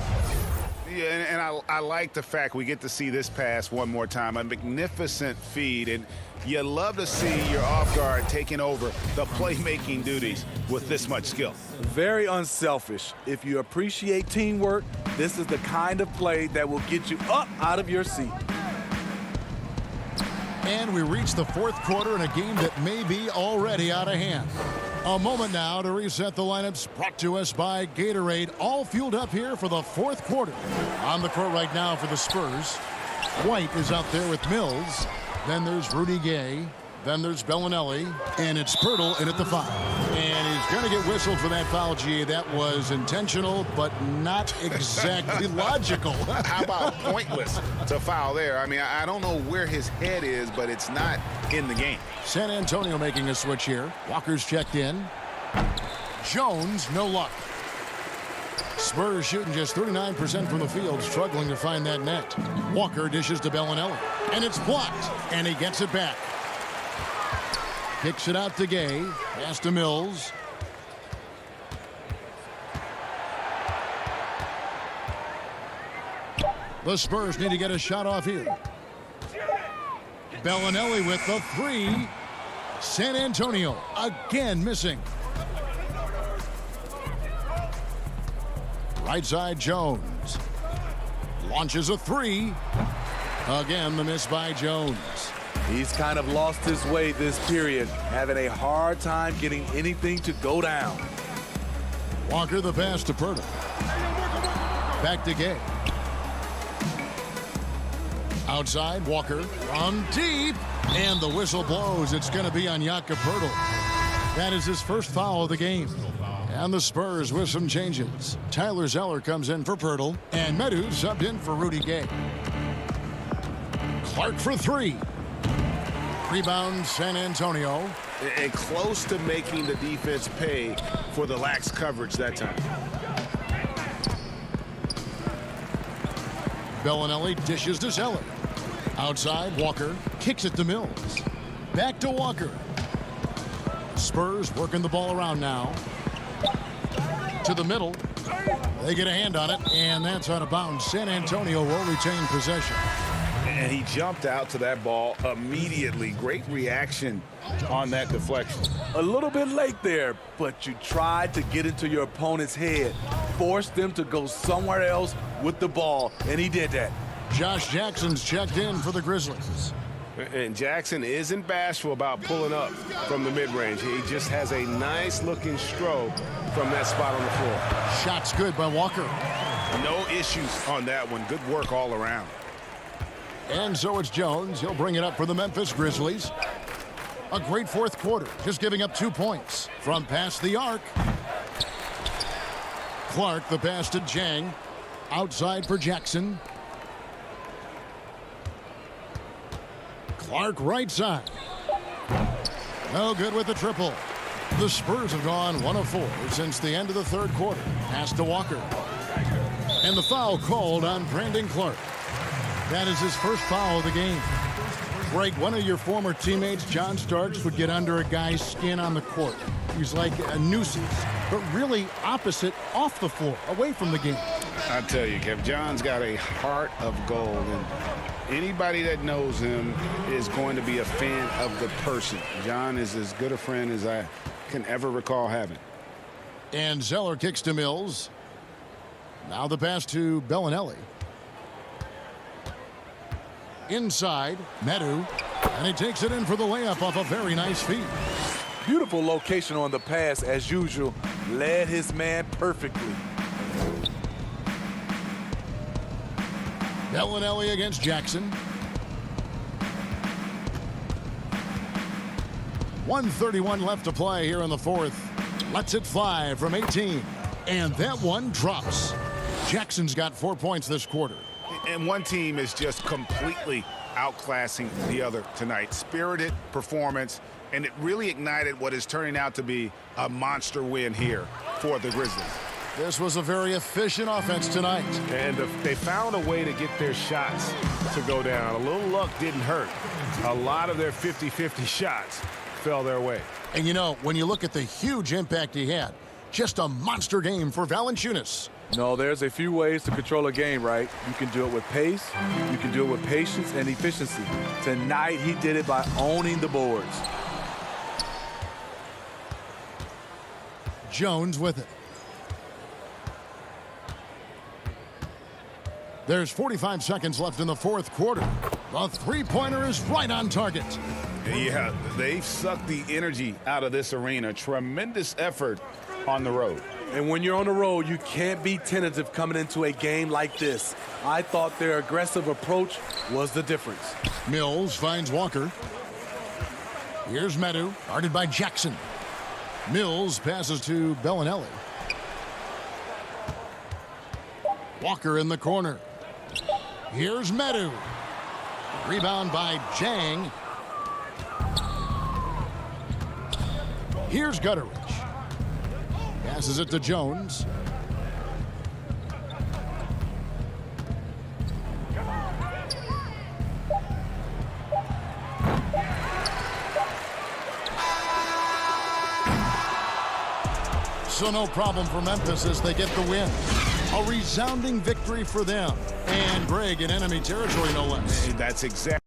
Yeah, and I like the fact we get to see this pass one more time. A magnificent feed, and you love to see your off guard taking over the playmaking duties with this much skill. Very unselfish. If you appreciate teamwork, this is the kind of play that will get you up out of your seat. And we reach the fourth quarter in a game that may be already out of hand. A moment now to reset the lineups, brought to us by Gatorade, all fueled up here for the fourth quarter. On the court right now for the Spurs. White is out there with Mills. Then there's Rudy Gay. Then there's Bellinelli. And it's Pirtle in at the foul. And he's going to get whistled for that foul, G. That was intentional, but not exactly logical. How about pointless to foul there? I mean, I don't know where his head is, but it's not in the game. San Antonio making a switch here. Walker's checked in. Jones, no luck. Spurs shooting just 39% from the field, struggling to find that net. Walker dishes to Bellinelli. And it's blocked. And he gets it back. Kicks it out to Gay. Pass to Mills. The Spurs need to get a shot off here. Bellinelli with the three. San Antonio again missing. Right side Jones. Launches a three. Again the miss by Jones. He's kind of lost his way this period, having a hard time getting anything to go down. Walker the pass to Pirtle. Back to Gay. Outside, Walker from deep. And the whistle blows. It's going to be on Jakob Pirtle. That is his first foul of the game. And the Spurs with some changes. Tyler Zeller comes in for Pirtle. And Medu subbed in for Rudy Gay. Clark for three. Rebound San Antonio. And close to making the defense pay for the lax coverage that time. Bellinelli dishes to Zeller. Outside, Walker kicks it to Mills. Back to Walker. Spurs working the ball around now. To the middle. They get a hand on it, and that's out of bounds. San Antonio will retain possession. And he jumped out to that ball immediately. Great reaction on that deflection. A little bit late there, but you tried to get into your opponent's head. Forced them to go somewhere else with the ball, and he did that. Josh Jackson's checked in for the Grizzlies. And Jackson isn't bashful about pulling up from the mid-range. He just has a nice-looking stroke from that spot on the floor. Shot's good by Walker. No issues on that one. Good work all around. And so it's Jones. He'll bring it up for the Memphis Grizzlies. A great fourth quarter, just giving up 2 points from past the arc. Clark, the pass to Jang. Outside for Jackson. Clark right side. No good with the triple. The Spurs have gone 1 of 4 since the end of the third quarter. Pass to Walker. And the foul called on Brandon Clark. That is his first foul of the game. Greg, one of your former teammates, John Starks, would get under a guy's skin on the court. He's like a nuisance, but really opposite off the floor, away from the game. I tell you, Kev, John's got a heart of gold, and anybody that knows him is going to be a fan of the person. John is as good a friend as I can ever recall having. And Zeller kicks to Mills. Now the pass to Bellinelli. Inside, Medu, and he takes it in for the layup off a very nice feed. Beautiful location on the pass, as usual. Led his man perfectly. Bellinelli against Jackson. 1:31 left to play here in the fourth. Lets it fly from 18. And that one drops. Jackson's got 4 points this quarter. And one team is just completely outclassing the other tonight. Spirited performance, and it really ignited what is turning out to be a monster win here for the Grizzlies. This was a very efficient offense tonight. And they found a way to get their shots to go down. A little luck didn't hurt. A lot of their 50-50 shots fell their way. And you know, when you look at the huge impact he had, just a monster game for Valanciunas. No, there's a few ways to control a game, right? You can do it with pace, you can do it with patience and efficiency. Tonight, he did it by owning the boards. Jones with it. There's 45 seconds left in the fourth quarter. The three-pointer is right on target. Yeah, they've sucked the energy out of this arena. Tremendous effort on the road. And when you're on the road, you can't be tentative coming into a game like this. I thought their aggressive approach was the difference. Mills finds Walker. Here's Medu, guarded by Jackson. Mills passes to Bellinelli. Walker in the corner. Here's Medu. Rebound by Jang. Here's Gutteridge. Passes it to Jones. So no problem for Memphis as they get the win. A resounding victory for them. And Greg in enemy territory, no less. Hey, that's exactly.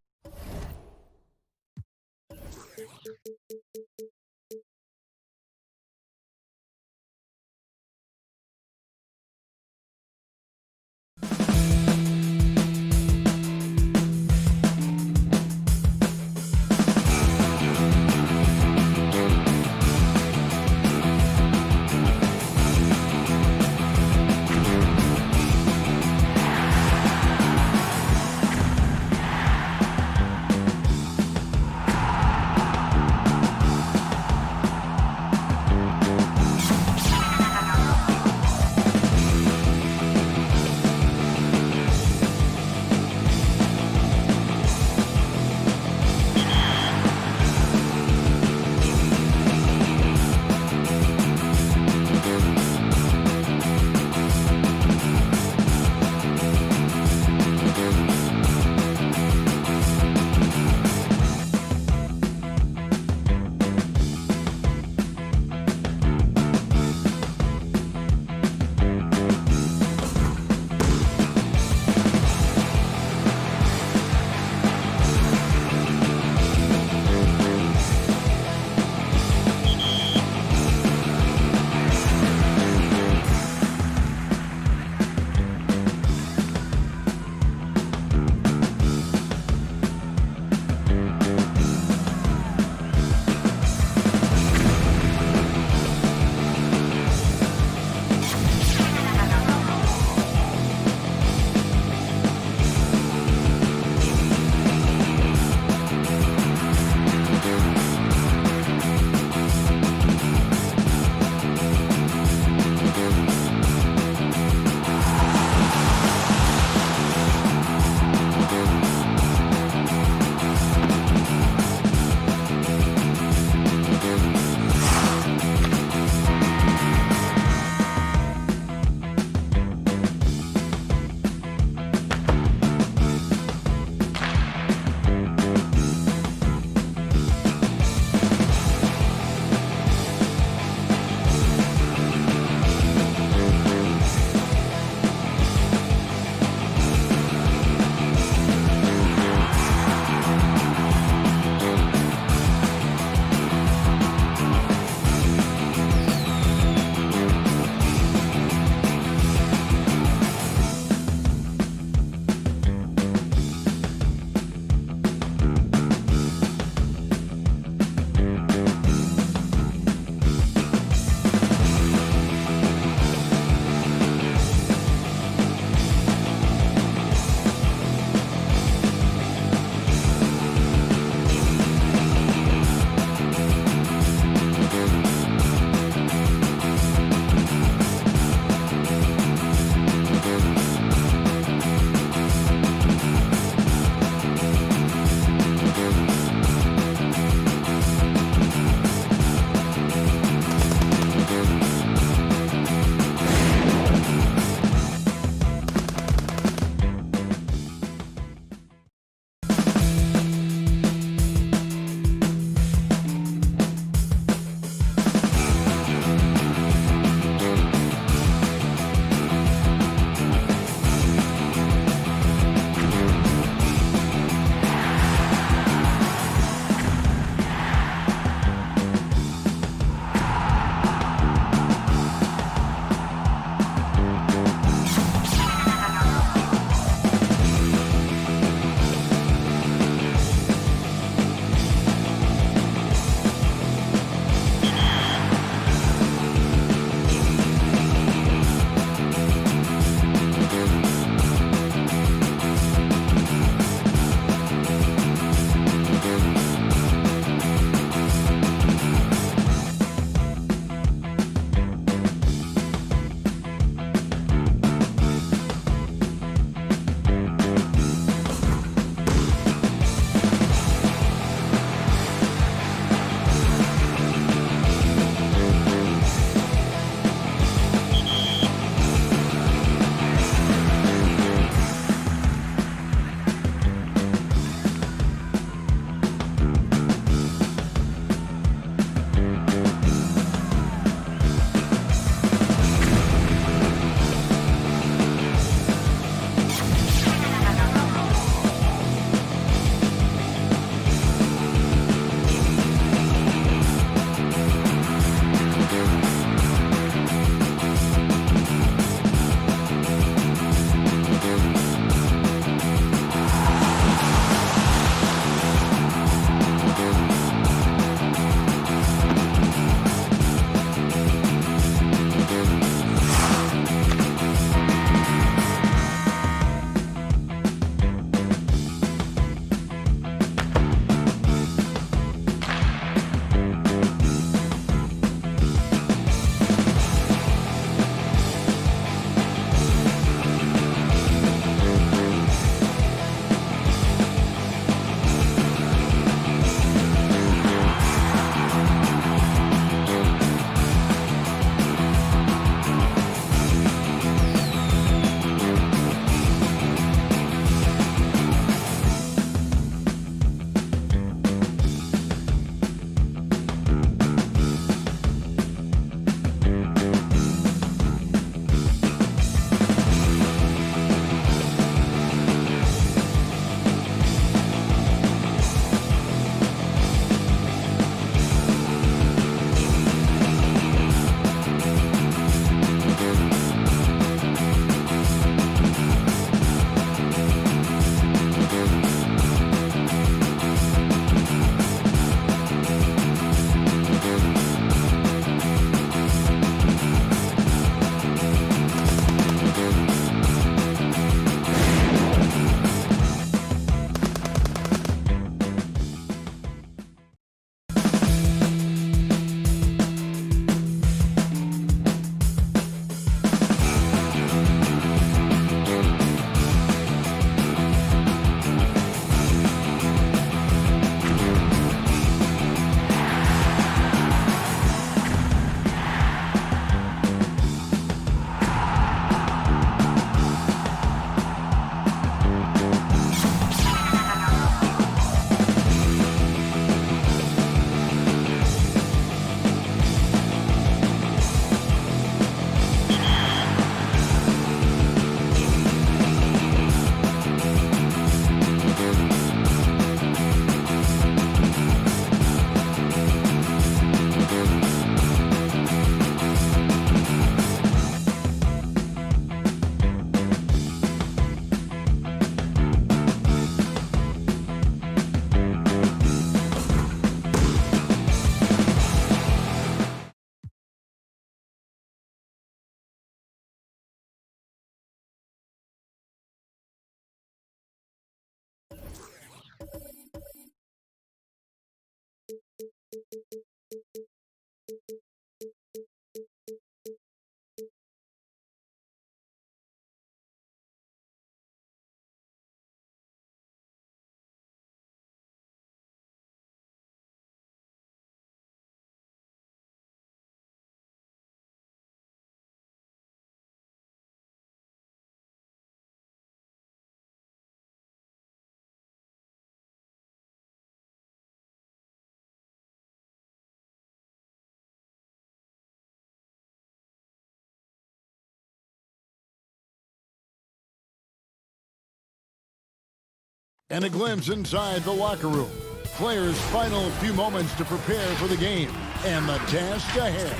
And a glimpse inside the locker room. Players' final few moments to prepare for the game and the task ahead.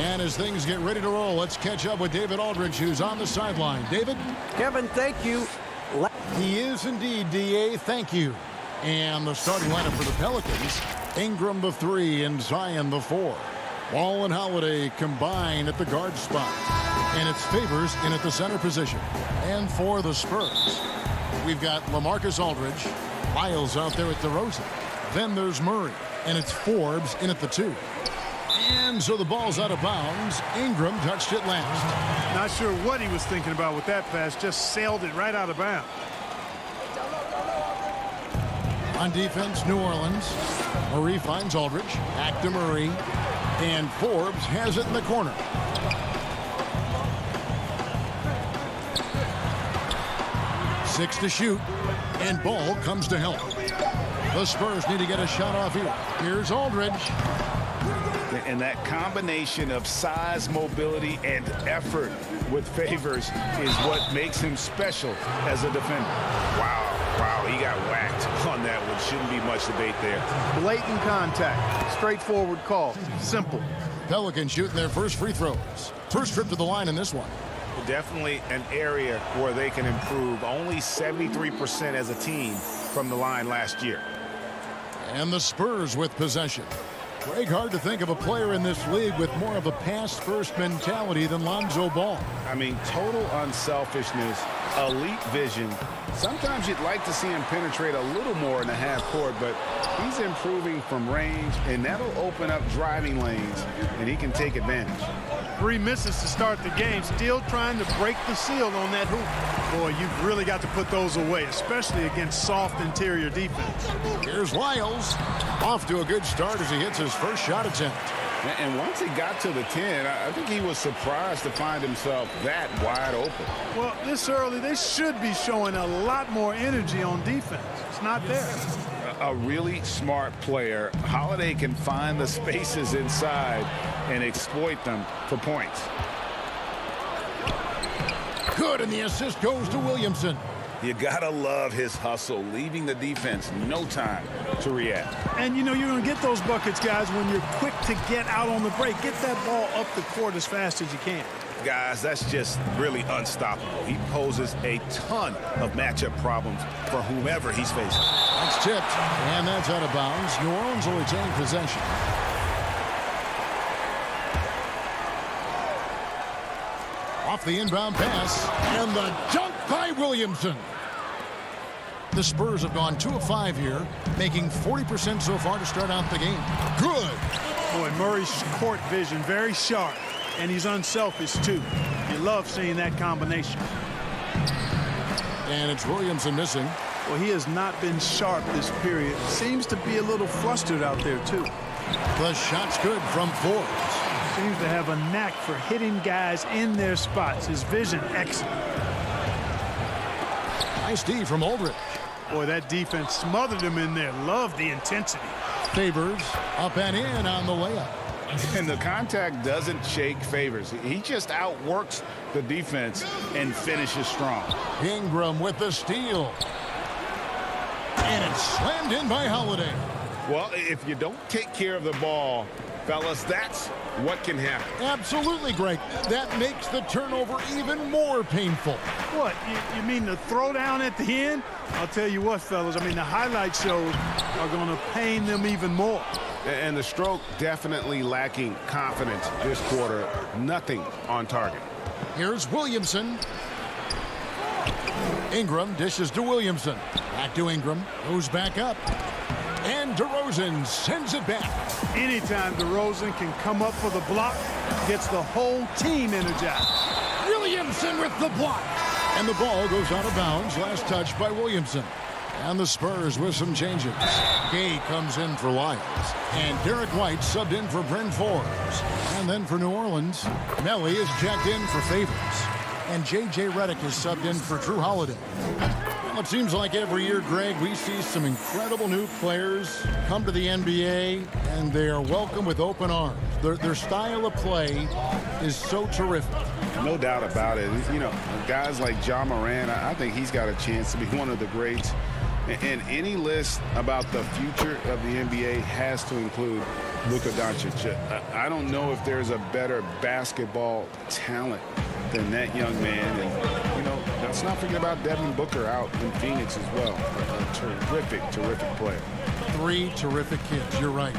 And as things get ready to roll, let's catch up with David Aldridge, who's on the sideline. David? Kevin, thank you. He is indeed, D.A. Thank you. And the starting lineup for the Pelicans, Ingram the 3 and Zion the 4. Wall and Holiday combine at the guard spot. And it's Favors in at the center position. And for the Spurs, we've got LaMarcus Aldridge, Miles out there at DeRozan. Then there's Murray, and it's Forbes in at the 2. And so the ball's out of bounds. Ingram touched it last. Not sure what he was thinking about with that pass. Just sailed it right out of bounds. On defense, New Orleans. Murray finds Aldridge. Back to Murray. And Forbes has it in the corner. Six to shoot. And ball comes to help. The Spurs need to get a shot off here. Here's Aldridge. And that combination of size, mobility, and effort with Favors is what makes him special as a defender. Wow, he got whacked on that one. Shouldn't be much debate there. Blatant contact. Straightforward call. Simple. Pelicans shooting their first free throws. First trip to the line in this one. Definitely an area where they can improve. Only 73% as a team from the line last year. And the Spurs with possession. Greg, hard to think of a player in this league with more of a pass-first mentality than Lonzo Ball. I mean, total unselfishness, elite vision. Sometimes you'd like to see him penetrate a little more in the half court, but he's improving from range, and that'll open up driving lanes, and he can take advantage. 3 misses to start the game, still trying to break the seal on that hoop. Boy, you've really got to put those away, especially against soft interior defense. Here's Wiles. Off to a good start as he hits his first shot attempt. And once he got to the 10, I think he was surprised to find himself that wide open. Well, this early, they should be showing a lot more energy on defense. It's not there. A really smart player. Holiday can find the spaces inside and exploit them for points. Good, and the assist goes to Williamson. You gotta love his hustle, leaving the defense no time to react. And you know you're going to get those buckets, guys, when you're quick to get out on the break. Get that ball up the court as fast as you can. Guys, that's just really unstoppable. He poses a ton of matchup problems for whomever he's facing. That's tipped, and that's out of bounds. New Orleans will retain possession. Off the inbound pass, and the dunk by Williamson. The Spurs have gone 2 of 5 here, making 40% so far to start out the game. Good. Boy, Murray's court vision very sharp, and he's unselfish too. You love seeing that combination. And it's Williamson missing. Well, he has not been sharp this period. Seems to be a little flustered out there too. The shot's good from Forbes. Seems to have a knack for hitting guys in their spots. His vision excellent. Nice D from Aldridge. Boy, that defense smothered him in there. Love the intensity. Favors up and in on the layup. And the contact doesn't shake Favors. He just outworks the defense and finishes strong. Ingram with the steal. And it's slammed in by Holiday. Well, if you don't take care of the ball, fellas, that's what can happen. Absolutely, Greg. That makes the turnover even more painful. What, you mean the throwdown at the end? I'll tell you what, fellas, I mean, the highlight shows are going to pain them even more. And the stroke definitely lacking confidence this quarter. Nothing on target. Here's Williamson. Ingram dishes to Williamson. Back to Ingram. Goes back up. And DeRozan sends it back. Anytime DeRozan can come up for the block, gets the whole team energized. Williamson with the block. And the ball goes out of bounds. Last touch by Williamson. And the Spurs with some changes. Gay comes in for Lyles. And Derek White subbed in for Bryn Forbes. And then for New Orleans, Melly is checked in for Favors. And J.J. Redick is subbed in for Drew Holiday. Well, it seems like every year, Greg, we see some incredible new players come to the NBA, and they are welcome with open arms. Their style of play is so terrific. No doubt about it. You know, guys like Ja Morant, I think he's got a chance to be one of the greats. And any list about the future of the NBA has to include Luka Doncic. I don't know if there's a better basketball talent than that young man. And, you know, let's not forget about Devin Booker out in Phoenix as well. A terrific, terrific player. 3 terrific kids. You're right.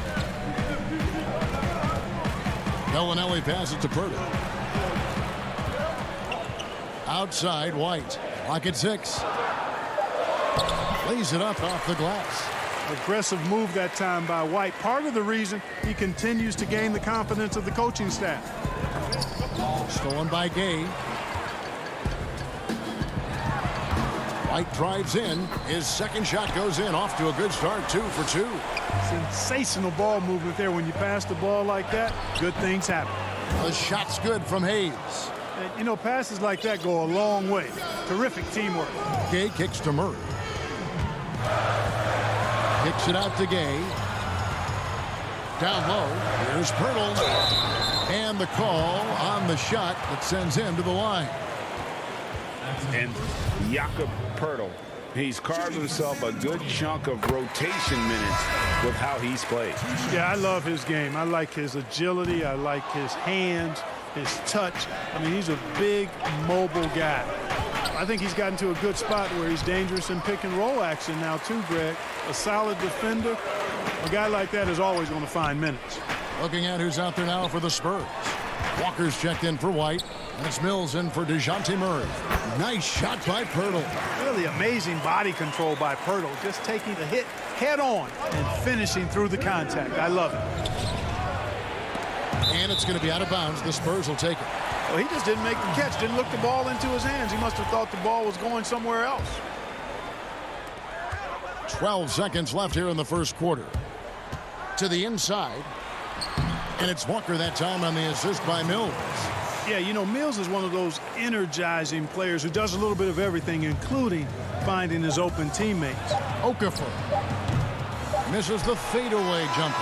Bellinelli passes to Pirtle. Outside, White. Clock at 6. Lays it up off the glass. Aggressive move that time by White. Part of the reason he continues to gain the confidence of the coaching staff. Stolen by Gay. White drives in. His second shot goes in. Off to a good start. 2 for 2. Sensational ball movement there. When you pass the ball like that, good things happen. The shot's good from Hayes. And, you know, passes like that go a long way. Terrific teamwork. Gay kicks to Murray. Kicks it out to Gay. Down low. Here's Pirtle. And the call on the shot that sends him to the line. And Jakob Pirtle, he's carved himself a good chunk of rotation minutes with how he's played. Yeah, I love his game. I like his agility. I like his hands, his touch. I mean, he's a big, mobile guy. I think he's gotten to a good spot where he's dangerous in pick and roll action now too, Greg. A solid defender. A guy like that is always going to find minutes. Looking at who's out there now for the Spurs. Walker's checked in for White. And it's Mills in for DeJounte Murray. Nice shot by Pirtle. Really amazing body control by Pirtle. Just taking the hit head on and finishing through the contact. I love it. And it's going to be out of bounds. The Spurs will take it. Well, he just didn't make the catch. Didn't look the ball into his hands. He must have thought the ball was going somewhere else. 12 seconds left here in the first quarter. To the inside. And it's Walker that time on the assist by Mills. Yeah, you know, Mills is one of those energizing players who does a little bit of everything, including finding his open teammates. Okafor misses the fadeaway jumper.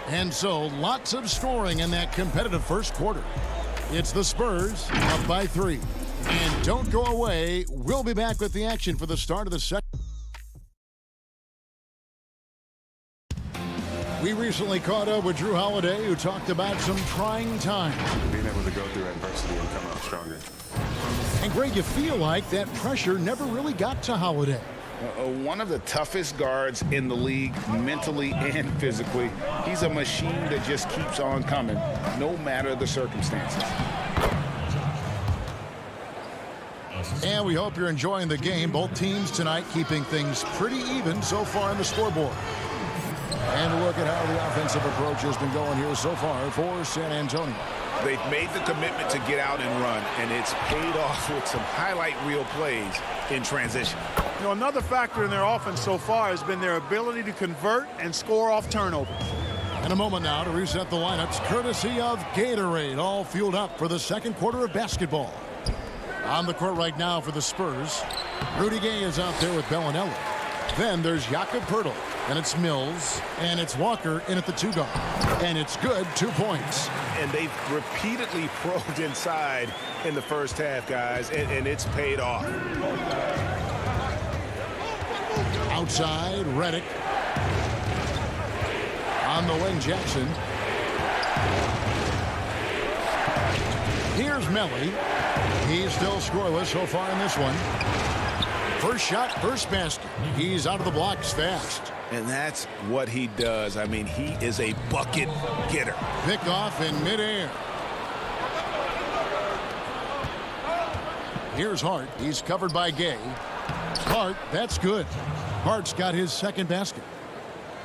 And so, lots of scoring in that competitive first quarter. It's the Spurs up by 3. And don't go away. We'll be back with the action for the start of the second. We recently caught up with Drew Holiday, who talked about some trying times. Being able to go through adversity and come out stronger. And Greg, you feel like that pressure never really got to Holiday. One of the toughest guards in the league, mentally and physically. He's a machine that just keeps on coming, no matter the circumstances. And we hope you're enjoying the game. Both teams tonight keeping things pretty even so far on the scoreboard. And look at how the offensive approach has been going here so far for San Antonio. They've made the commitment to get out and run, and it's paid off with some highlight reel plays in transition. You know, another factor in their offense so far has been their ability to convert and score off turnovers. In a moment now to reset the lineups, courtesy of Gatorade, all fueled up for the second quarter of basketball. On the court right now for the Spurs, Rudy Gay is out there with Bellinelli. Then there's Jakob Pirtle, and it's Mills, and it's Walker in at the 2 guard. And it's good, 2 points. And they've repeatedly probed inside in the first half, guys, and it's paid off. Outside, Redick. On the wing, Jackson. Here's Melly. He's still scoreless so far in this one. First shot, first basket. He's out of the blocks fast. And that's what he does. I mean, he is a bucket getter. Pick off in midair. Here's Hart. He's covered by Gay. Hart, that's good. Hart's got his second basket.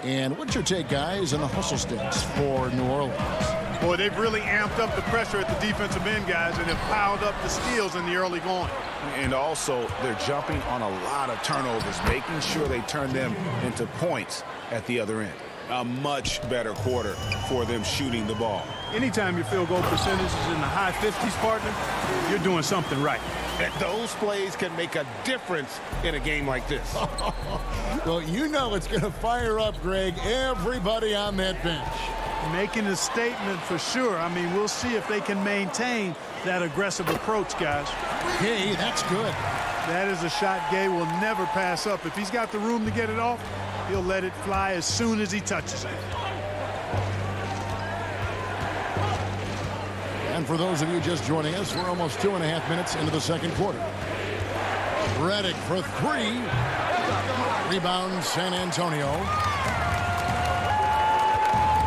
And what's your take, guys, on the hustle sticks for New Orleans? Boy, they've really amped up the pressure at the defensive end, guys, and have piled up the steals in the early going. And also, they're jumping on a lot of turnovers, making sure they turn them into points at the other end. A much better quarter for them shooting the ball. Anytime your field goal percentage is in the high 50s, partner, you're doing something right. Those plays can make a difference in a game like this. Well, you know it's going to fire up, Greg, everybody on that bench. Making a statement for sure. I mean, we'll see if they can maintain that aggressive approach, guys. Gay, that's good. That is a shot Gay will never pass up. If he's got the room to get it off, he'll let it fly as soon as he touches it. And for those of you just joining us, we're almost 2.5 minutes into the second quarter. Redick for three. Rebound, San Antonio.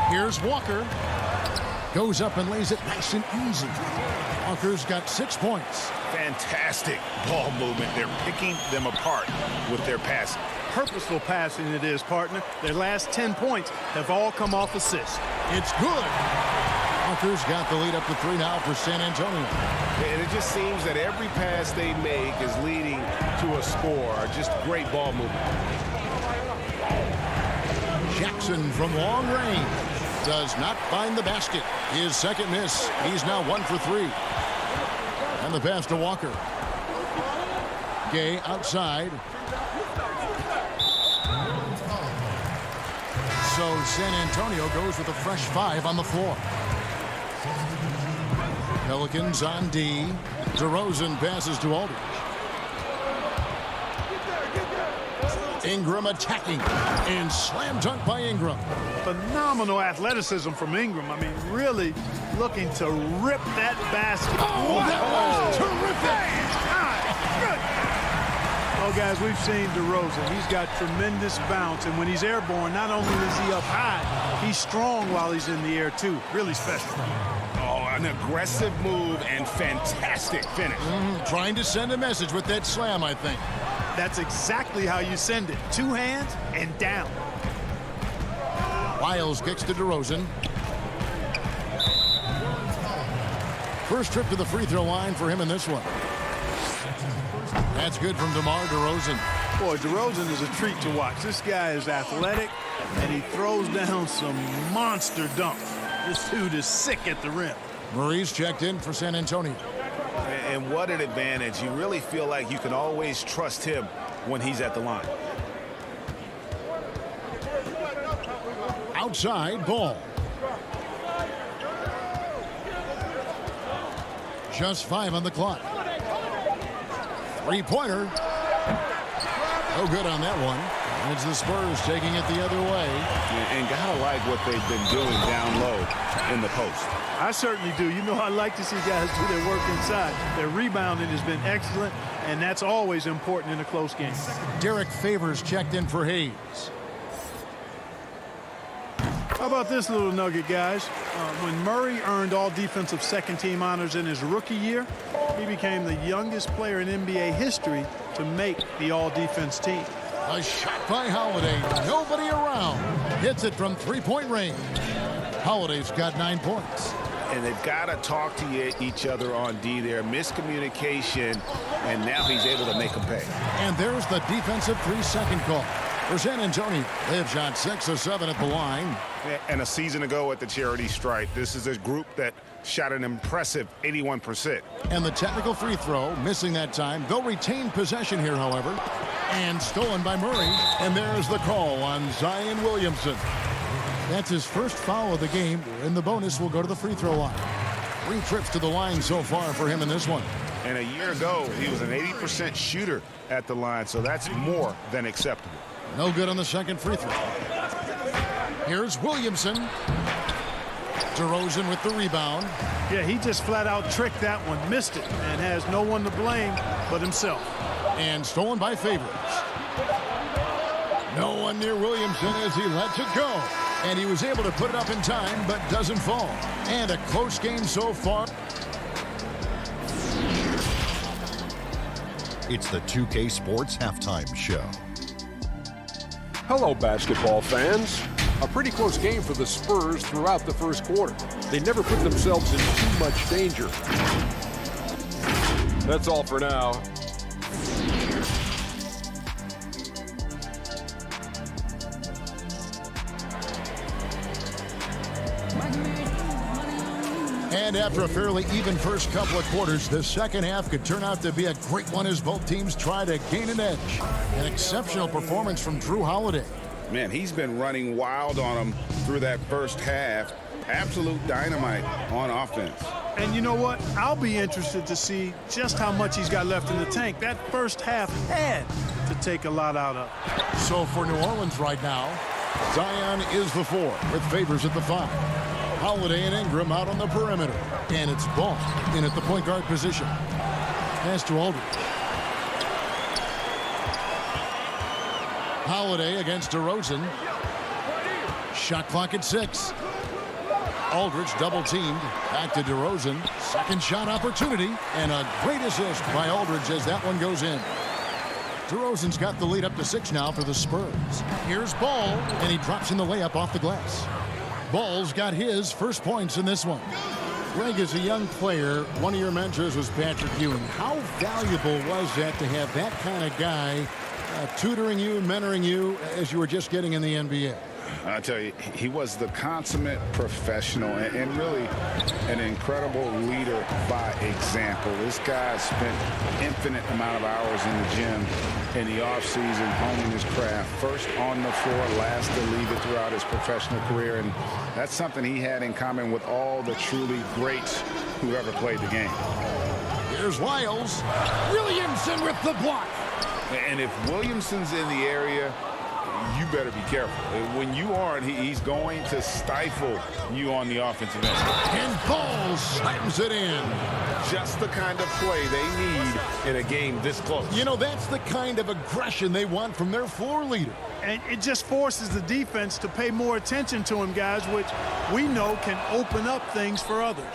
Here's Walker. Goes up and lays it nice and easy. Walker's got 6 points. Fantastic ball movement. They're picking them apart with their passing. Purposeful passing it is, partner. Their last 10 points have all come off assists. It's good. Walker's got the lead up to 3 now for San Antonio. And it just seems that every pass they make is leading to a score. Just great ball movement. Jackson from long range does not find the basket. His second miss. He's now 1 for 3. And the pass to Walker. Gay outside. So San Antonio goes with a fresh 5 on the floor. Pelicans on D. DeRozan passes to Aldridge. Ingram attacking. And slam dunk by Ingram. Phenomenal athleticism from Ingram. I mean, really looking to rip that basket. Oh, that was terrific. Well, guys, we've seen DeRozan. He's got tremendous bounce, and when he's airborne, not only is he up high, he's strong while he's in the air, too. Really special. Oh, an aggressive move and fantastic finish. Trying to send a message with that slam, I think. That's exactly how you send it. 2 hands and down. Wiles kicks to DeRozan. First trip to the free throw line for him in this one. That's good from DeMar DeRozan. Boy, DeRozan is a treat to watch. This guy is athletic, and he throws down some monster dunks. This dude is sick at the rim. Murray's checked in for San Antonio. And what an advantage. You really feel like you can always trust him when he's at the line. Outside, Ball. Just 5 on the clock. Three-pointer. No good on that one. It's the Spurs taking it the other way. And gotta like what they've been doing down low in the post. I certainly do. You know, I like to see guys do their work inside. Their rebounding has been excellent, and that's always important in a close game. Derek Favors checked in for Hayes. How about this little nugget, guys? When Murray earned all defensive second-team honors in his rookie year, he became the youngest player in NBA history to make the all-defense team. A shot by Holiday. Nobody around. Hits it from three-point range. Holiday's got 9 points. And they've got to talk to each other on D there. Miscommunication, and now he's able to make them pay. And there's the defensive 3-second call. For San Antonio, they've shot 6 of 7 at the line. And a season ago at the charity stripe, this is a group that shot an impressive 81%. And the technical free throw, missing that time. They'll retain possession here, however. And stolen by Murray. And there's the call on Zion Williamson. That's his first foul of the game, and the bonus will go to the free throw line. 3 trips to the line so far for him in this one. And a year ago, he was an 80% shooter at the line, so that's more than acceptable. No good on the second free throw. Here's Williamson. DeRozan with the rebound. Yeah, he just flat out tricked that one, missed it, and has no one to blame but himself. And stolen by Favors. No one near Williamson as he lets it go. And he was able to put it up in time, but doesn't fall. And a close game so far. It's the 2K Sports Halftime Show. Hello, basketball fans. A pretty close game for the Spurs throughout the first quarter. They never put themselves in too much danger. That's all for now. And after a fairly even first couple of quarters, the second half could turn out to be a great one as both teams try to gain an edge. An exceptional performance from Drew Holiday. Man, he's been running wild on them through that first half. Absolute dynamite on offense. And you know what? I'll be interested to see just how much he's got left in the tank. That first half had to take a lot out of. So for New Orleans right now, Zion is the 4 with Favors at the 5. Holiday and Ingram out on the perimeter. And it's Ball in at the point guard position. Pass to Aldridge. Holiday against DeRozan. Shot clock at 6. Aldridge double teamed. Back to DeRozan. Second shot opportunity. And a great assist by Aldridge as that one goes in. DeRozan's got the lead up to 6 now for the Spurs. Here's Ball. And he drops in the layup off the glass. Ball's got his first points in this one. Greg, as a young player, one of your mentors was Patrick Ewing. How valuable was that to have that kind of guy tutoring you, mentoring you as you were just getting in the NBA? I tell you, he was the consummate professional and really an incredible leader by example. This guy spent infinite amount of hours in the gym in the offseason honing his craft. First on the floor, last to leave it throughout his professional career. And that's something he had in common with all the truly greats who ever played the game. Here's Lyles. Williamson with the block. And if Williamson's in the area, you better be careful. When you aren't, he's going to stifle you on the offensive end. And Ball slams it in. Just the kind of play they need in a game this close. You know, that's the kind of aggression they want from their floor leader. And it just forces the defense to pay more attention to him, guys, which we know can open up things for others.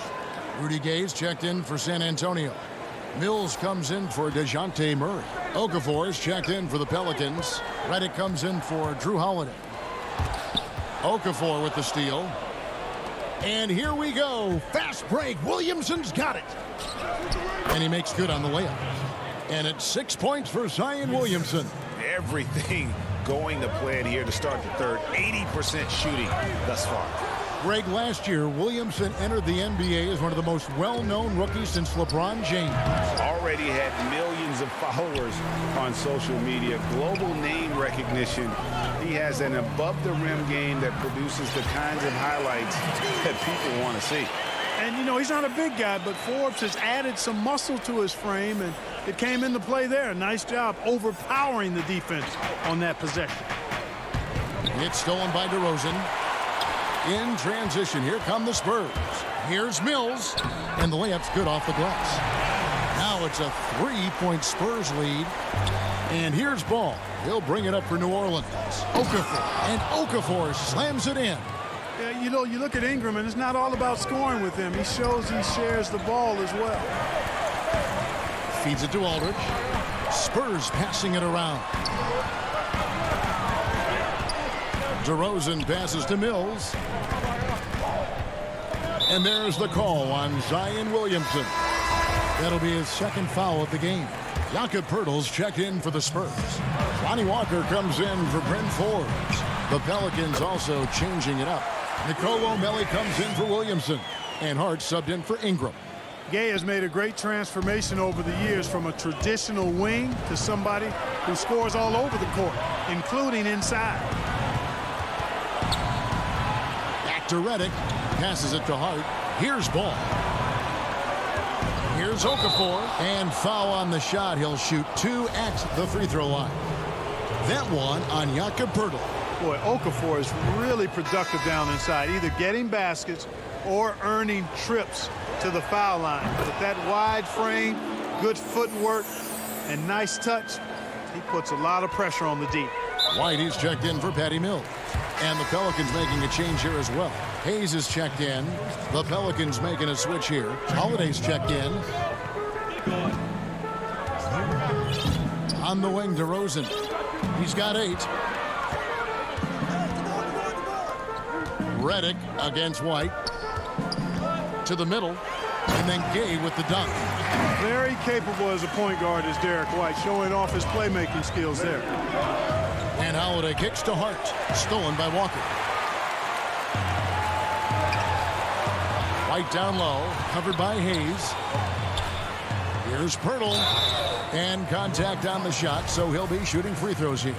Rudy Gay's checked in for San Antonio. Mills comes in for DeJounte Murray. Okafor is checked in for the Pelicans. Redick comes in for Drew Holiday. Okafor with the steal. And here we go. Fast break. Williamson's got it. And he makes good on the layup. And it's 6 points for Zion Williamson. Everything going to plan here to start the third. 80% shooting thus far. Greg, last year, Williamson entered the NBA as one of the most well-known rookies since LeBron James. Already had millions of followers on social media, global name recognition. He has an above-the-rim game that produces the kinds of highlights that people want to see. And, you know, he's not a big guy, but Forbes has added some muscle to his frame, and it came into play there. Nice job overpowering the defense on that possession. It's stolen by DeRozan. In transition, here come the Spurs. Here's Mills, and the layup's good off the glass. Now it's a 3-point Spurs lead. And here's Ball. He'll bring it up for New Orleans. Okafor, and Okafor slams it in. Yeah, you know, you look at Ingram, and it's not all about scoring with him. He shows he shares the ball as well. Feeds it to Aldridge. Spurs passing it around. DeRozan passes to Mills. And there's the call on Zion Williamson. That'll be his second foul of the game. Jakob Poeltl's checked in for the Spurs. Lonnie Walker comes in for Bryn Forbes. The Pelicans also changing it up. Nicolo Melli comes in for Williamson. And Hart subbed in for Ingram. Gay has made a great transformation over the years from a traditional wing to somebody who scores all over the court, including inside. Back to Redick. Passes it to Hart. Here's Ball. Here's Okafor. And foul on the shot. He'll shoot 2 at the free throw line. That one on Jakob Poeltl. Boy, Okafor is really productive down inside, either getting baskets or earning trips to the foul line. With that wide frame, good footwork, and nice touch, he puts a lot of pressure on the D. White is checked in for Patty Mills. And the Pelicans making a change here as well. Hayes is checked in. The Pelicans making a switch here. Holiday's checked in. On the wing, DeRozan. He's got 8. Redick against White. To the middle. And then Gay with the dunk. Very capable as a point guard is Derek White, showing off his playmaking skills there. And Holiday kicks to Hart. Stolen by Walker. White down low. Covered by Hayes. Here's Pirtle. And contact on the shot, so he'll be shooting free throws here.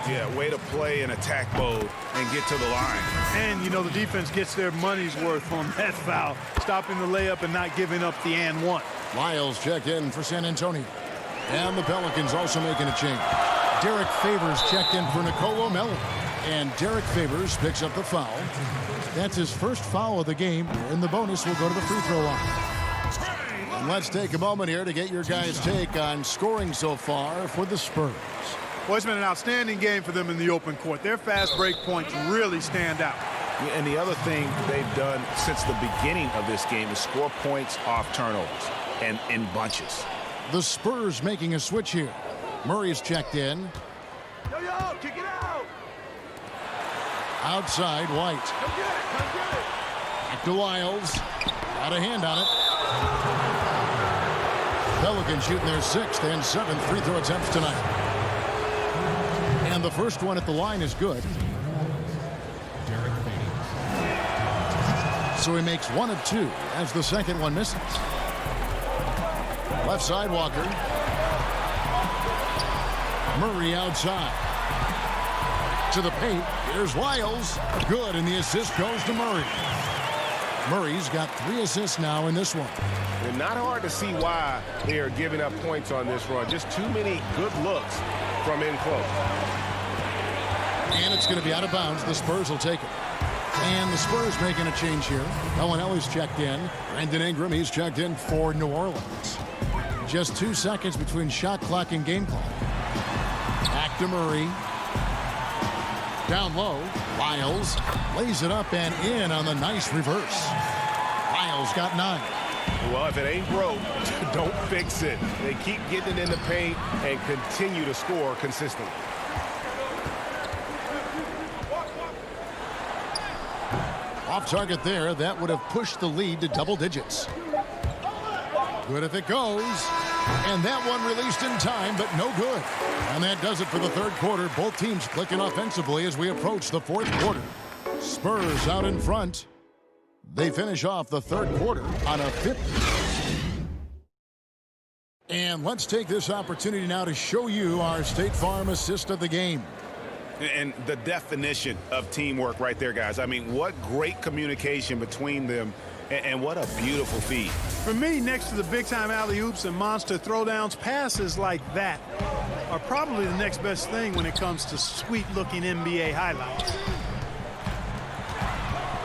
Yeah, way to play in attack mode and get to the line. And, you know, the defense gets their money's worth on that foul, stopping the layup and not giving up the and one. Lyles checked in for San Antonio. And the Pelicans also making a change. Derek Favors checked in for Nicolo Mello. And Derek Favors picks up the foul. That's his first foul of the game, and the bonus will go to the free throw line. And let's take a moment here to get your guys' take on scoring so far for the Spurs. Well, it's been an outstanding game for them in the open court. Their fast break points really stand out. And the other thing they've done since the beginning of this game is score points off turnovers and in bunches. The Spurs making a switch here. Murray's checked in. Yo, kick it out. Outside, White. Come get it, come get it. Back to Lyles. Got a hand on it. Pelicans shooting their 6th and 7th free throw attempts tonight. And the first one at the line is good. So he makes 1 of 2 as the second one misses. Left side, Walker. Murray outside. To the paint. Here's Lyles. Good, and the assist goes to Murray. Murray's got 3 assists now in this one. And not hard to see why they are giving up points on this run. Just too many good looks from in close. And it's going to be out of bounds. The Spurs will take it. And the Spurs making a change here. Bellinelli's checked in. Brandon Ingram, he's checked in for New Orleans. Just 2 seconds between shot clock and game clock. Back to Murray. Down low. Lyles lays it up and in on the nice reverse. Lyles got 9. Well, if it ain't broke, don't fix it. They keep getting it in the paint and continue to score consistently. Off target there. That would have pushed the lead to double digits. Good if it goes. And that one released in time, but no good. And that does it for the third quarter. Both teams clicking offensively as we approach the fourth quarter. Spurs out in front. They finish off the third quarter on a 50. And let's take this opportunity now to show you our State Farm assist of the game. And the definition of teamwork right there, guys. I mean, what great communication between them, and what a beautiful feed. For me, next to the big-time alley-oops and monster throwdowns, passes like that are probably the next best thing when it comes to sweet-looking NBA highlights.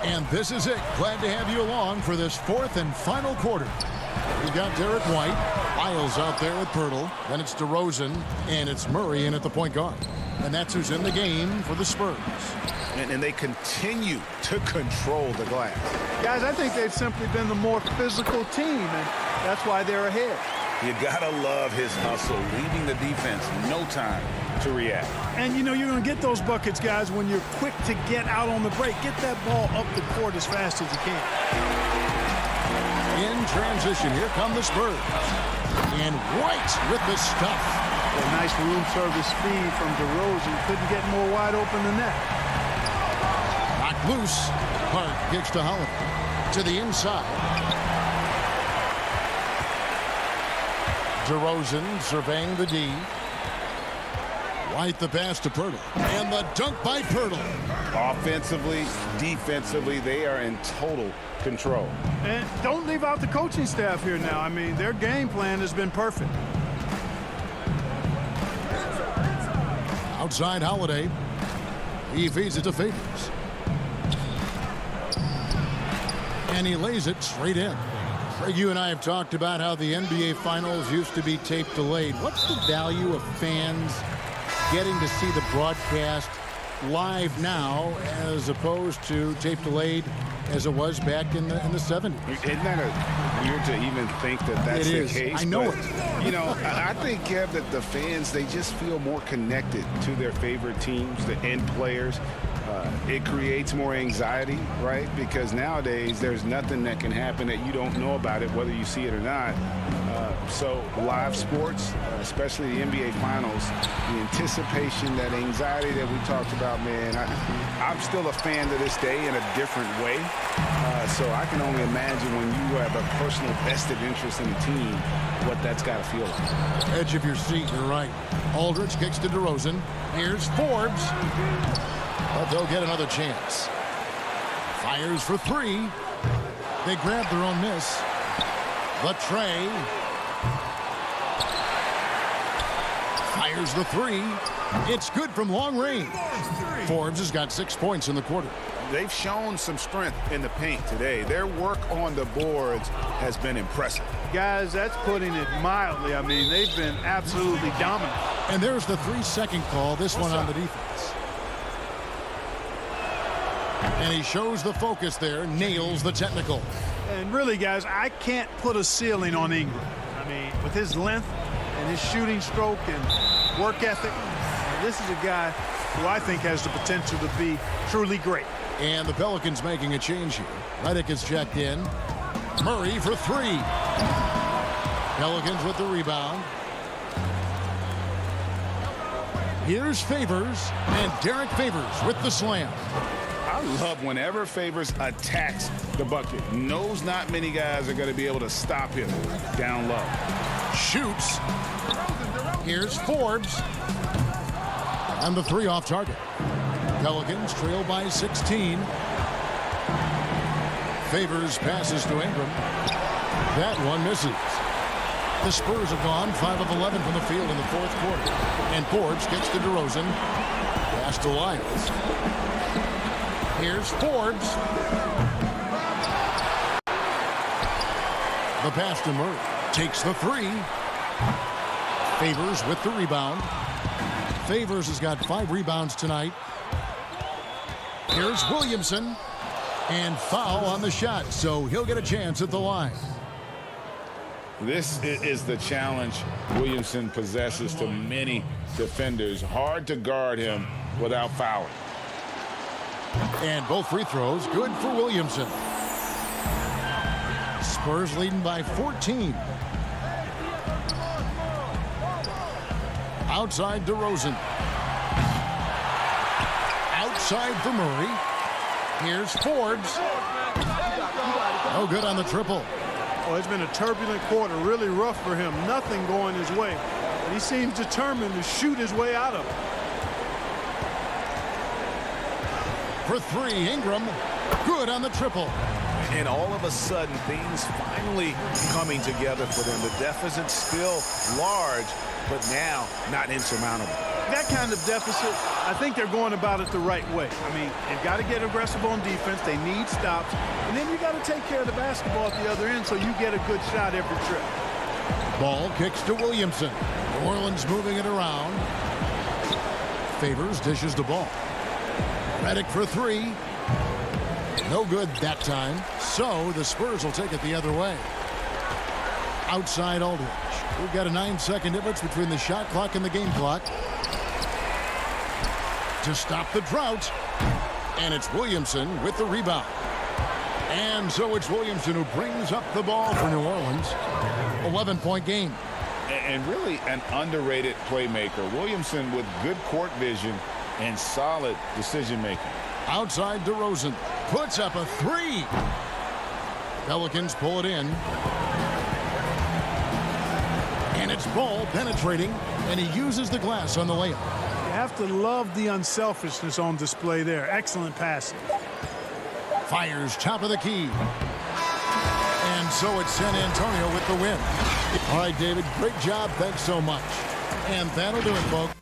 And this is it. Glad to have you along for this fourth and final quarter. We've got Derek White, Lyles out there with Pirtle, then it's DeRozan, and it's Murray in at the point guard. And that's who's in the game for the Spurs. And they continue to control the glass. Guys, I think they've simply been the more physical team, and that's why they're ahead. You gotta love his hustle, leaving the defense no time to react. And, you know, you're going to get those buckets, guys, when you're quick to get out on the break. Get that ball up the court as fast as you can. In transition, here come the Spurs. And White with the stuff. A nice room service feed from DeRozan. Couldn't get more wide open than that. Knocked loose. Hart kicks to Holiday. To the inside. DeRozan surveying the D. White the pass to Pirtle. And the dunk by Pirtle. Offensively, defensively, they are in total control. And don't leave out the coaching staff here now. I mean, their game plan has been perfect. Outside Holiday. He feeds it to Favors. And he lays it straight in. Greg, you and I have talked about how the NBA Finals used to be tape delayed. What's the value of fans getting to see the broadcast live now as opposed to tape delayed as it was back in the 70s. Isn't that weird to even think that that's the case? I know it. You know, I think, Kev, that the fans, they just feel more connected to their favorite teams, the end players. It creates more anxiety, right? Because nowadays there's nothing that can happen that you don't know about it, whether you see it or not. So live sports, especially the NBA Finals, the anticipation, that anxiety that we talked about, man, I'm still a fan to this day in a different way. So I can only imagine when you have a personal vested interest in the team, what that's got to feel like. Edge of your seat, you're right. Aldridge kicks to DeRozan. Here's Forbes. But they'll get another chance. Fires for three. They grab their own miss. The tray. Fires the three. It's good from long range. Forbes has got 6 points in the quarter. They've shown some strength in the paint today. Their work on the boards has been impressive. Guys, that's putting it mildly. I mean, they've been absolutely dominant. And there's the 3-second call, this one on the defense. And he shows the focus there, nails the technical. And really, guys, I can't put a ceiling on Ingram. I mean, with his length and his shooting stroke and work ethic, this is a guy who I think has the potential to be truly great. And the Pelicans making a change here. Redick is checked in. Murray for three. Pelicans with the rebound. Here's Favors, and Derek Favors with the slam. I love whenever Favors attacks the bucket. Knows not many guys are going to be able to stop him down low. Shoots. Here's Forbes. And the three off target. Pelicans trail by 16. Favors passes to Ingram. That one misses. The Spurs have gone 5 of 11 from the field in the fourth quarter. And Forbes gets to DeRozan. Pass to Lyles. Here's Forbes. The pass to Murray. Takes the three. Favors with the rebound. Favors has got 5 rebounds tonight. Here's Williamson. And foul on the shot, so he'll get a chance at the line. This is the challenge Williamson possesses to many defenders. Hard to guard him without fouling. And both free throws good for Williamson. Spurs leading by 14. Outside DeRozan. Outside for Murray. Here's Forbes. No good on the triple. Oh, it's been a turbulent quarter, really rough for him. Nothing going his way. But he seems determined to shoot his way out of it. For three, Ingram. Good on the triple. And all of a sudden, things finally coming together for them. The deficit's still large, but now not insurmountable. That kind of deficit, I think they're going about it the right way. I mean, they've got to get aggressive on defense. They need stops. And then you got to take care of the basketball at the other end so you get a good shot every trip. Ball kicks to Williamson. New Orleans moving it around. Favors dishes the ball. Redick for three. No good that time. So the Spurs will take it the other way. Outside Aldridge. We've got a 9-second difference between the shot clock and the game clock. To stop the drought. And it's Williamson with the rebound. And so it's Williamson who brings up the ball for New Orleans. 11-point game. And really an underrated playmaker. Williamson with good court vision and solid decision-making. Outside DeRozan. Puts up a three. Pelicans pull it in. And it's Ball penetrating. And he uses the glass on the layup. You have to love the unselfishness on display there. Excellent passing. Fires top of the key. And so it's San Antonio with the win. All right, David, great job. Thanks so much. And that'll do it, folks.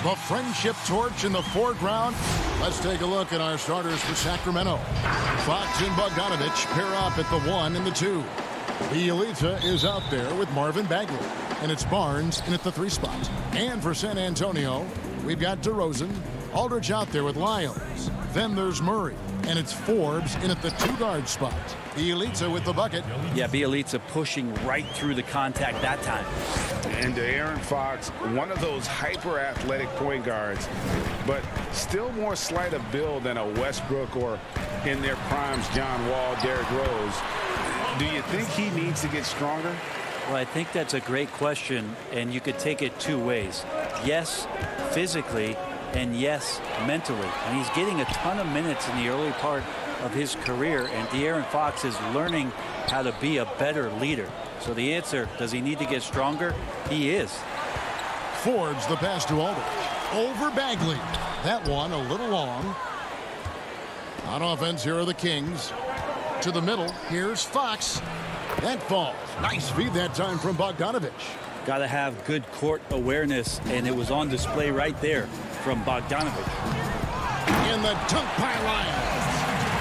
The friendship torch in the foreground. Let's take a look at our starters for Sacramento. Fox and Bogdanovich pair up at the 1 and the 2. Bielitsa is out there with Marvin Bagley. And it's Barnes in at the 3 spot. And for San Antonio, we've got DeRozan. Aldridge out there with Lyles. Then there's Murray. And it's Forbes in at the 2-guard spot. Bielitsa with the bucket. Yeah, Bielitsa pushing right through the contact that time. And De'Aaron Fox, one of those hyper-athletic point guards, but still more slight of build than a Westbrook or, in their primes, John Wall, Derrick Rose. Do you think he needs to get stronger? Well, I think that's a great question, and you could take it 2 ways. Yes, physically, and yes, mentally. And he's getting a ton of minutes in the early part of his career, and De'Aaron Fox is learning how to be a better leader. So the answer, does he need to get stronger? He is. Forbes the pass to Aldridge. Over Bagley. That one a little long. On offense, here are the Kings. To the middle, here's Fox. That falls. Nice feed that time from Bogdanovich. Got to have good court awareness, and it was on display right there from Bogdanovich. In the dunk by Lyles.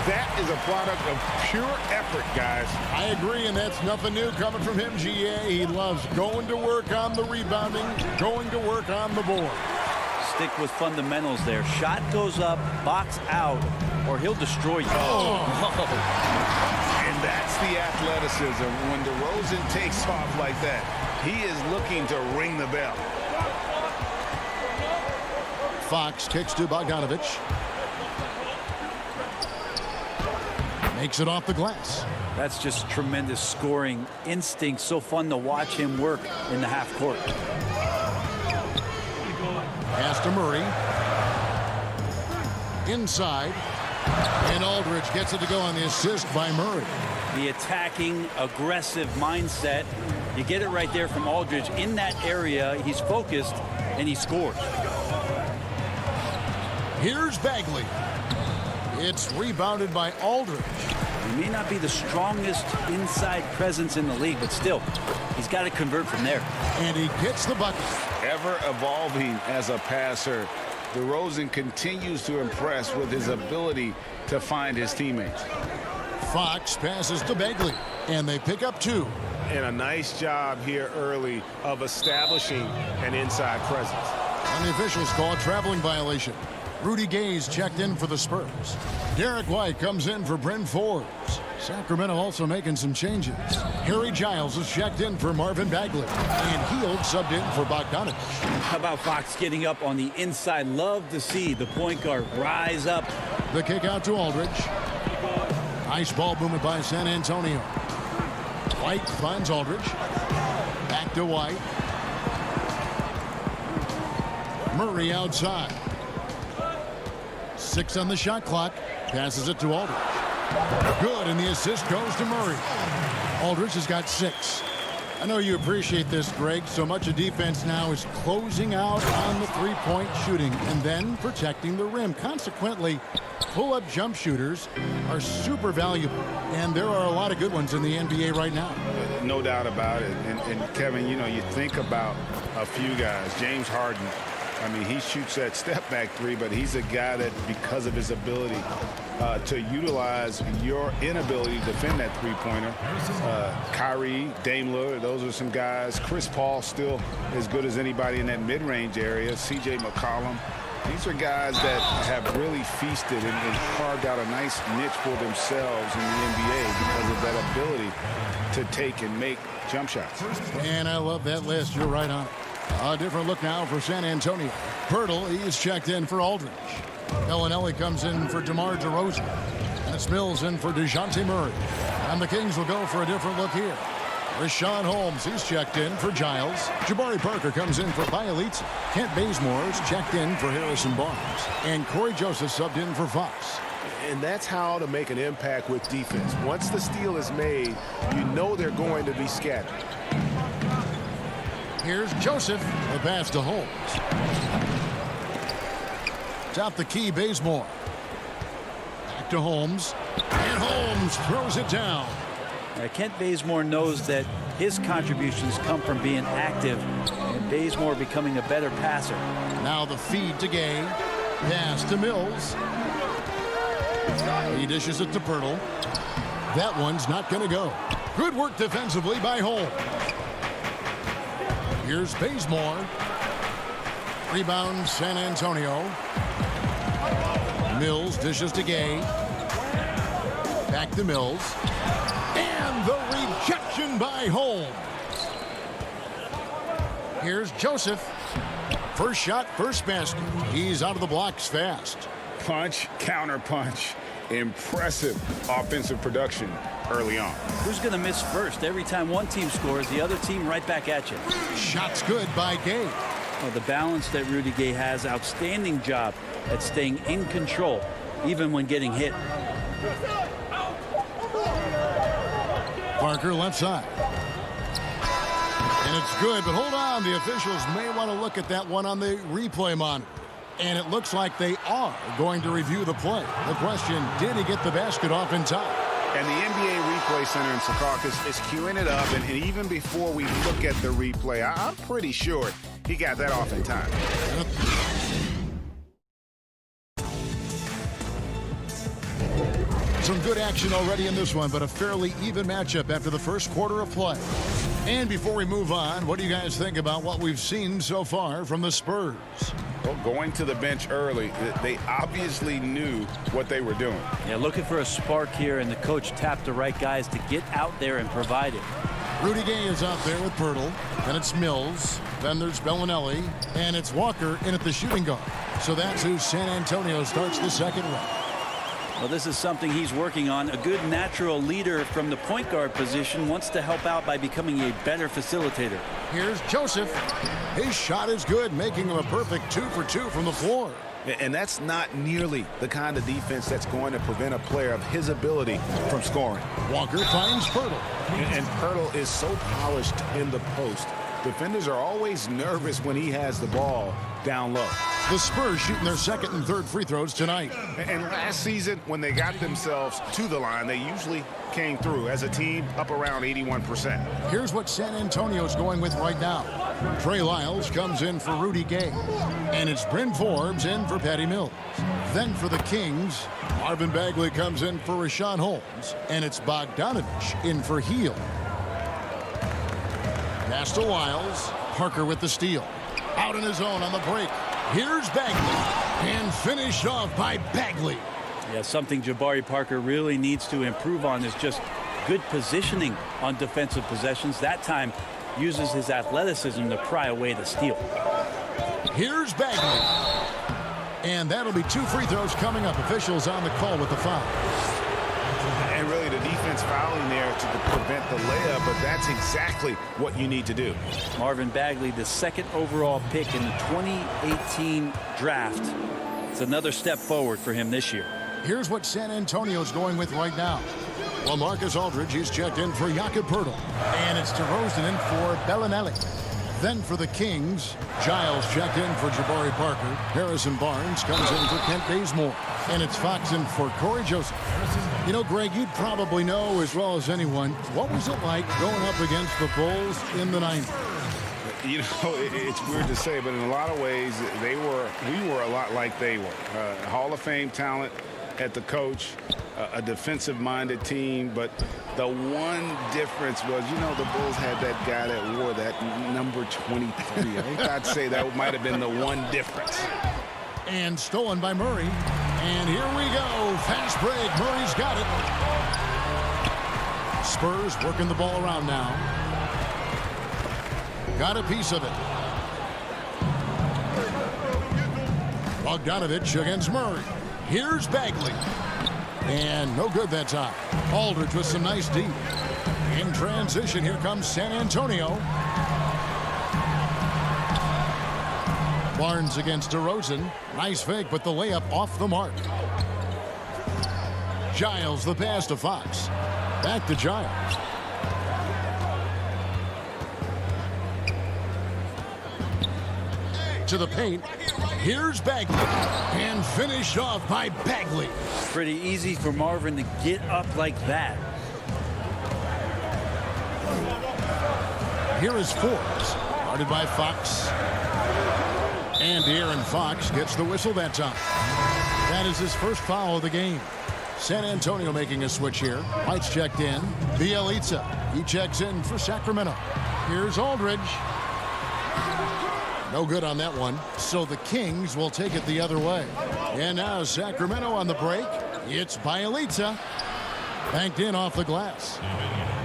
That is a product of pure effort, guys. I agree, and that's nothing new coming from him, GA. He loves going to work on the rebounding, going to work on the board. Stick with fundamentals there. Shot goes up, box out, or he'll destroy you. Oh. And that's the athleticism. When DeRozan takes off like that, he is looking to ring the bell. Fox kicks to Bogdanovich. Makes it off the glass. That's just tremendous scoring instinct. So fun to watch him work in the half court. Pass to Murray. Inside. And Aldridge gets it to go on the assist by Murray. The attacking, aggressive mindset. You get it right there from Aldridge. In that area, he's focused, and he scores. Here's Bagley. It's rebounded by Aldridge. He may not be the strongest inside presence in the league, but still, he's got to convert from there. And he gets the bucket. Ever evolving as a passer, DeRozan continues to impress with his ability to find his teammates. Fox passes to Bagley, and they pick up 2. And a nice job here early of establishing an inside presence. And the officials call a traveling violation. Rudy Gay's checked in for the Spurs. Derek White comes in for Bryn Forbes. Sacramento also making some changes. Harry Giles is checked in for Marvin Bagley. And Hield subbed in for Bogdanovich. How about Fox getting up on the inside? Love to see the point guard rise up. The kick out to Aldridge. Nice ball movement by San Antonio. White finds Aldridge. Back to White. Murray outside. 6 on the shot clock. Passes it to Aldridge. Good, and the assist goes to Murray. Aldridge has got 6. I know you appreciate this, Greg. So much of defense now is closing out on the three-point shooting and then protecting the rim. Consequently, pull-up jump shooters are super valuable, and there are a lot of good ones in the NBA right now. No doubt about it. And Kevin, you know, you think about a few guys. James Harden. I mean, he shoots that step-back 3, but he's a guy that, because of his ability to utilize your inability to defend that three-pointer. Kyrie, Dame Lillard, those are some guys. Chris Paul still as good as anybody in that mid-range area. C.J. McCollum. These are guys that have really feasted and carved out a nice niche for themselves in the NBA because of that ability to take and make jump shots. And I love that list. You're right on it. A different look now for San Antonio. Pirtle, he's checked in for Aldridge. Bellinelli comes in for DeMar DeRozan. And it's Mills in for DeJounte Murray. And the Kings will go for a different look here. Rashawn Holmes, he's checked in for Giles. Jabari Parker comes in for Bielitsa. Kent Bazemore is checked in for Harrison Barnes. And Corey Joseph subbed in for Fox. And that's how to make an impact with defense. Once the steal is made, you know they're going to be scattered. Here's Joseph. The pass to Holmes. Top the key, Bazemore. Back to Holmes. And Holmes throws it down. Kent Bazemore knows that his contributions come from being active and Bazemore becoming a better passer. Now the feed to Gay. Pass to Mills. He dishes it to Pirtle. That one's not going to go. Good work defensively by Holmes. Here's Bazemore. Rebound San Antonio. Mills dishes to Gay. Back to Mills. And the rejection by Holmes. Here's Joseph. First shot, first basket. He's out of the blocks fast. Punch, counter punch. Impressive offensive production early on. Who's going to miss first? Every time one team scores, the other team right back at you. Shot's good by Gay. Well, the balance that Rudy Gay has, outstanding job at staying in control, even when getting hit. Parker left side. And it's good, but hold on. The officials may want to look at that one on the replay monitor. And it looks like they are going to review the play. The question, did he get the basket off in time? And the NBA Replay Center in Secaucus is queuing it up. And even before we look at the replay, I'm pretty sure he got that off in time. Some good action already in this one, but a fairly even matchup after the first quarter of play. And before we move on, what do you guys think about what we've seen so far from the Spurs? Well, going to the bench early, they obviously knew what they were doing. Yeah, looking for a spark here, and the coach tapped the right guys to get out there and provide it. Rudy Gay is out there with Pirtle. Then it's Mills. Then there's Bellinelli. And it's Walker in at the shooting guard. So that's who San Antonio starts the second round. Well, this is something he's working on. A good natural leader from the point guard position wants to help out by becoming a better facilitator. Here's Joseph. His shot is good, making him a perfect 2 for 2 from the floor. And that's not nearly the kind of defense that's going to prevent a player of his ability from scoring. Walker finds Pirtle. And Pirtle is so polished in the post. Defenders are always nervous when he has the ball down low. The Spurs shooting their second and third free throws tonight. And last season, when they got themselves to the line, they usually came through as a team up around 81%. Here's what San Antonio's going with right now. Trey Lyles comes in for Rudy Gay. And it's Bryn Forbes in for Patty Mills. Then for the Kings, Marvin Bagley comes in for Rashawn Holmes. And it's Bogdanovich in for Heel. Pass to Lyles. Parker with the steal. Out in his own on the break. Here's Bagley. And finished off by Bagley. Yeah, something Jabari Parker really needs to improve on is just good positioning on defensive possessions. That time uses his athleticism to pry away the steal. Here's Bagley. And that'll be 2 free throws coming up. Officials on the call with the foul. And really the defense fouling there to prevent the layup, but that's exactly what you need to do. Marvin Bagley, the second overall pick in the 2018 draft. It's another step forward for him this year. Here's what San Antonio's going with right now. Well, Marcus Aldridge, he's checked in for Jakob Pirtle. And it's DeRozan in for Bellinelli. Then for the Kings, Giles checked in for Jabari Parker. Harrison Barnes comes in for Kent Bazemore. And it's Fox in for Corey Joseph. You know, Greg, you'd probably know as well as anyone, what was it like going up against the Bulls in the 90s? You know, it's weird to say, but in a lot of ways, we were a lot like they were. Hall of Fame talent at the coach, a defensive-minded team, but the one difference was, you know, the Bulls had that guy that wore that number 23. I think I'd say that might have been the one difference. And stolen by Murray. And here we go. Fast break. Murray's got it. Spurs working the ball around now. Got a piece of it. Bogdanovich against Murray. Here's Bagley. And no good that time. Aldridge with some nice deep. In transition, here comes San Antonio. Barnes against DeRozan. Nice fake, but the layup off the mark. Giles the pass to Fox. Back to Giles. To the paint. Here's Bagley. And finished off by Bagley. Pretty easy for Marvin to get up like that. Here is Forbes. Guarded by Fox. And De'Aaron Fox gets the whistle that time. That is his first foul of the game. San Antonio making a switch here. White's checked in. Bielitsa. He checks in for Sacramento. Here's Aldridge. No good on that one. So the Kings will take it the other way. And now Sacramento on the break. It's Bielitsa. Banked in off the glass.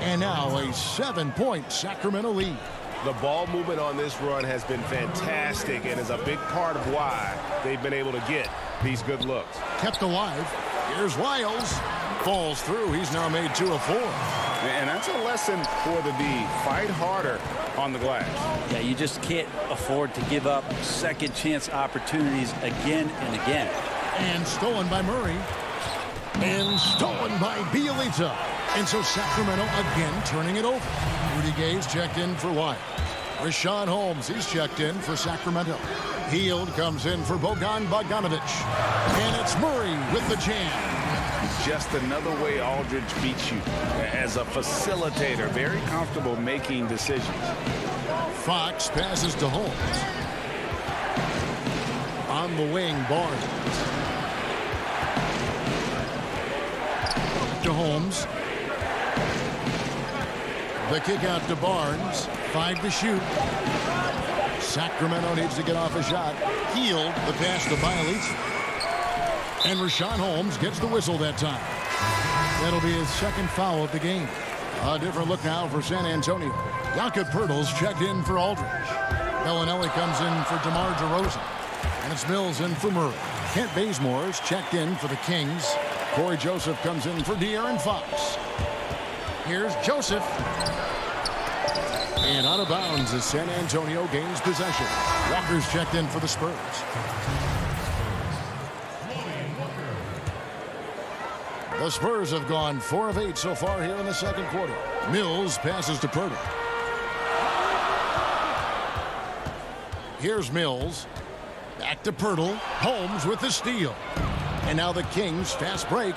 And now a 7-point Sacramento lead. The ball movement on this run has been fantastic and is a big part of why they've been able to get these good looks. Kept alive. Here's Wiles. Falls through. He's now made 2 of 4. And that's a lesson for the D. Fight harder on the glass. Yeah, you just can't afford to give up second chance opportunities again and again. And stolen by Murray. And stolen by Bielitsa. And so Sacramento again turning it over. Rudy Gay's checked in for White. Rashawn Holmes, he's checked in for Sacramento. Hield comes in for Bogan Bogdanovic. And it's Murray with the jam. Just another way Aldridge beats you as a facilitator. Very comfortable making decisions. Fox passes to Holmes. On the wing, Barnes. To Holmes. The kick out to Barnes. 5 to shoot. Sacramento needs to get off a shot. Hield the pass to Bielitsa. And Rashawn Holmes gets the whistle that time. That'll be his second foul of the game. A different look now for San Antonio. Jakob Poeltl's checked in for Aldridge. Bellinelli comes in for DeMar DeRozan. And it's Mills in for Murray. Kent Bazemore's checked in for the Kings. Corey Joseph comes in for De'Aaron Fox. Here's Joseph. And out of bounds as San Antonio gains possession. Walker's checked in for the Spurs. The Spurs have gone 4 of 8 so far here in the second quarter. Mills passes to Poeltl. Here's Mills. Back to Poeltl. Holmes with the steal. And now the Kings fast break.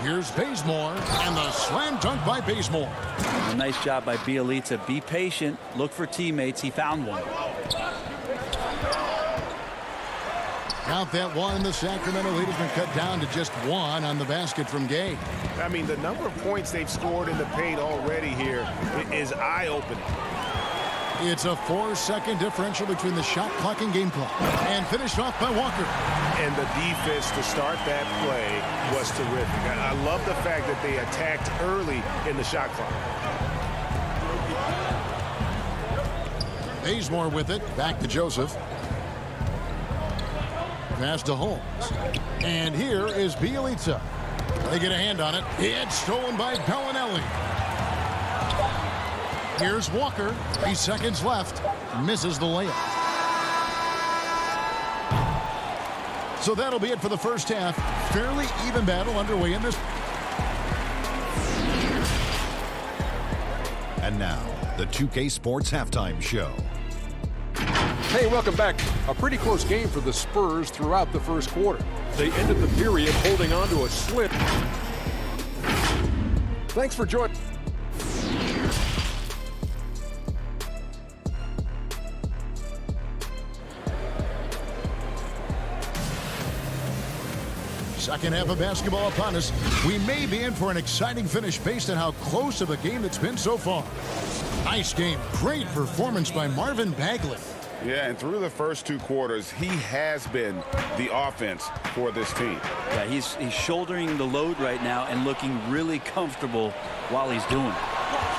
Here's Bazemore, and the slam dunk by Bazemore. A nice job by Bielitsa. Be patient. Look for teammates. He found one. Count that one. The Sacramento lead has been cut down to just 1 on the basket from Gay. I mean, the number of points they've scored in the paint already here is eye-opening. It's a 4-second differential between the shot clock and game clock. And finished off by Walker. And the defense to start that play was terrific. I love the fact that they attacked early in the shot clock. Bazemore with it. Back to Joseph. Pass to Holmes. And here is Bielitsa. They get a hand on it. It's stolen by Bellinelli. Here's Walker. 3 seconds left. Misses the layup. So that'll be it for the first half. Fairly even battle underway in this. And now, the 2K Sports Halftime Show. Hey, welcome back. A pretty close game for the Spurs throughout the first quarter. They ended the period holding on to a slip. Thanks for joining. Second half of basketball upon us. We may be in for an exciting finish based on how close of a game it's been so far. Nice game. Great performance by Marvin Bagley. Yeah, and through the first 2 quarters, he has been the offense for this team. Yeah, he's shouldering the load right now and looking really comfortable while he's doing it.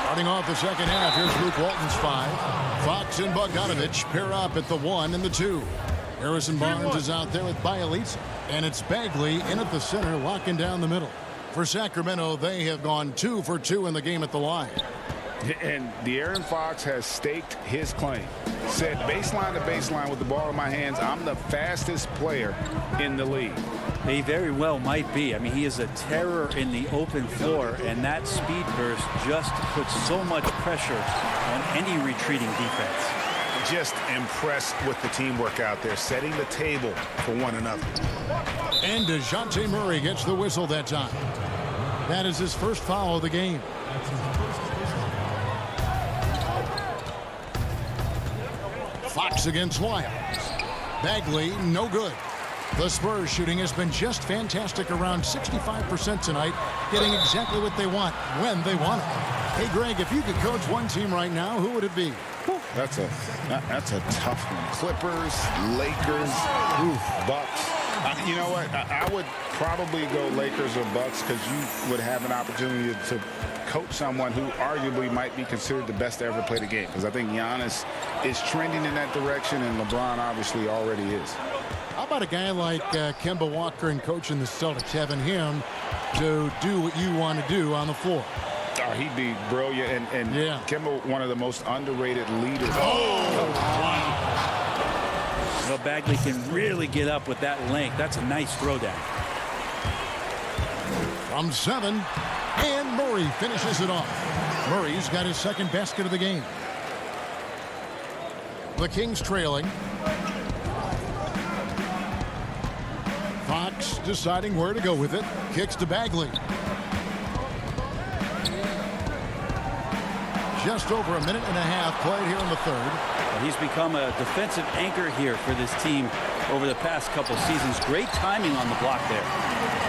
Starting off the second half, here's Luke Walton's 5. Fox and Bogdanovic pair up at the 1 and the 2. Harrison Barnes is out there with Bielitsa. And it's Bagley in at the center, locking down the middle. For Sacramento, they have gone 2 for 2 in the game at the line. And De'Aaron Fox has staked his claim. Said baseline to baseline with the ball in my hands, I'm the fastest player in the league. He very well might be. I mean, he is a terror in the open floor, and that speed burst just puts so much pressure on any retreating defense. Just impressed with the teamwork out there, setting the table for one another. And DeJounte Murray gets the whistle that time. That is his first foul of the game. Fox against Wiles. Bagley, no good. The Spurs shooting has been just fantastic, around 65% tonight, getting exactly what they want when they want it. Hey, Greg, if you could coach one team right now, who would it be? That's a tough one. Clippers, Lakers, Bucks. You know what? I would probably go Lakers or Bucks because you would have an opportunity to coach someone who arguably might be considered the best to ever play the game, because I think Giannis is trending in that direction and LeBron obviously already is. How about a guy like Kemba Walker and coaching the Celtics, having him to do what you want to do on the floor? Oh, he'd be brilliant, and yeah. Kemba, one of the most underrated leaders. Well, Bagley can really get up with that length. That's a nice throwdown. From 7, and Murray finishes it off. Murray's got his second basket of the game. The Kings trailing. Fox deciding where to go with it. Kicks to Bagley. Just over a minute and a half played here in the third. He's become a defensive anchor here for this team over the past couple seasons. Great timing on the block there.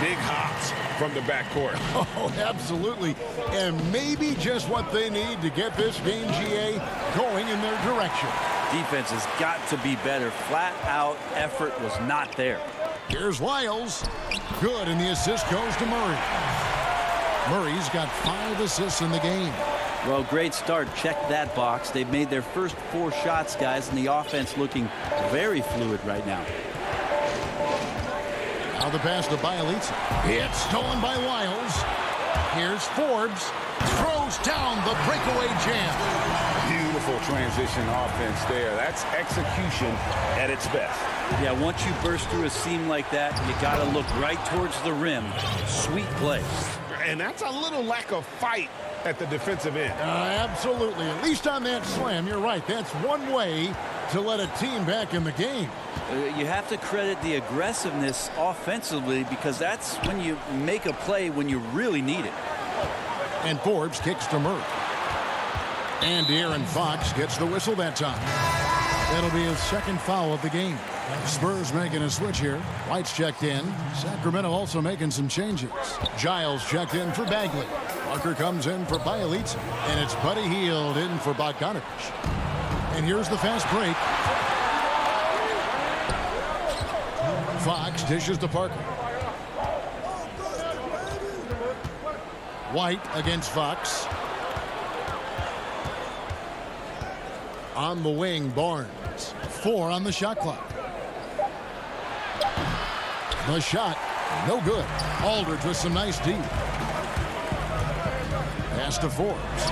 Big hops from the backcourt. Oh, absolutely. And maybe just what they need to get this game, GA, going in their direction. Defense has got to be better. Flat out effort was not there. Here's Wiles. Good, and the assist goes to Murray. Murray's got 5 assists in the game. Well, great start. Check that box. They've made their first 4 shots, guys, and the offense looking very fluid right now. Now the pass to Bielitsa. It's stolen by Wiles. Here's Forbes. Throws down the breakaway jam. Beautiful transition offense there. That's execution at its best. Yeah, once you burst through a seam like that, you got to look right towards the rim. Sweet play. And that's a little lack of fight at the defensive end. Absolutely. At least on that slam, you're right. That's one way to let a team back in the game. You have to credit the aggressiveness offensively, because that's when you make a play when you really need it. And Forbes kicks to Murray. And De'Aaron Fox gets the whistle that time. That'll be his second foul of the game. Spurs making a switch here. White's checked in. Sacramento also making some changes. Giles checked in for Bagley. Parker comes in for Bielitsa. And it's Buddy Hield in for Bogdanovich. And here's the fast break. Fox dishes to Parker. White against Fox. On the wing, Barnes. 4 on the shot clock. The shot, no good. Aldridge with some nice D. Pass to Forbes.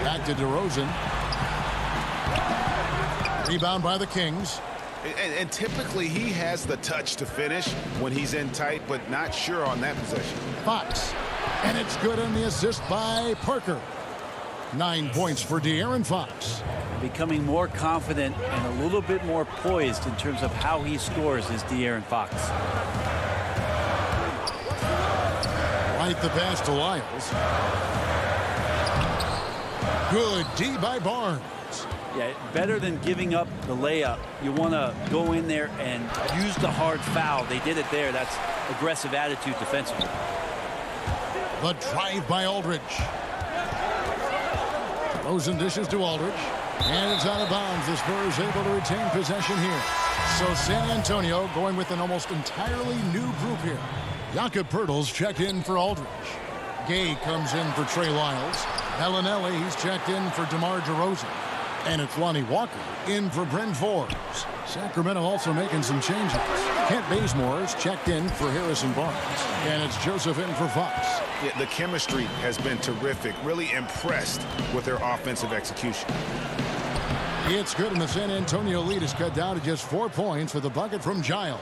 Back to DeRozan. Rebound by the Kings. And typically he has the touch to finish when he's in tight, but not sure on that possession. Fox. And it's good on the assist by Parker. 9 points for De'Aaron Fox. Becoming more confident and a little bit more poised in terms of how he scores is De'Aaron Fox. Right the pass to Wiles. Good D by Barnes. Yeah, better than giving up the layup. You want to go in there and use the hard foul. They did it there. That's aggressive attitude defensively. The drive by Aldridge. Rosen dishes to Aldridge. And it's out of bounds. The Spurs able to retain possession here. So San Antonio going with an almost entirely new group here. Jakob Poeltl's checked in for Aldridge. Gay comes in for Trey Lyles. Bellinelli, he's checked in for DeMar DeRozan. And it's Lonnie Walker in for Bryn Forbes. Sacramento also making some changes. Kent Bazemore is checked in for Harrison Barnes. And it's Joseph in for Fox. Yeah, the chemistry has been terrific. Really impressed with their offensive execution. It's good, and the San Antonio lead is cut down to just 4 points for the bucket from Giles.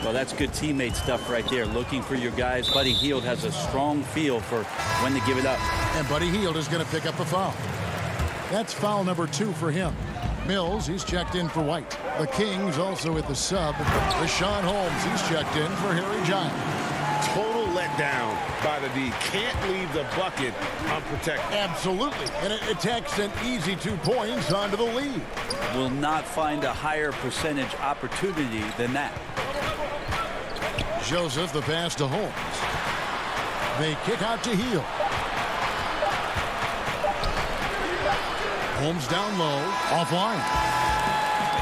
Well, that's good teammate stuff right there. Looking for your guys. Buddy Hield has a strong feel for when to give it up. And Buddy Hield is going to pick up a foul. That's foul number 2 for him. Mills, he's checked in for White. The Kings also with the sub. Rashawn Holmes, he's checked in for Harry Giles. Total let down by the D. Can't leave the bucket unprotected. Absolutely. And it takes an easy 2 points onto the lead. Will not find a higher percentage opportunity than that. Joseph, the pass to Holmes. They kick out to Heel. Holmes down low, offline.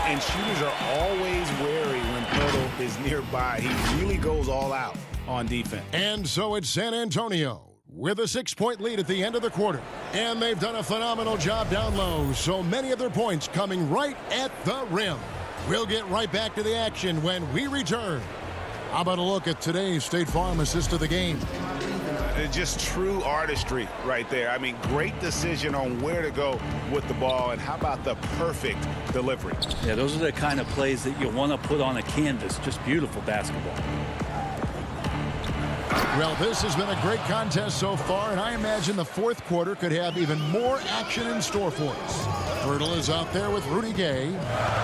And shooters are always wary when Poeltl is nearby. He really goes all out on defense. And so it's San Antonio with a 6-point lead at the end of the quarter. And they've done a phenomenal job down low, so many of their points coming right at the rim. We'll get right back to the action when we return. How about a look at today's State Farm assist of the game? Just true artistry right there. I mean, great decision on where to go with the ball, and how about the perfect delivery? Yeah, those are the kind of plays that you want to put on a canvas. Just beautiful basketball. Well, this has been a great contest so far, and I imagine the fourth quarter could have even more action in store for us. Hurdle is out there with Rudy Gay.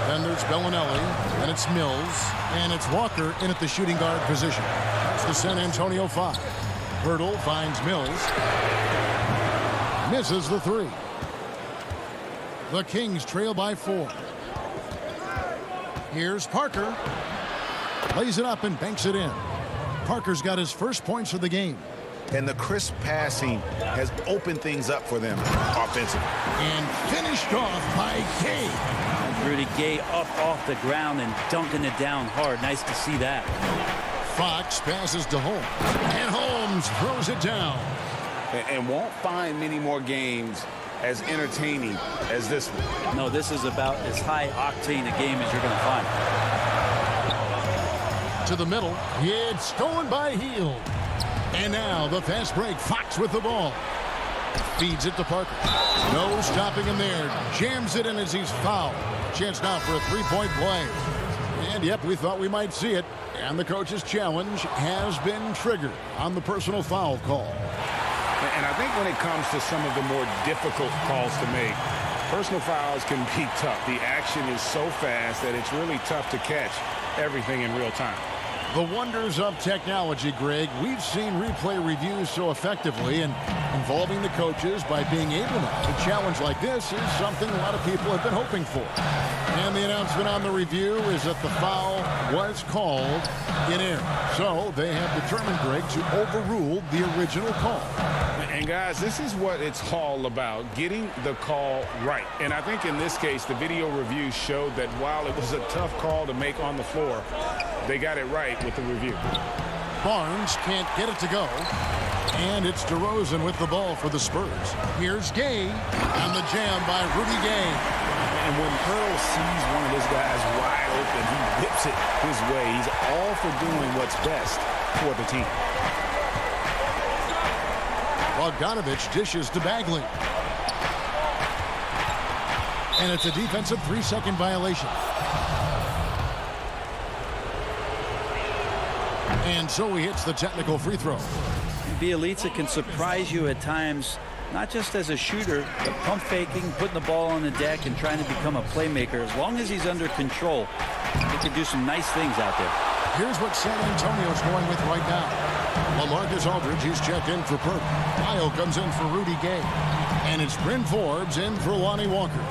Then there's Bellinelli, and it's Mills, and it's Walker in at the shooting guard position. That's the San Antonio 5. Hurdle finds Mills. Misses the 3. The Kings trail by 4. Here's Parker. Lays it up and banks it in. Parker's got his first points of the game. And the crisp passing has opened things up for them offensively. And finished off by Gay. And Rudy Gay up off the ground and dunking it down hard. Nice to see that. Fox passes to Holmes. And Holmes throws it down. And won't find many more games as entertaining as this one. No, this is about as high octane a game as you're going to find. To the middle. It's stolen by Heel. And now the fast break. Fox with the ball. Feeds it to Parker. No stopping him there. Jams it in as he's fouled. Chance now for a 3-point play. And yep, we thought we might see it. And the coach's challenge has been triggered on the personal foul call. And I think when it comes to some of the more difficult calls to make, personal fouls can be tough. The action is so fast that it's really tough to catch everything in real time. The wonders of technology, Greg. We've seen replay reviews so effectively, and involving the coaches by being able to. A challenge like this is something a lot of people have been hoping for. And the announcement on the review is that the foul was called in error. So they have determined, Greg, to overrule the original call. And guys, this is what it's all about, getting the call right. And I think in this case, the video review showed that while it was a tough call to make on the floor, they got it right with the review. Barnes can't get it to go. And it's DeRozan with the ball for the Spurs. Here's Gay on the jam by Rudy Gay. And when Pearl sees one of his guys wide open, he whips it his way. He's all for doing what's best for the team. Bogdanovich dishes to Bagley. And it's a defensive 3-second violation. And so he hits the technical free throw. Bielitsa can surprise you at times, not just as a shooter, but pump faking, putting the ball on the deck, and trying to become a playmaker. As long as he's under control, he can do some nice things out there. Here's what San Antonio's going with right now. LaMarcus Aldridge, he's checked in for Perk. Kyle comes in for Rudy Gay. And it's Bryn Forbes in for Lonnie Walker.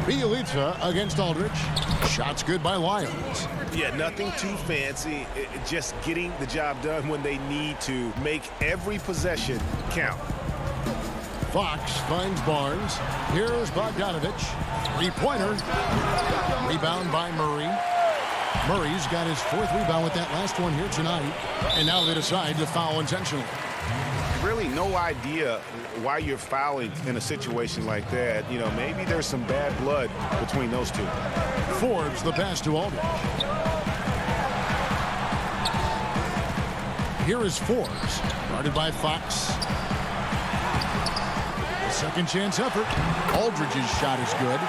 Bielitsa against Aldridge. Shots good by Lyons. Yeah, nothing too fancy. Just getting the job done when they need to. Make every possession count. Fox finds Barnes. Here's Bogdanovich. Three-pointer. Rebound by Murray. Murray's got his 4th rebound with that last one here tonight. And now they decide to foul intentionally. Really no idea why you're fouling in a situation like that. You know, maybe there's some bad blood between those two. Forbes the pass to Aldridge. Here is Forbes, guarded by Fox. A second chance effort. Aldridge's shot is good.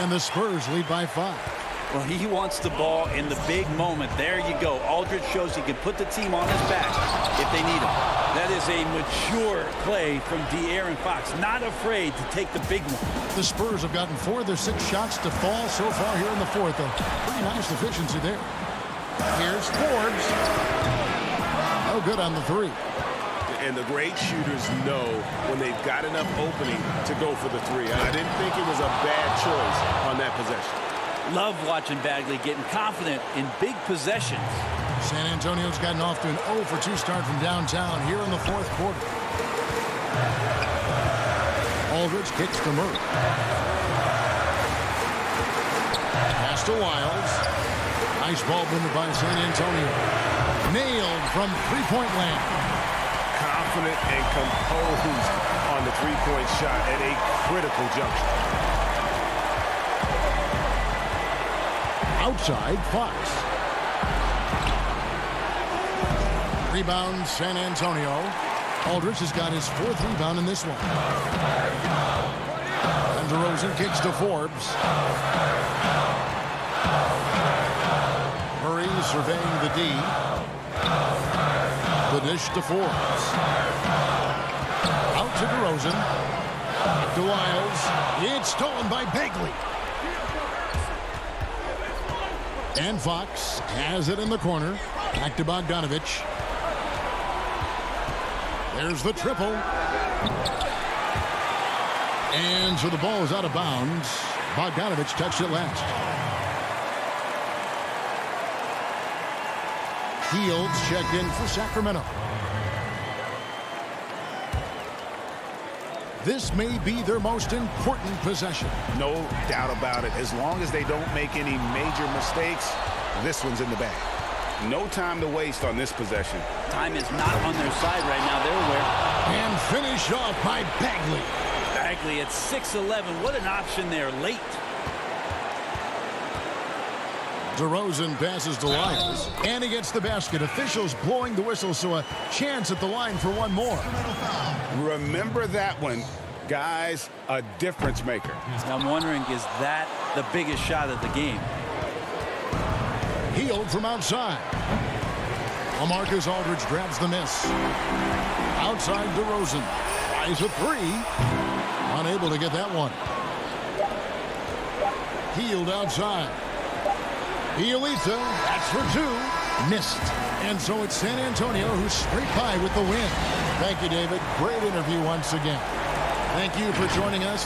And the Spurs lead by 5. Well, he wants the ball in the big moment. There you go. Aldridge shows he can put the team on his back if they need him. That is a mature play from De'Aaron Fox. Not afraid to take the big one. The Spurs have gotten 4 of their 6 shots to fall so far here in the 4th. A pretty nice efficiency there. Here's Forbes. No good on the three. And the great shooters know when they've got enough opening to go for the three. I didn't think it was a bad choice on that possession. Love watching Bagley getting confident in big possessions. San Antonio's gotten off to an 0 for 2 start from downtown here in the fourth quarter. Aldridge kicks to Murray. Pass to Wiles. Nice ball movement by San Antonio. Nailed from three-point land. Confident and composed on the three-point shot at a critical juncture. Outside, Fox. Rebound, San Antonio. Aldridge has got his 4th rebound in this one. And DeRozan kicks to Forbes. Murray surveying the D. The dish to Forbes. Out to DeRozan. Back to Wiles. It's stolen by Bagley. And Fox has it in the corner. Back to Bogdanovich. There's the triple. And so the ball is out of bounds. Bogdanovich touched it last. Fields checked in for Sacramento. This may be their most important possession. No doubt about it. As long as they don't make any major mistakes, this one's in the bag. No time to waste on this possession. Time is not on their side right now. They're aware. And finished off by Bagley. Bagley at 6'11". What an option there late. DeRozan passes to Lyles, and he gets the basket. Officials blowing the whistle, so a chance at the line for one more. Remember that one, guys, a difference maker. I'm wondering, is that the biggest shot of the game? Healed from outside. LaMarcus Aldridge grabs the miss. Outside DeRozan. Tries a three. Unable to get that one. Healed outside. Bielitsa, that's for 2. Missed. And so it's San Antonio who's straight by with the win. Thank you, David. Great interview once again. Thank you for joining us.